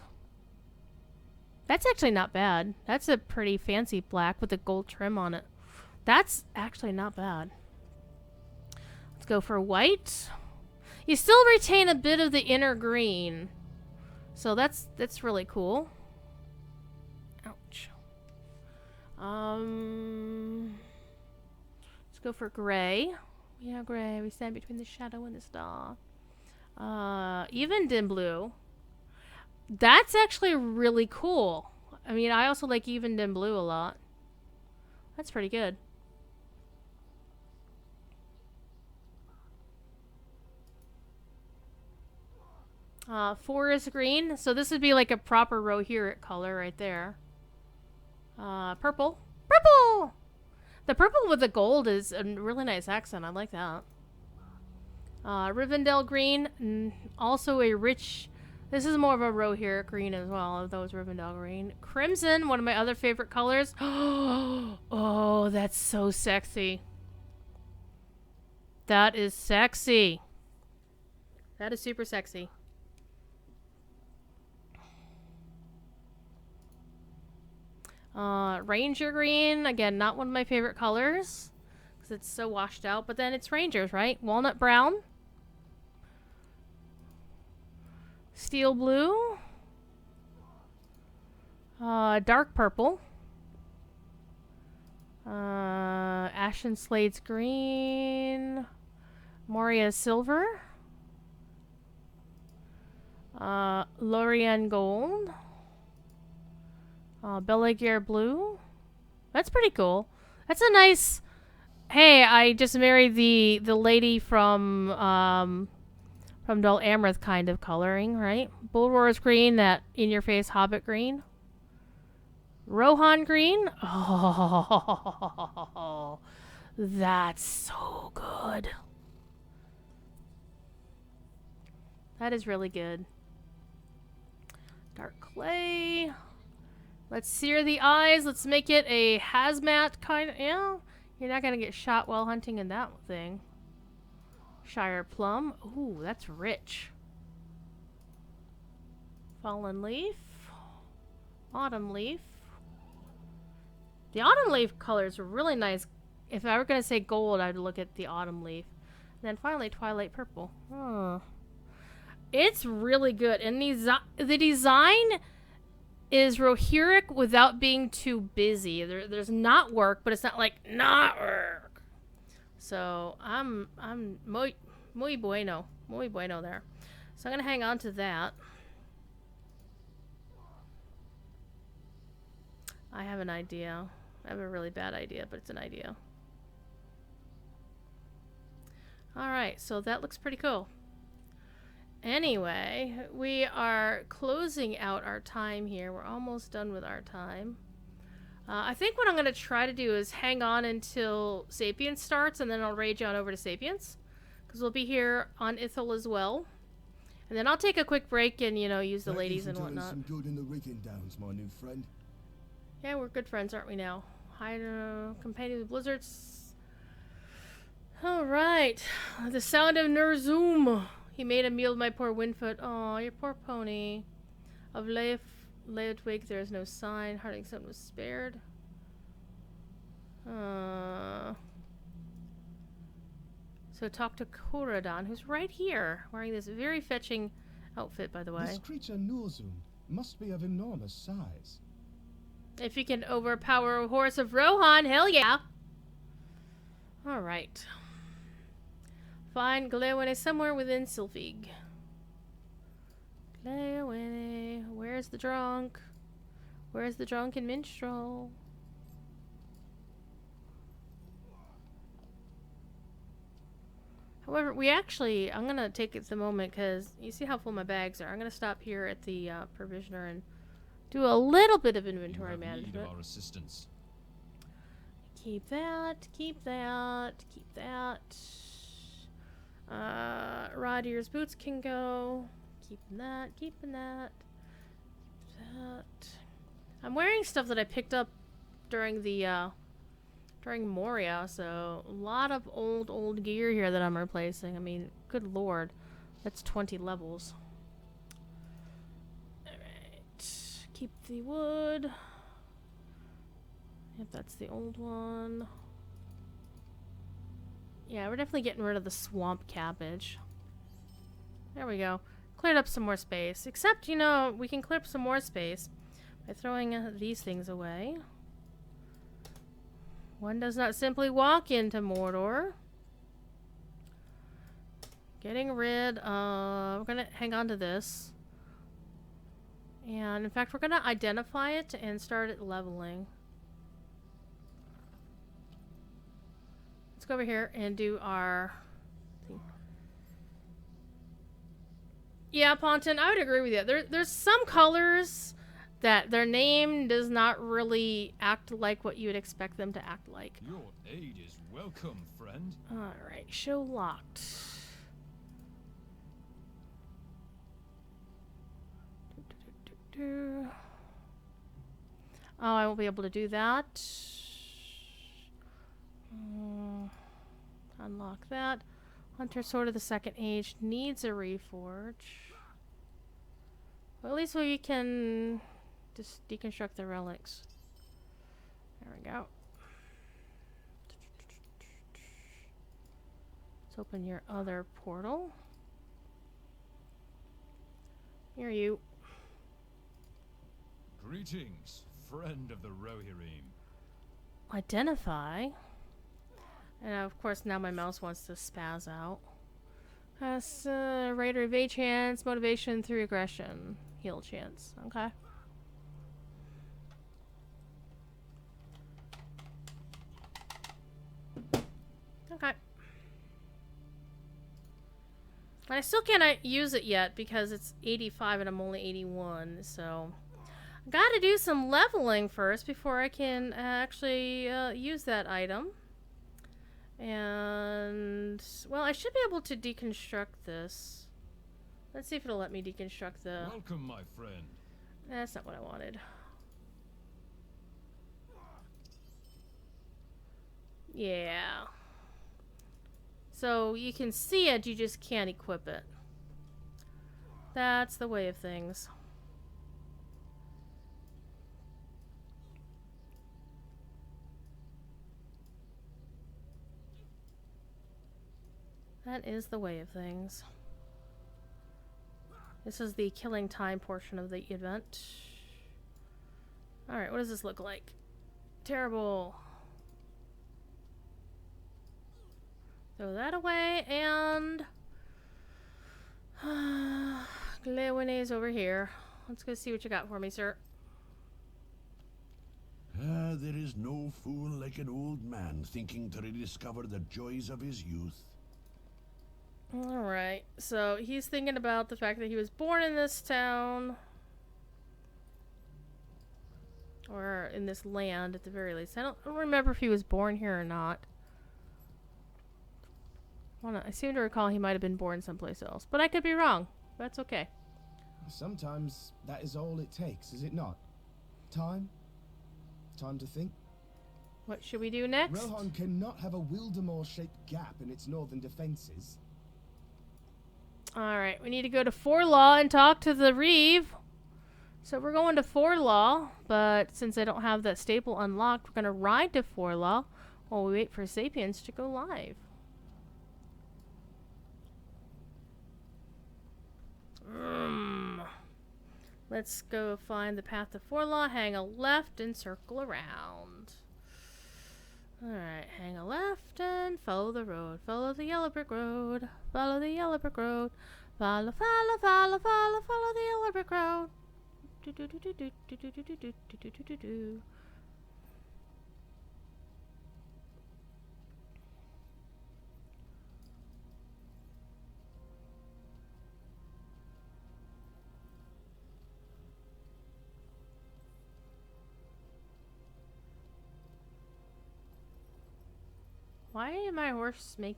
That's actually not bad. That's a pretty fancy black with a gold trim on it. That's actually not bad. Let's go for white. You still retain a bit of the inner green. So that's really cool. Ouch. Let's go for gray. Yeah, gray. We stand between the shadow and the star. Even dim blue. That's actually really cool. I mean, I also like even dim blue a lot. That's pretty good. Forest green. So this would be like a proper Rohirric color right there. Purple. Purple! The purple with the gold is a really nice accent. I like that. Rivendell green. Also a rich... This is more of a Rohirric green as well, of those Rivendell green. Crimson, one of my other favorite colors. Oh, that's so sexy. That is sexy. That is super sexy. Ranger green, again, not one of my favorite colors because it's so washed out, but then it's Rangers, right? Walnut brown. Steel blue. Dark purple. Ashen Slade's green. Moria silver. Lorien gold. Belagear blue. That's pretty cool. That's a nice... Hey, I just married the lady from Dol Amrith kind of coloring, right? Bullroar's green, that in-your-face Hobbit green. Rohan green. Oh, that's so good. That is really good. Dark clay. Let's sear the eyes. Let's make it a hazmat kind of... Yeah, you're not going to get shot while hunting in that thing. Shire plum. Ooh, that's rich. Fallen leaf. Autumn leaf. The autumn leaf colors are really nice. If I were going to say gold, I'd look at the autumn leaf. And then finally, twilight purple. Oh. It's really good. And the design is Rohirric without being too busy. There's not work, but it's not like not work. So I'm muy bueno there. So I'm gonna hang on to that. I have an idea. I have a really bad idea, but it's an idea. All right, so that looks pretty cool. Anyway, we are closing out our time here. We're almost done with our time. I think what I'm going to try to do is hang on until Sapience starts, and then I'll rage on over to Sapience. Because we'll be here on Ithil as well. And then I'll take a quick break and, you know, use the ladies and whatnot. Some good in the rigging downs, my new friend. Yeah, we're good friends, aren't we now? Hydra, companion with blizzards. Alright. The sound of Nerzoom. He made a meal of my poor Windfoot. Oh, your poor pony. Of Leodwig, there is no sign. Harding son was spared. So talk to Koradan, who's right here, wearing this very fetching outfit, by the way. This creature Norzum must be of enormous size. If you can overpower a horse of Rohan, hell yeah! Alright. Find Glewene somewhere within Sylvig. Glewene, where's the drunk? Where's the drunken minstrel? However, I'm going to take it the moment because you see how full my bags are. I'm going to stop here at the provisioner and do a little bit of inventory management. Need of our assistance. Keep that, keep that, keep that. Rodier's boots can go. Keeping that, keeping that. That. I'm wearing stuff that I picked up during the during Moria, so a lot of old gear here that I'm replacing. I mean, good lord, that's 20 levels. Alright, keep the wood. Yep, that's the old one. Yeah, we're definitely getting rid of the swamp cabbage. There we go. Cleared up some more space. Except, you know, we can clear up some more space by throwing these things away. One does not simply walk into Mordor. Getting rid of... We're going to hang on to this. And, in fact, we're going to identify it and start it leveling. Let's go over here and do our... Yeah, Ponton, I would agree with you. There's some colors that their name does not really act like what you would expect them to act like. Your aid is welcome, friend. Alright, show locked. Oh, I won't be able to do that. Unlock that. Hunter Sword of the Second Age needs a reforge. Well, at least we can just deconstruct the relics. There we go. Let's open your other portal. Here are you. Greetings, friend of the Rohirrim. Identify. And of course now my mouse wants to spaz out. Raider evade chance, motivation through aggression, heal chance. Okay. Okay. I still can't use it yet because it's 85 and I'm only 81, so I gotta do some leveling first before I can actually use that item. And, well, I should be able to deconstruct this. Let's see if it'll let me deconstruct the... Welcome, my friend. That's not what I wanted. Yeah. So, you can see it, you just can't equip it. That's the way of things. That is the way of things. This is the killing time portion of the event. Alright, what does this look like? Terrible. Throw that away, and... Glewinne's over here. Let's go see what you got for me, sir. Ah, there is no fool like an old man thinking to rediscover the joys of his youth. Alright, so he's thinking about the fact that he was born in this town. Or in this land, at the very least. I don't remember if he was born here or not. I seem to recall he might have been born someplace else. But I could be wrong. That's okay. Sometimes that is all it takes, is it not? Time? Time to think? What should we do next? Rohan cannot have a Wildemore-shaped gap in its northern defenses. Alright, we need to go to Forlaw and talk to the Reeve. So we're going to Forlaw, but since I don't have that staple unlocked, we're going to ride to Forlaw while we wait for Sapiens to go live. Let's go find the path to Forlaw, hang a left, and circle around. Alright, hang a left and follow the road. Follow the yellow brick road. Follow the yellow brick road. Follow, follow, follow, follow, follow the yellow brick road. Do do do do do do do do do do do do do do. Why did my horse make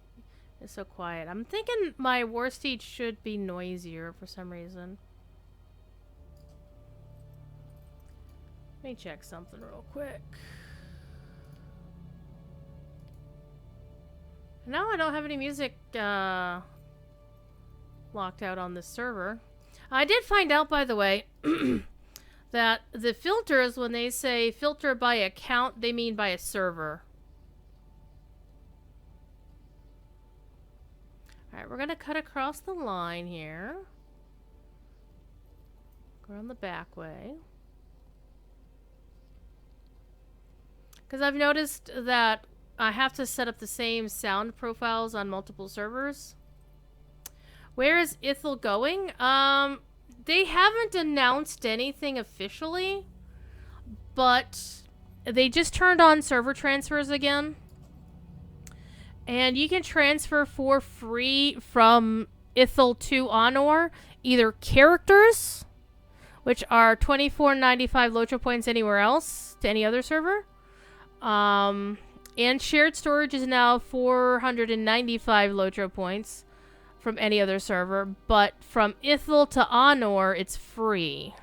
it so quiet? I'm thinking my war steed should be noisier for some reason. Let me check something real quick. No, I don't have any music locked out on this server. I did find out, by the way, that the filters, when they say filter by account, they mean by a server. Alright, we're going to cut across the line here. Go around the back way. Because I've noticed that I have to set up the same sound profiles on multiple servers. Where is Ithil going? They haven't announced anything officially, but they just turned on server transfers again. And you can transfer for free from Ithil to Honor either characters, which are 24.95 Lotro points anywhere else to any other server. And shared storage is now 495 Lotro points from any other server, but from Ithil to Honor, it's free.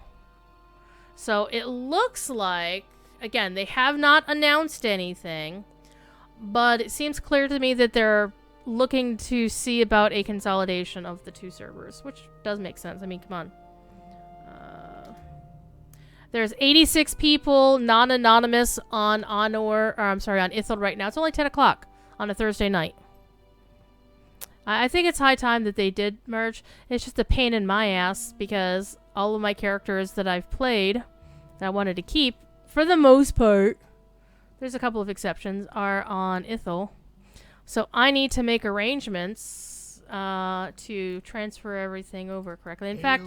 So it looks like, again, they have not announced anything, but it seems clear to me that they're looking to see about a consolidation of the two servers, which does make sense. I mean, come on. There's 86 people non-anonymous on Honor, or I'm sorry, on Ithil right now. It's only 10 o'clock on a Thursday night. I think it's high time that they did merge. It's just a pain in my ass because all of my characters that I've played that I wanted to keep, for the most part, there's a couple of exceptions, are on Ithil. So I need to make arrangements to transfer everything over correctly. In fact,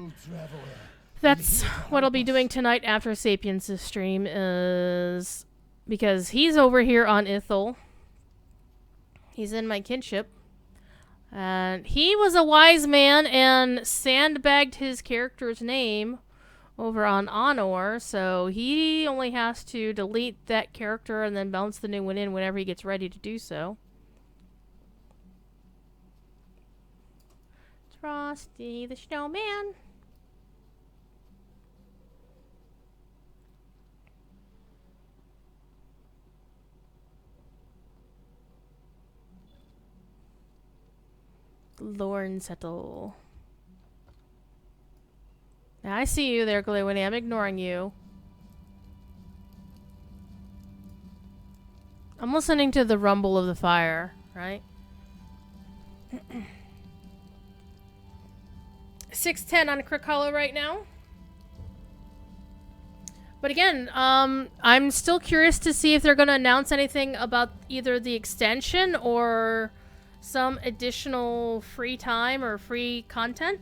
that's what I'll be doing tonight after Sapiens' stream, is because he's over here on Ithil. He's in my kinship. And he was a wise man and sandbagged his character's name over on Honor, so he only has to delete that character and then bounce the new one in whenever he gets ready to do so. Frosty the Snowman. Lorne Settle. Now, I see you there, Glowinny. I'm ignoring you. I'm listening to the rumble of the fire, right? 610 on Crick Hollow right now. But again, I'm still curious to see if they're going to announce anything about either the extension or some additional free time or free content.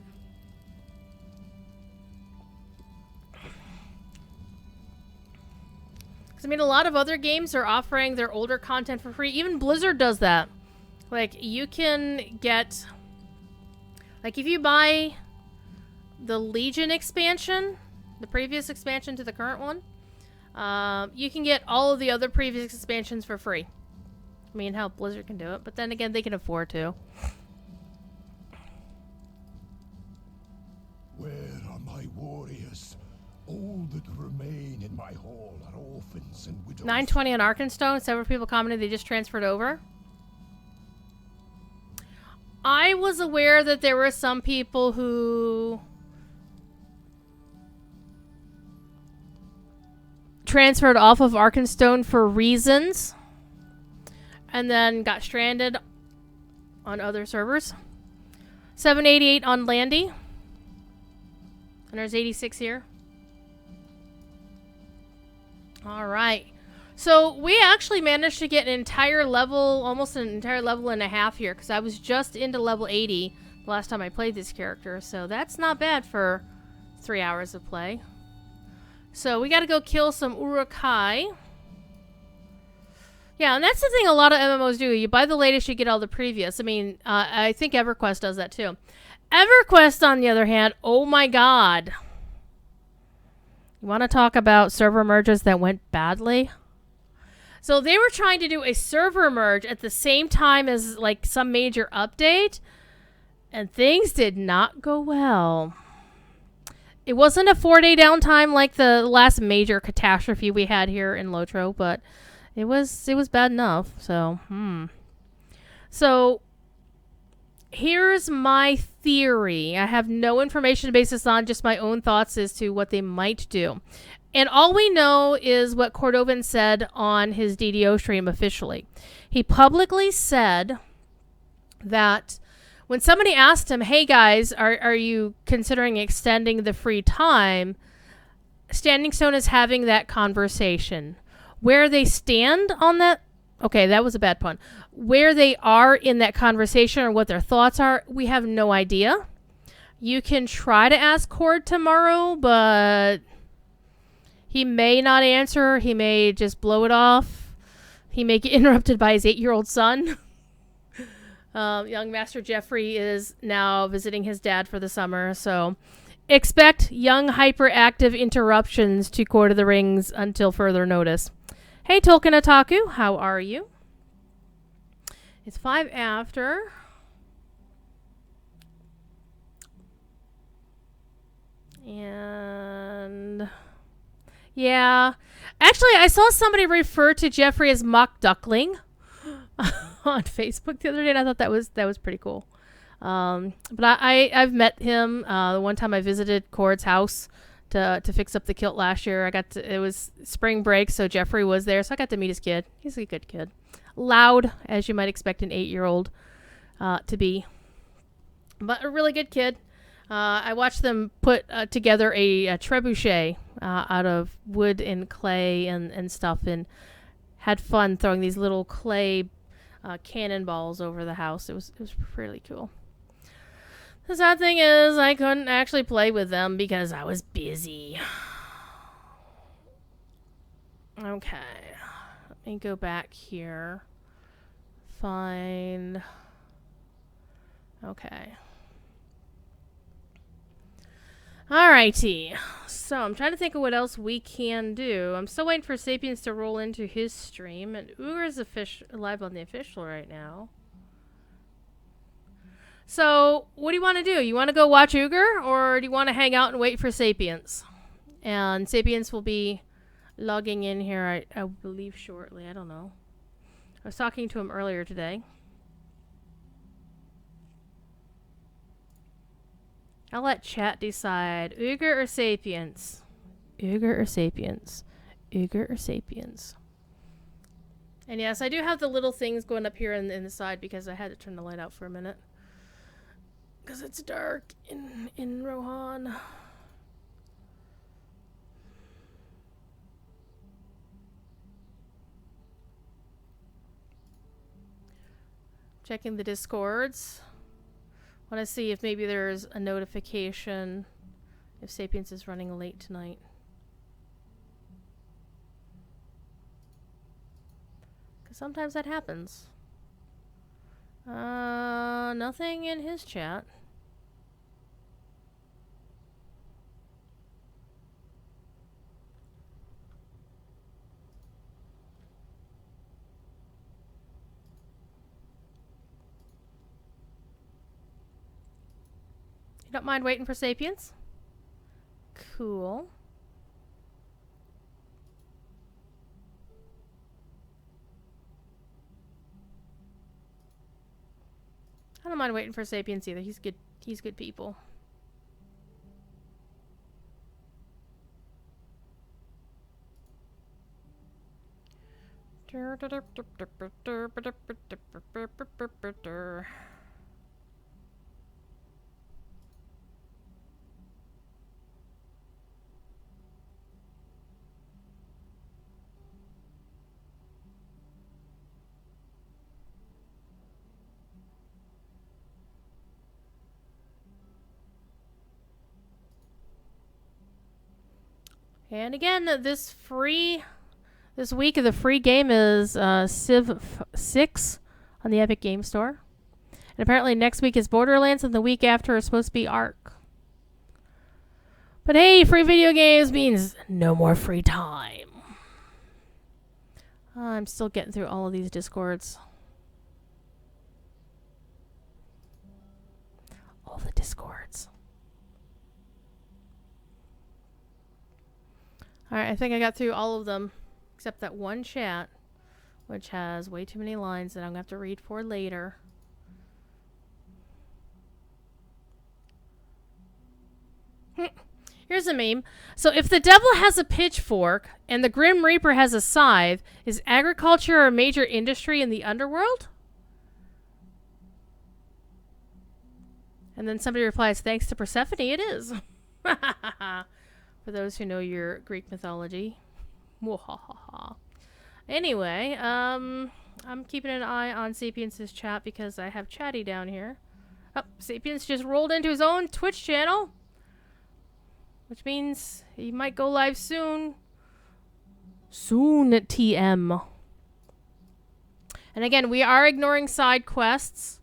Because, I mean, a lot of other games are offering their older content for free. Even Blizzard does that. Like, you can get... Like, if you buy the Legion expansion, the previous expansion to the current one, you can get all of the other previous expansions for free. I mean, hell, Blizzard can do it, but then again, they can afford to. Where are my warriors? All that remain in my hall are orphans and widows. 920 on Arkenstone. Several people commented they just transferred over. I was aware that there were some people who transferred off of Arkenstone for reasons and then got stranded on other servers. 788 on Landy. And there's 86 here. Alright. So we actually managed to get an entire level, almost an entire level and a half here, because I was just into level 80 the last time I played this character. So that's not bad for 3 hours of play. So we gotta go kill some Urukai. Yeah, and that's the thing a lot of MMOs do. You buy the latest, you get all the previous. I mean, I think EverQuest does that too. EverQuest, on the other hand, oh my god. You want to talk about server merges that went badly? So they were trying to do a server merge at the same time as like some major update, and things did not go well. It wasn't a 4-day downtime like the last major catastrophe we had here in Lotro, but it was bad enough. So, So here's my theory. I have no information to base this on, just my own thoughts as to what they might do. And all we know is what Cordovan said on his DDO stream officially. He publicly said that when somebody asked him, hey guys, are you considering extending the free time? Standing Stone is having that conversation. Where they stand on that, okay, that was a bad pun. Where they are in that conversation or what their thoughts are, we have no idea. You can try to ask Cord tomorrow, but he may not answer. He may just blow it off. He may get interrupted by his 8-year-old son. Young Master Jeffrey is now visiting his dad for the summer, so expect young hyperactive interruptions to Court of the Rings until further notice. Hey, Tolkien Otaku, how are you? It's 5 after. And yeah, actually, I saw somebody refer to Jeffrey as Mock Duckling on Facebook the other day, and I thought that was pretty cool. But I've met him. The one time I visited Cord's house to fix up the kilt last year. It was spring break, so Jeffrey was there, so I got to meet his kid. He's a good kid. Loud, as you might expect an 8-year-old to be. But a really good kid. I watched them put together a trebuchet out of wood and clay and stuff, and had fun throwing these little clay cannonballs over the house. It was really cool. The sad thing is I couldn't actually play with them because I was busy. Okay. Let me go back here. Find... Okay. Alrighty. So, I'm trying to think of what else we can do. I'm still waiting for Sapiens to roll into his stream, and Uger is live on the official right now. So, what do you want to do? You want to go watch Uger, or do you want to hang out and wait for Sapiens? And Sapiens will be logging in here, I believe, shortly. I don't know. I was talking to him earlier today. I'll let chat decide. Uger or Sapiens? Uger or Sapiens? Uger or Sapiens? And yes, I do have the little things going up here in the side because I had to turn the light out for a minute. Because it's dark in Rohan. Checking the Discords. Want to see if maybe there's a notification if Sapiens is running late tonight. Because sometimes that happens. Nothing in his chat. You don't mind waiting for Sapiens? Cool. I don't mind waiting for Sapiens either. He's good. He's good people. And again, this week the free game is Civ 6 on the Epic Game Store. And apparently next week is Borderlands, and the week after is supposed to be Ark. But hey, free video games means no more free time. I'm still getting through all of these Discords. All the Discords. Alright, I think I got through all of them, except that one chat which has way too many lines that I'm going to have to read for later. Here's a meme. So if the devil has a pitchfork and the Grim Reaper has a scythe, is agriculture a major industry in the underworld? And then somebody replies, thanks to Persephone, it is. For those who know your Greek mythology. Anyway, I'm keeping an eye on Sapiens' chat because I have Chatty down here. Oh, Sapiens just rolled into his own Twitch channel, which means he might go live soon. Soon, TM. And again, we are ignoring side quests.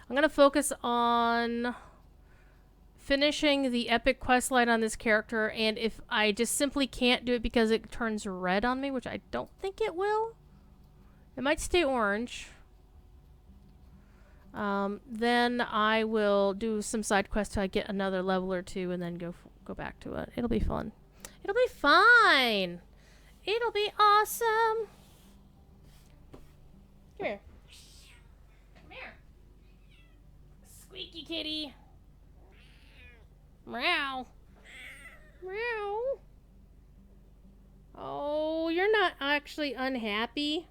I'm going to focus on finishing the epic quest line on this character, and if I just simply can't do it because it turns red on me, which I don't think it will. It might stay orange. Then I will do some side quests till I get another level or two and then go back to it. It'll be fun. It'll be fine. It'll be awesome. Come here. Come here. Squeaky kitty. Meow. Meow. Oh, you're not actually unhappy?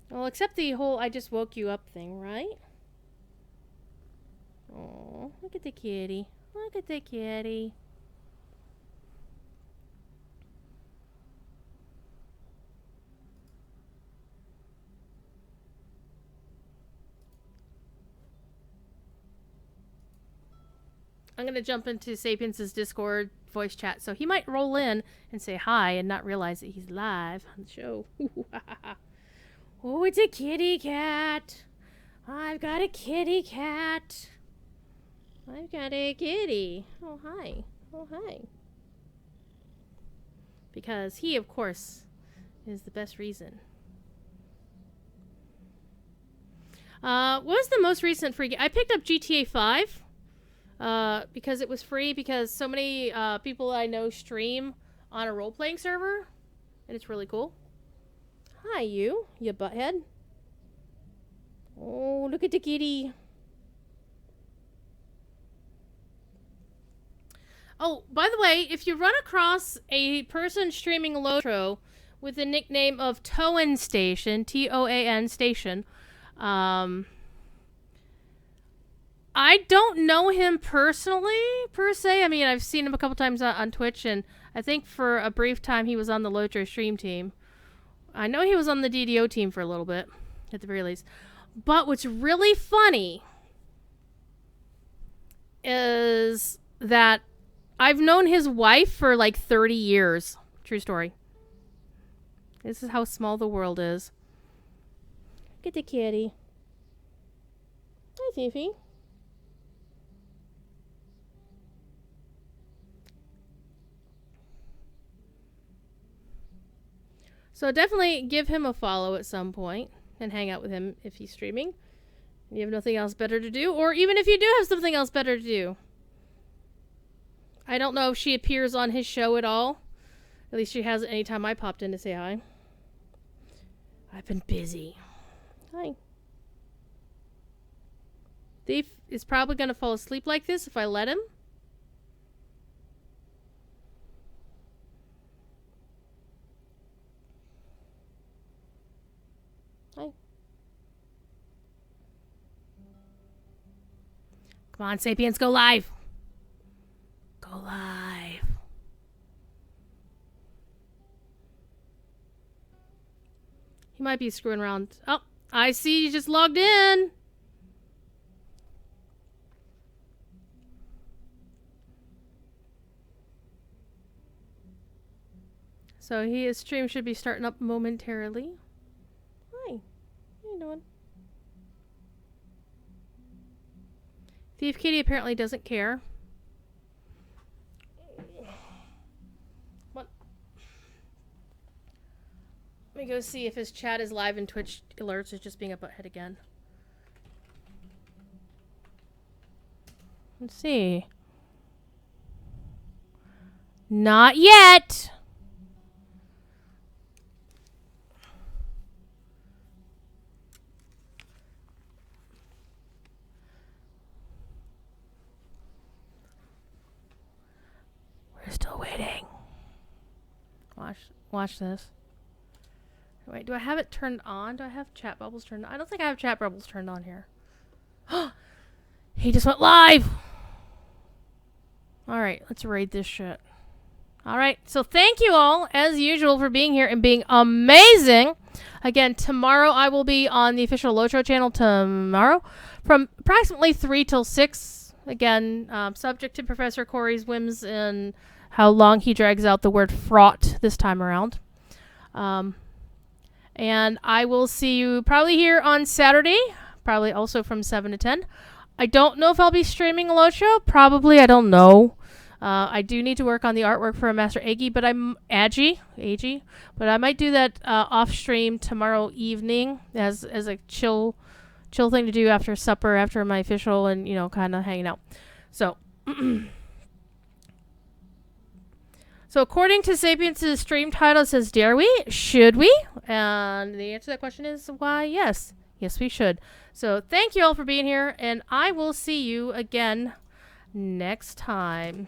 Well, except the whole I just woke you up thing, right? Oh, look at the kitty. Look at the kitty. I'm going to jump into Sapiens' Discord voice chat, so he might roll in and say hi and not realize that he's live on the show. Oh, it's a kitty cat. I've got a kitty cat. I've got a kitty. Oh, hi. Oh, hi. Because he, of course, is the best reason. What was the most recent free game? I picked up GTA 5. Because it was free, because so many people I know stream on a role-playing server, and it's really cool. Hi, you butthead. Oh, look at the kitty. Oh, by the way, if you run across a person streaming Lotro with the nickname of Toan Station, Toan Station, I don't know him personally, per se. I mean, I've seen him a couple times on Twitch, and I think for a brief time he was on the Lotro stream team. I know he was on the DDO team for a little bit, at the very least. But what's really funny is that I've known his wife for like 30 years. True story. This is how small the world is. Look at the kitty. Hi, Fifi. So definitely give him a follow at some point and hang out with him if he's streaming. You have nothing else better to do, or even if you do have something else better to do. I don't know if she appears on his show at all. At least she hasn't any time I popped in to say hi. I've been busy. Hi. Thief is probably going to fall asleep like this if I let him. Hi. Come on, Sapiens, go live. Go live. He might be screwing around. Oh, I see you just logged in. So his stream should be starting up momentarily. Hi. How you doing? Thief Kitty apparently doesn't care. What? Let me go see if his chat is live and Twitch alerts is just being a butthead again. Let's see. Not yet. watch this. Wait, do I have it turned on? Do I have chat bubbles turned on? I don't think I have chat bubbles turned on here. He just went live! Alright, let's raid this shit. Alright, so thank you all, as usual, for being here and being amazing. Again, tomorrow I will be on the official Lotro channel tomorrow from approximately 3 till 6. Again, subject to Professor Corey's whims and how long he drags out the word fraught this time around. And I will see you probably here on Saturday, probably also from 7 to 10. I don't know if I'll be streaming a Lotro. Probably, I don't know. I do need to work on the artwork for a Master Agi, but but I might do that off stream tomorrow evening as a chill thing to do after supper, after my official, and kind of hanging out. So, so according to Sapiens' stream title, it says, "Dare we? Should we?" And the answer to that question is why yes, we should. So thank you all for being here, and I will see you again next time.